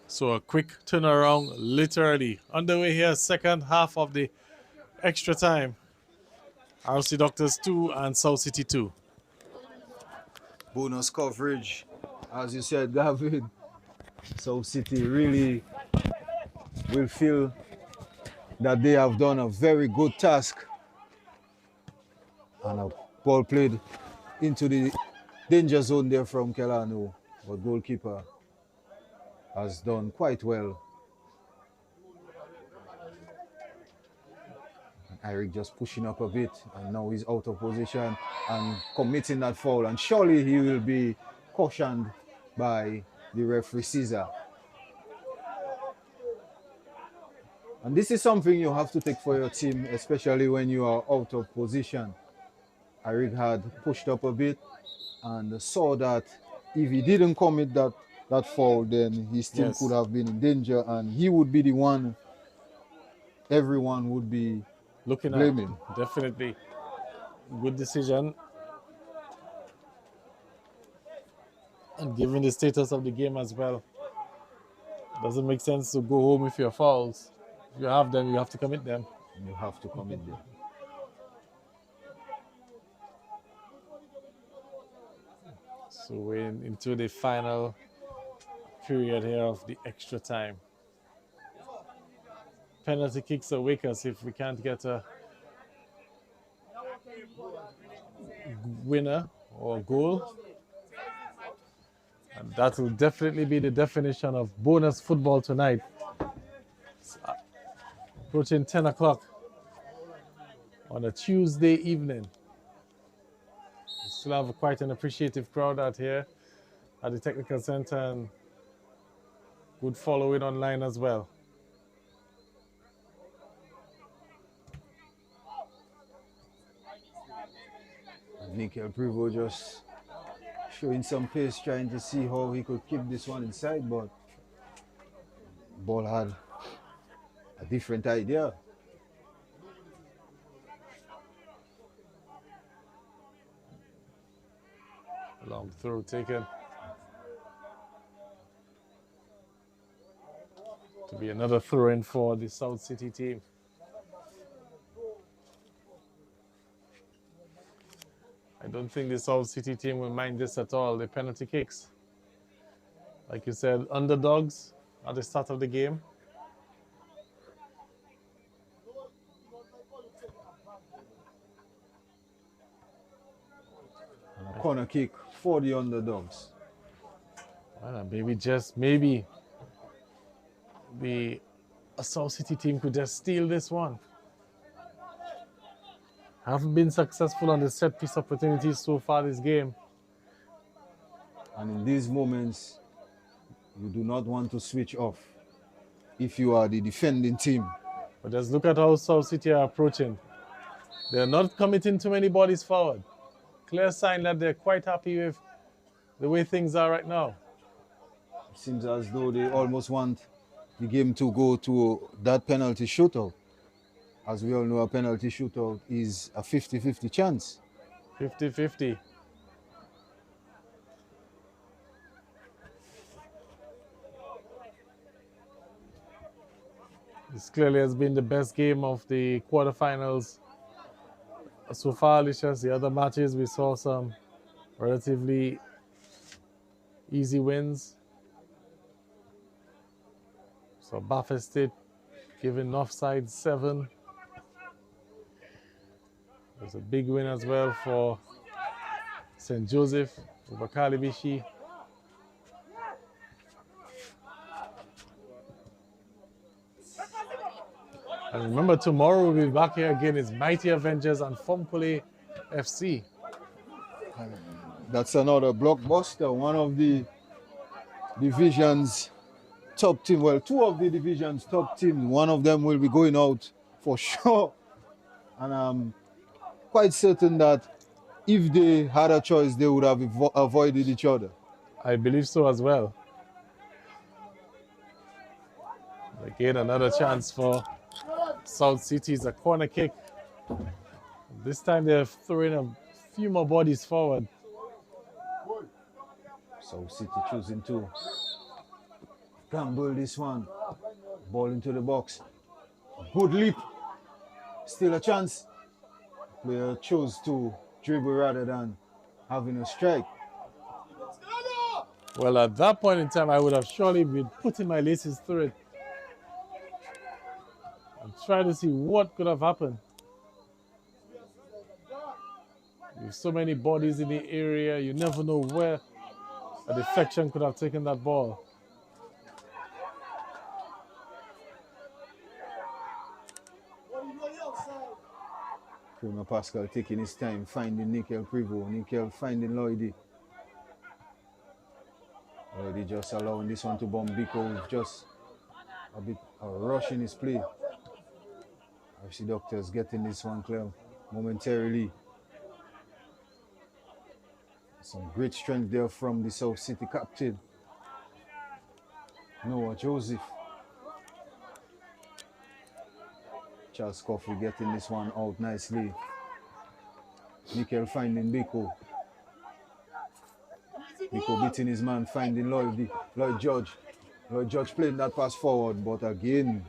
So a quick turnaround, literally. Underway here, second half of the extra time. RFC Doctors 2 and South City 2. Bonus coverage, as you said, David. South City really will feel that they have done a very good task. And a ball played into the danger zone there from Kelano, but goalkeeper has done quite well. And Eric just pushing up a bit, and now he's out of position and committing that foul. And surely he will be cautioned by the referee Caesar. And this is something you have to take for your team, especially when you are out of position. Eric had pushed up a bit and saw that if he didn't commit that foul, then he still could have been in danger, and he would be the one everyone would be looking blaming. At. Definitely. Good decision. And given the status of the game as well, doesn't make sense to go home with your fouls. If you have them, you have to commit them. You have to commit them. So we're into the final period here of the extra time. Penalty kicks will wake us if we can't get a winner or goal. And that will definitely be the definition of bonus football tonight. It's approaching 10 o'clock on a Tuesday evening. We still have quite an appreciative crowd out here at the Technical Center, and good following online as well. Nickel Privo just showing some pace, trying to see how he could keep this one inside, but ball had a different idea. Long throw taken. To be another throw-in for the South City team. I don't think the South City team will mind this at all, the penalty kicks. Like you said, underdogs at the start of the game. And a corner kick for the underdogs. Well, maybe the South City team could just steal this one. Haven't been successful on the set piece opportunities so far this game. And in these moments, you do not want to switch off if you are the defending team. But just look at how South City are approaching. They're not committing too many bodies forward. Clear sign that they're quite happy with the way things are right now. It seems as though they almost want the game to go to that penalty shootout. As we all know, a penalty shootout is a 50-50 chance. 50-50. This clearly has been the best game of the quarterfinals so far, Alicious. The other matches, we saw some relatively easy wins. So Baffin State giving offside 7. There's a big win as well for St. Joseph over Kalibishi. And remember, tomorrow we'll be back here again. It's Mighty Avengers and Fompole FC. That's another blockbuster. One of the division's top team. Well, 2 of the division's top team. One of them will be going out for sure. And I'm quite certain that if they had a choice, they would have avoided each other. I believe so as well. Again, another chance for South City. Is a corner kick. This time they're throwing a few more bodies forward. South City choosing to gamble this one. Ball into the box. Good leap. Still a chance. Player chose to dribble rather than having a strike. Well, at that point in time, I would have surely been putting my laces through it and try to see what could have happened. With so many bodies in the area, you never know where a deflection could have taken that ball. Prima Pascal taking his time, finding Nickel Privo. Nickel finding Lloydie. Lloydie just allowing this one to bomb Biko with just a bit of rush in his play. RFC Doctors getting this one clear momentarily. Some great strength there from the South City captain, Noah Joseph. Charles Coffey getting this one out nicely. Nickel finding Biko. Biko beating his man, finding Lloyd George. Lloyd George playing that pass forward, but again,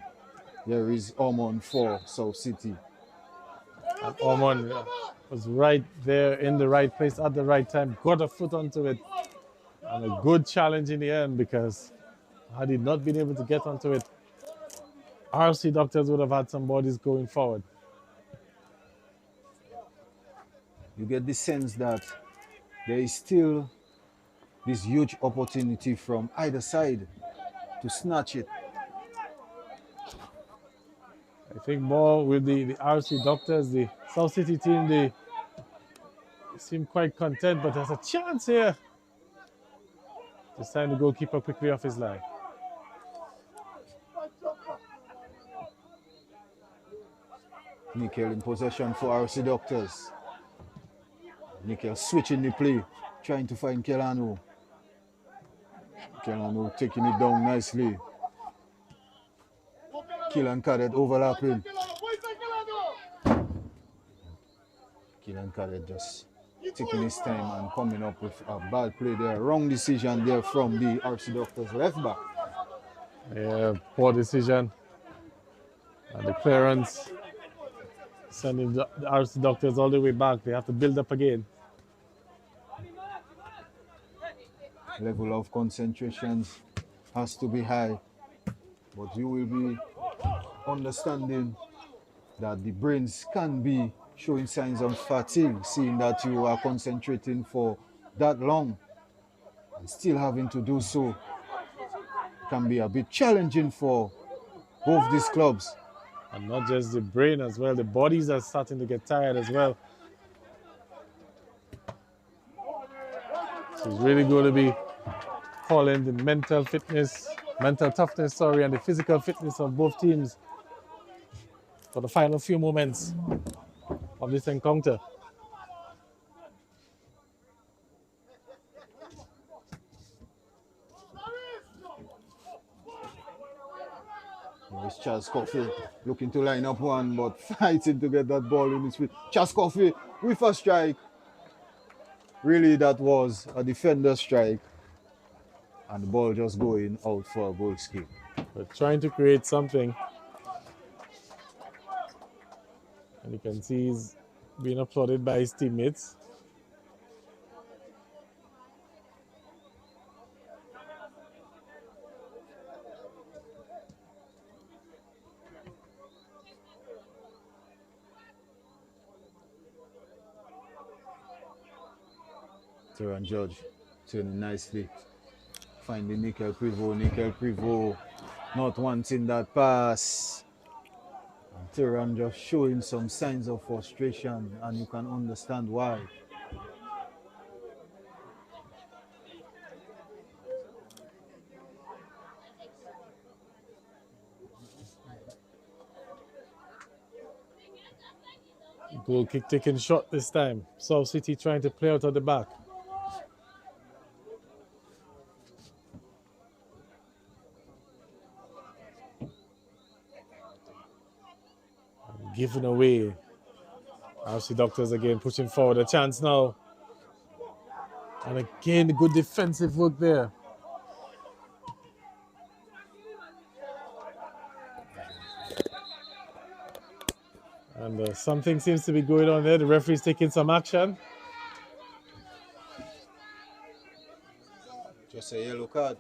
there is Ormond for South City. And Ormond was right there in the right place at the right time, got a foot onto it, and a good challenge in the end, because had he not been able to get onto it, RFC Doctors would have had some bodies going forward. You get the sense that there is still this huge opportunity from either side to snatch it. I think more with the RFC Doctors, the South City team, they seem quite content, but there's a chance here. This time the goalkeeper quickly off his line. Nickel in possession for RFC Doctors. Nickel switching the play, trying to find Kelano. Kelano taking it down nicely. Killan Cadet overlapping. Killan Cadet just taking his time and coming up with a bad play there. Wrong decision there from the RFC Doctors left back. Yeah, poor decision. And the clearance sending the RFC Doctors all the way back. They have to build up again. Level of concentration has to be high, but you will be understanding that the brains can be showing signs of fatigue, seeing that you are concentrating for that long and still having to do so. It can be a bit challenging for both these clubs. And not just the brain as well, the bodies are starting to get tired as well. So it's really going to be calling the mental toughness, and the physical fitness of both teams for the final few moments of this encounter. It's Charles Coffey looking to line up one, but fighting to get that ball in his feet. Charles Coffey with a strike. Really, that was a defender strike. And the ball just going out for a goal kick. But trying to create something. And you can see he's being applauded by his teammates. Turan Judge turning nicely. Finding Nickel Privo not wanting that pass. And Turan just showing some signs of frustration, and you can understand why. Goal kick taken shot this time. South City trying to play out of the back. Giving away. RFC Doctors again pushing forward. A chance now. And again, good defensive work there. And something seems to be going on there. The referee's taking some action. Just a yellow card.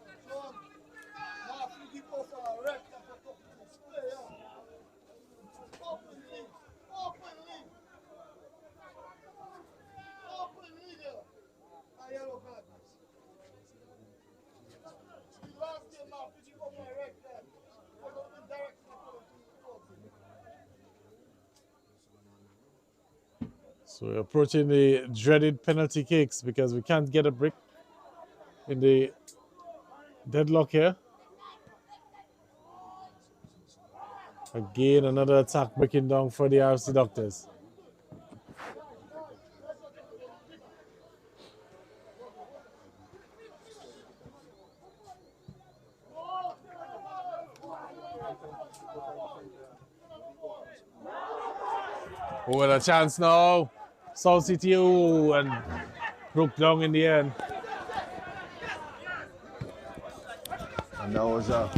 So we're approaching the dreaded penalty kicks because we can't get a break in the deadlock here. Again, another attack breaking down for the RFC Doctors. Oh, and a chance now. South City, oh, and broke down in the end. And that was a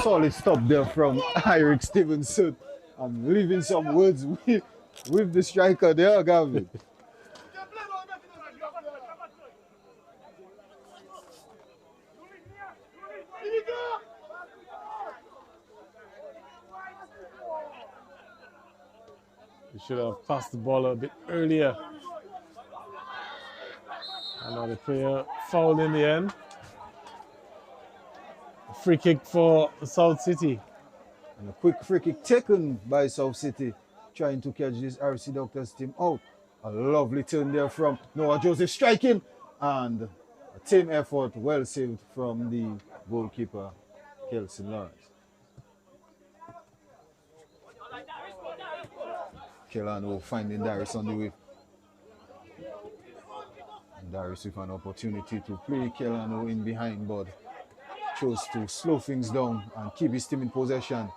solid stop there from Eric Stevenson. And leaving some words with the striker there, Gavin. We should have passed the ball a bit earlier. And now the player fouled in the end. Free kick for South City. And a quick free kick taken by South City, trying to catch this RFC Doctors team out. A lovely turn there from Noah Joseph striking, and a team effort well saved from the goalkeeper, Kelson Lawrence. Kelano finding Darius on the way. And Darius with an opportunity to play Kelano in behind, but chose to slow things down and keep his team in possession.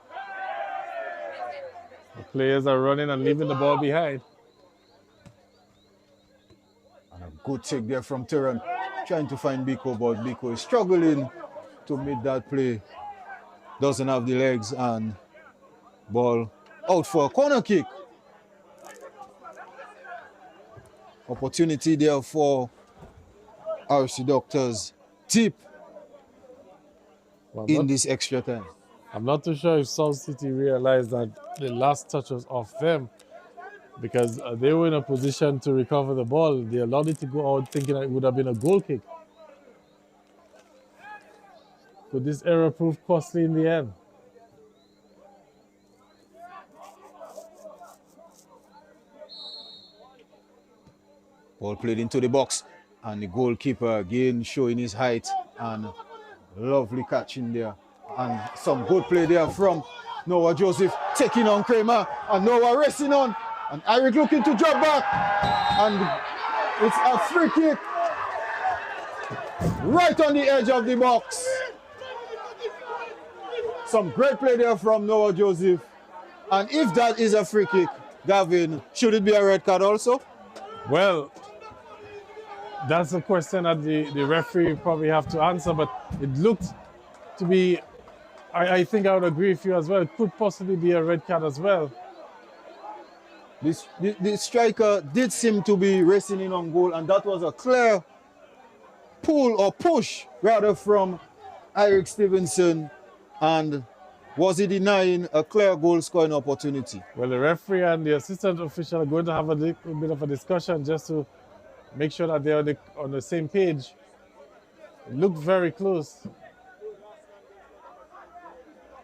The players are running and leaving the ball behind. And a good take there from Turan, trying to find Biko, but Biko is struggling to meet that play. Doesn't have the legs, and ball out for a corner kick. Opportunity there for RFC Doctors deep in this extra time. I'm not too sure if South City realized that the last touch was off them, because they were in a position to recover the ball. They allowed it to go out thinking it would have been a goal kick. Could this error prove costly in the end? Ball played into the box, and the goalkeeper again showing his height, and lovely catch in there. And some good play there from Noah Joseph, taking on Kramer, and Noah racing on, and Eric looking to drop back, and it's a free kick right on the edge of the box. Some great play there from Noah Joseph, and if that is a free kick, Gavin, should it be a red card also? Well, that's a question that the referee probably have to answer, but it looked to be, I think I would agree with you as well. It could possibly be a red card as well. The striker did seem to be racing in on goal, and that was a clear pull or push rather from Eric Stevenson, and was he denying a clear goal scoring opportunity? Well, the referee and the assistant official are going to have a little bit of a discussion just to make sure that they're on the same page. It looked very close.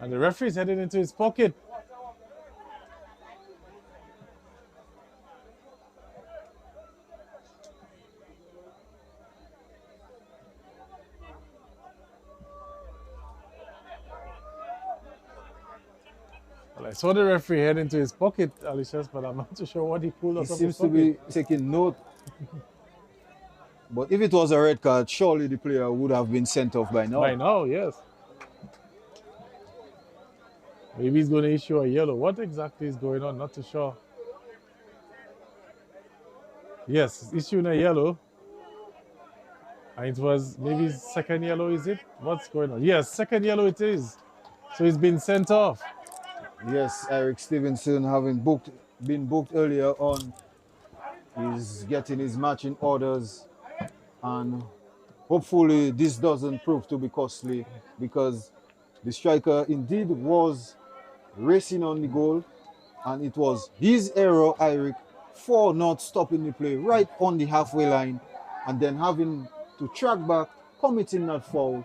And the referee's heading into his pocket. Well, I saw the referee head into his pocket, Alicious, but I'm not too sure what he pulled He out of his seems to pocket. be taking note. But if it was a red card, surely the player would have been sent off by now. By now, yes. Maybe he's going to issue a yellow. What exactly is going on? Not too sure. Yes, issuing a yellow. And it was maybe his second yellow, is it? What's going on? Yes, second yellow it is. So he's been sent off. Yes, Eric Stevenson having been booked earlier on. He's getting his matching orders, and hopefully this doesn't prove to be costly, because the striker indeed was racing on the goal, and it was his error, Eric, for not stopping the play right on the halfway line and then having to track back, committing that foul,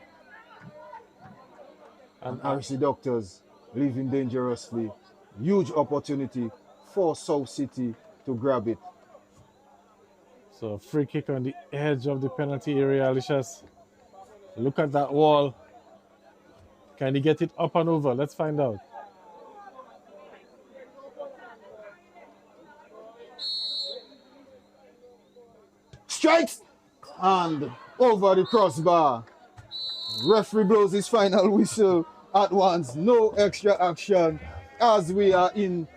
and RFC Doctors leaving dangerously. Huge opportunity for South City to grab it. So free kick on the edge of the penalty area, Alicious. Look at that wall. Can he get it up and over? Let's find out. Strikes and over the crossbar. Referee blows his final whistle at once. No extra action as we are in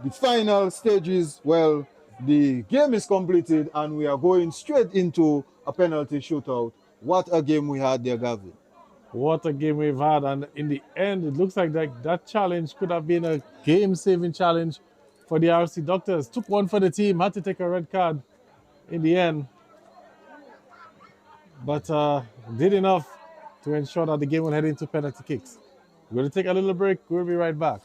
the final stages. Well, the game is completed and we are going straight into a penalty shootout. What a game we had there, Gavin. What a game we've had. And in the end, it looks like that challenge could have been a game-saving challenge for the RFC Doctors. Took one for the team, had to take a red card in the end. But did enough to ensure that the game will head into penalty kicks. We're going to take a little break. We'll be right back.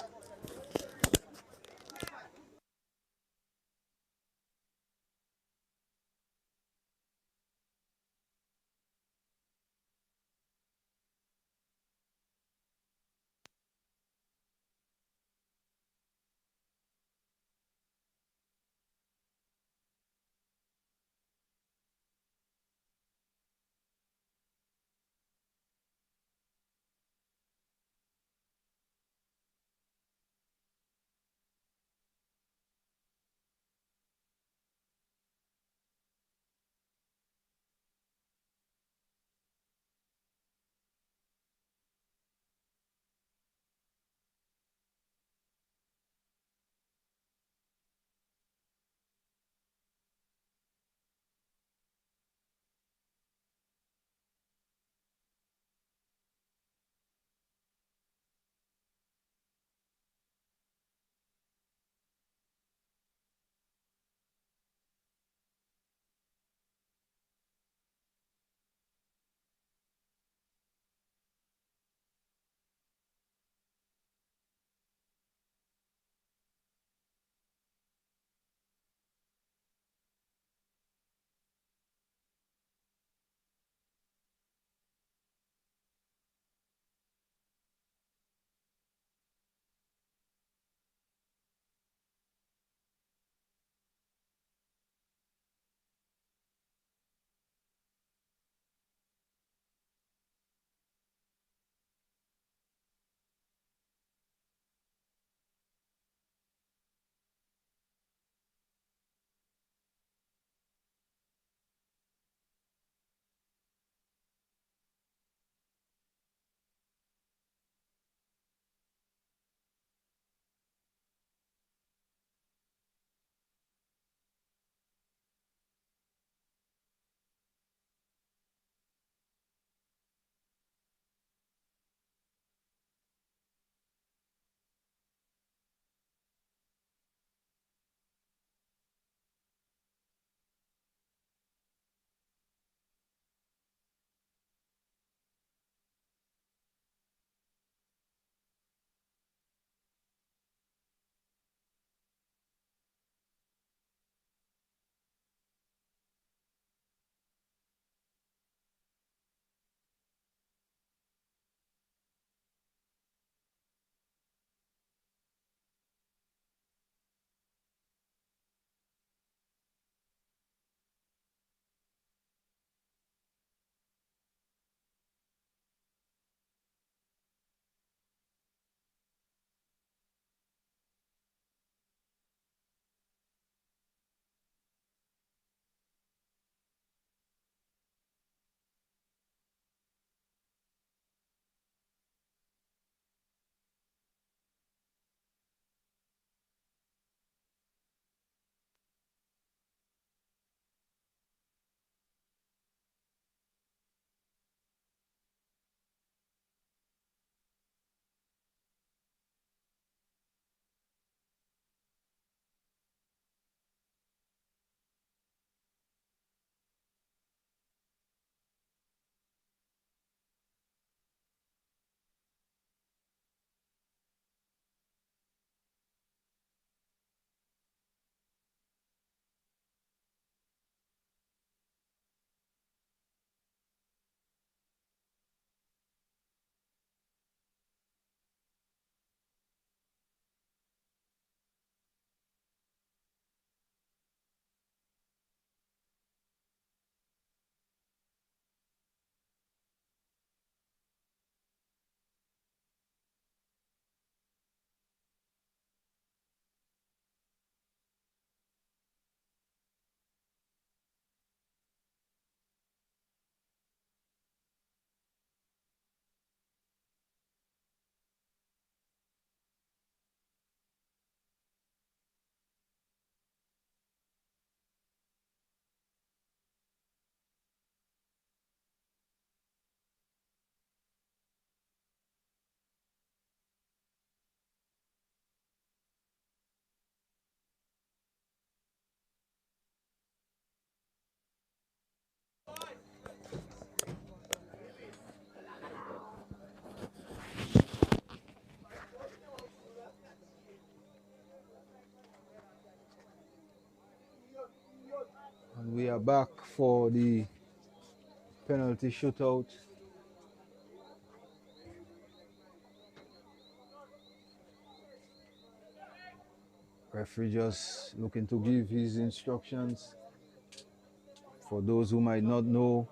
back for the penalty shootout. Referee just looking to give his instructions. For those who might not know,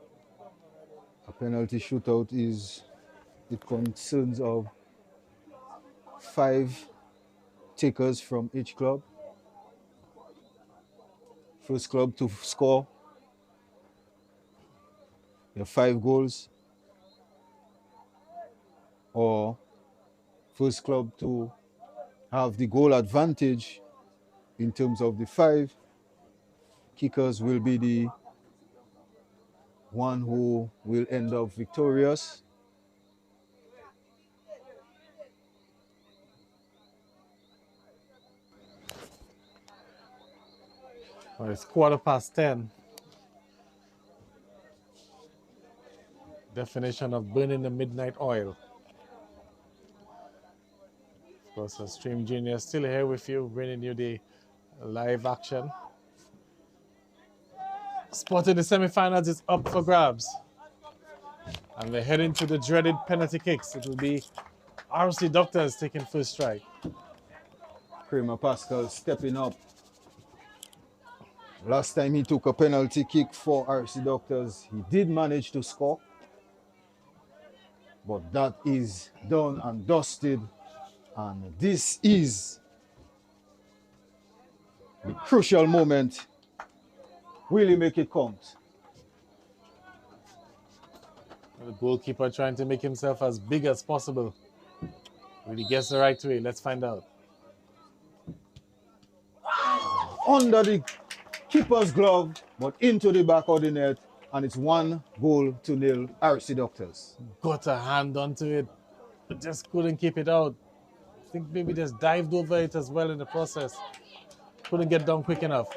a penalty shootout it concerns of 5 takers from each club. First club to score, you have 5 goals, or first club to have the goal advantage in terms of the 5 kickers will be the one who will end up victorious. Well, it's 10:15. Definition of burning the midnight oil. Of course, Stream Junior still here with you, bringing you the live action. Spot in the semifinals is up for grabs. And we're heading to the dreaded penalty kicks. It will be RFC Doctors taking first strike. Kramer Pascal stepping up. Last time he took a penalty kick for RFC Doctors, he did manage to score. But that is done and dusted. And this is the crucial moment. Will he make it count? The goalkeeper trying to make himself as big as possible. Will he guess the right way? Let's find out. Under the keeper's glove, but into the back of the net, and it's 1-0 RFC Doctors. Got a hand onto it, but just couldn't keep it out. I think maybe just dived over it as well in the process. Couldn't get down quick enough.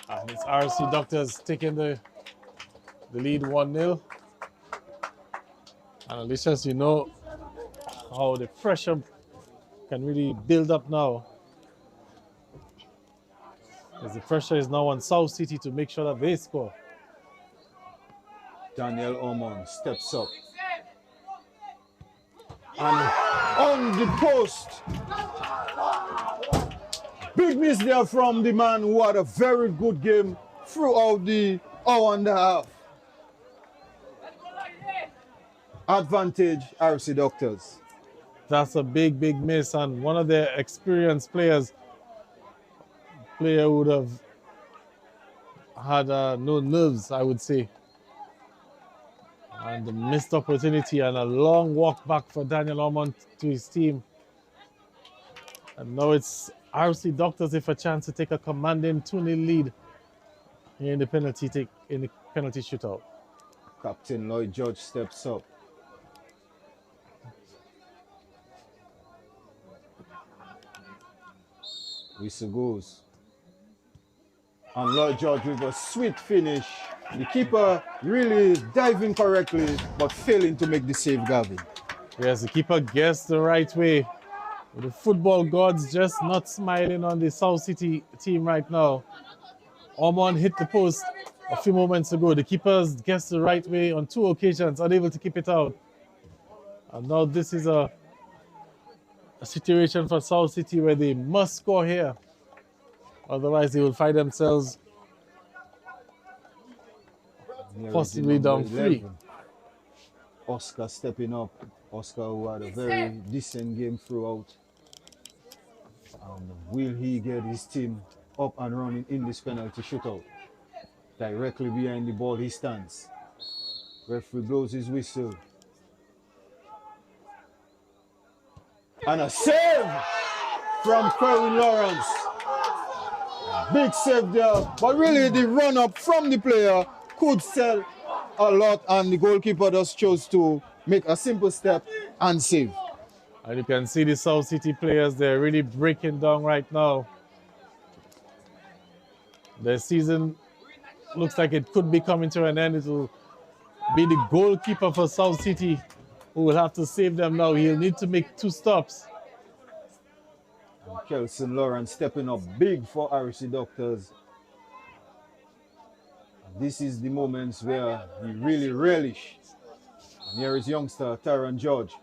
And it's RFC Doctors taking the lead 1-0. And Alicia's, you know how the pressure can really build up now. As the pressure is now on South City to make sure that they score. Daniel Ormond steps up. And on the post. Big miss there from the man who had a very good game throughout the hour and a half. Advantage RFC Doctors. That's a big, big miss, and one of their experienced players would have had no nerves, I would say. And a missed opportunity and a long walk back for Daniel Ormond to his team. And now it's RFC Doctors with a chance to take a commanding 2-0 lead in the penalty shootout. Captain Lloyd George steps up. Whistle goes. And Lloyd George with a sweet finish. The keeper really diving correctly, but failing to make the save, Gavin. Yes, the keeper guessed the right way. The football gods just not smiling on the South City team right now. Ormond hit the post a few moments ago. The keepers guessed the right way on 2 occasions, unable to keep it out. And now this is a situation for South City where they must score here. Otherwise, they will find themselves possibly down 3. Oscar stepping up. Oscar, who had a very decent game throughout. And will he get his team up and running in this penalty shootout? Directly behind the ball he stands. Referee blows his whistle. And a save from Kerwin Lawrence. Big save there, but really the run-up from the player could sell a lot, and the goalkeeper just chose to make a simple step and save. And you can see the South City players, they're really breaking down right now. The season looks like it could be coming to an end. It will be the goalkeeper for South City who will have to save them now. He'll need to make 2 stops. Kelson Lawrence stepping up big for RFC Doctors. This is the moments where we really relish. And here is youngster Tyron George.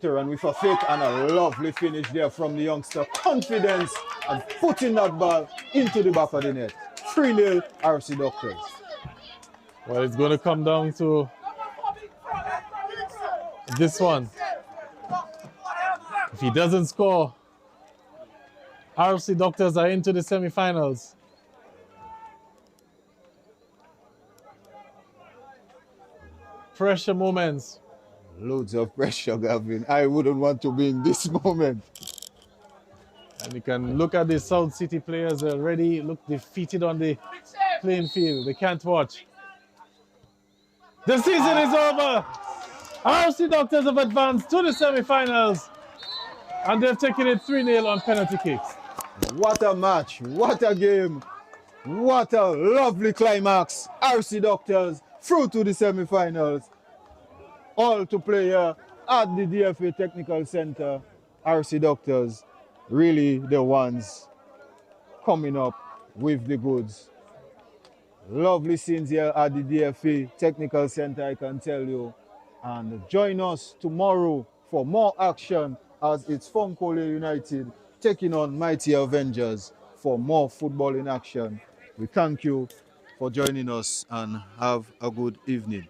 Tyron with a fake and a lovely finish there from the youngster. Confidence and putting that ball into the back of the net. 3-0 RFC Doctors. Well, it's going to come down to this one. If he doesn't score, RFC Doctors are into the semi-finals. Pressure moments. Loads of pressure, Gavin. I wouldn't want to be in this moment. And you can look at the South City players already look defeated on the playing field. They can't watch. The season is over. RFC Doctors have advanced to the semi-finals. And they've taken it 3-0 on penalty kicks. What a match. What a game. What a lovely climax. RFC Doctors through to the semi-finals. All to play here at the DFA Technical Center. RFC Doctors, really the ones coming up with the goods. Lovely scenes here at the DFA Technical Center, I can tell you. And join us tomorrow for more action as it's Funkole United taking on Mighty Avengers for more football in action. We thank you for joining us and have a good evening.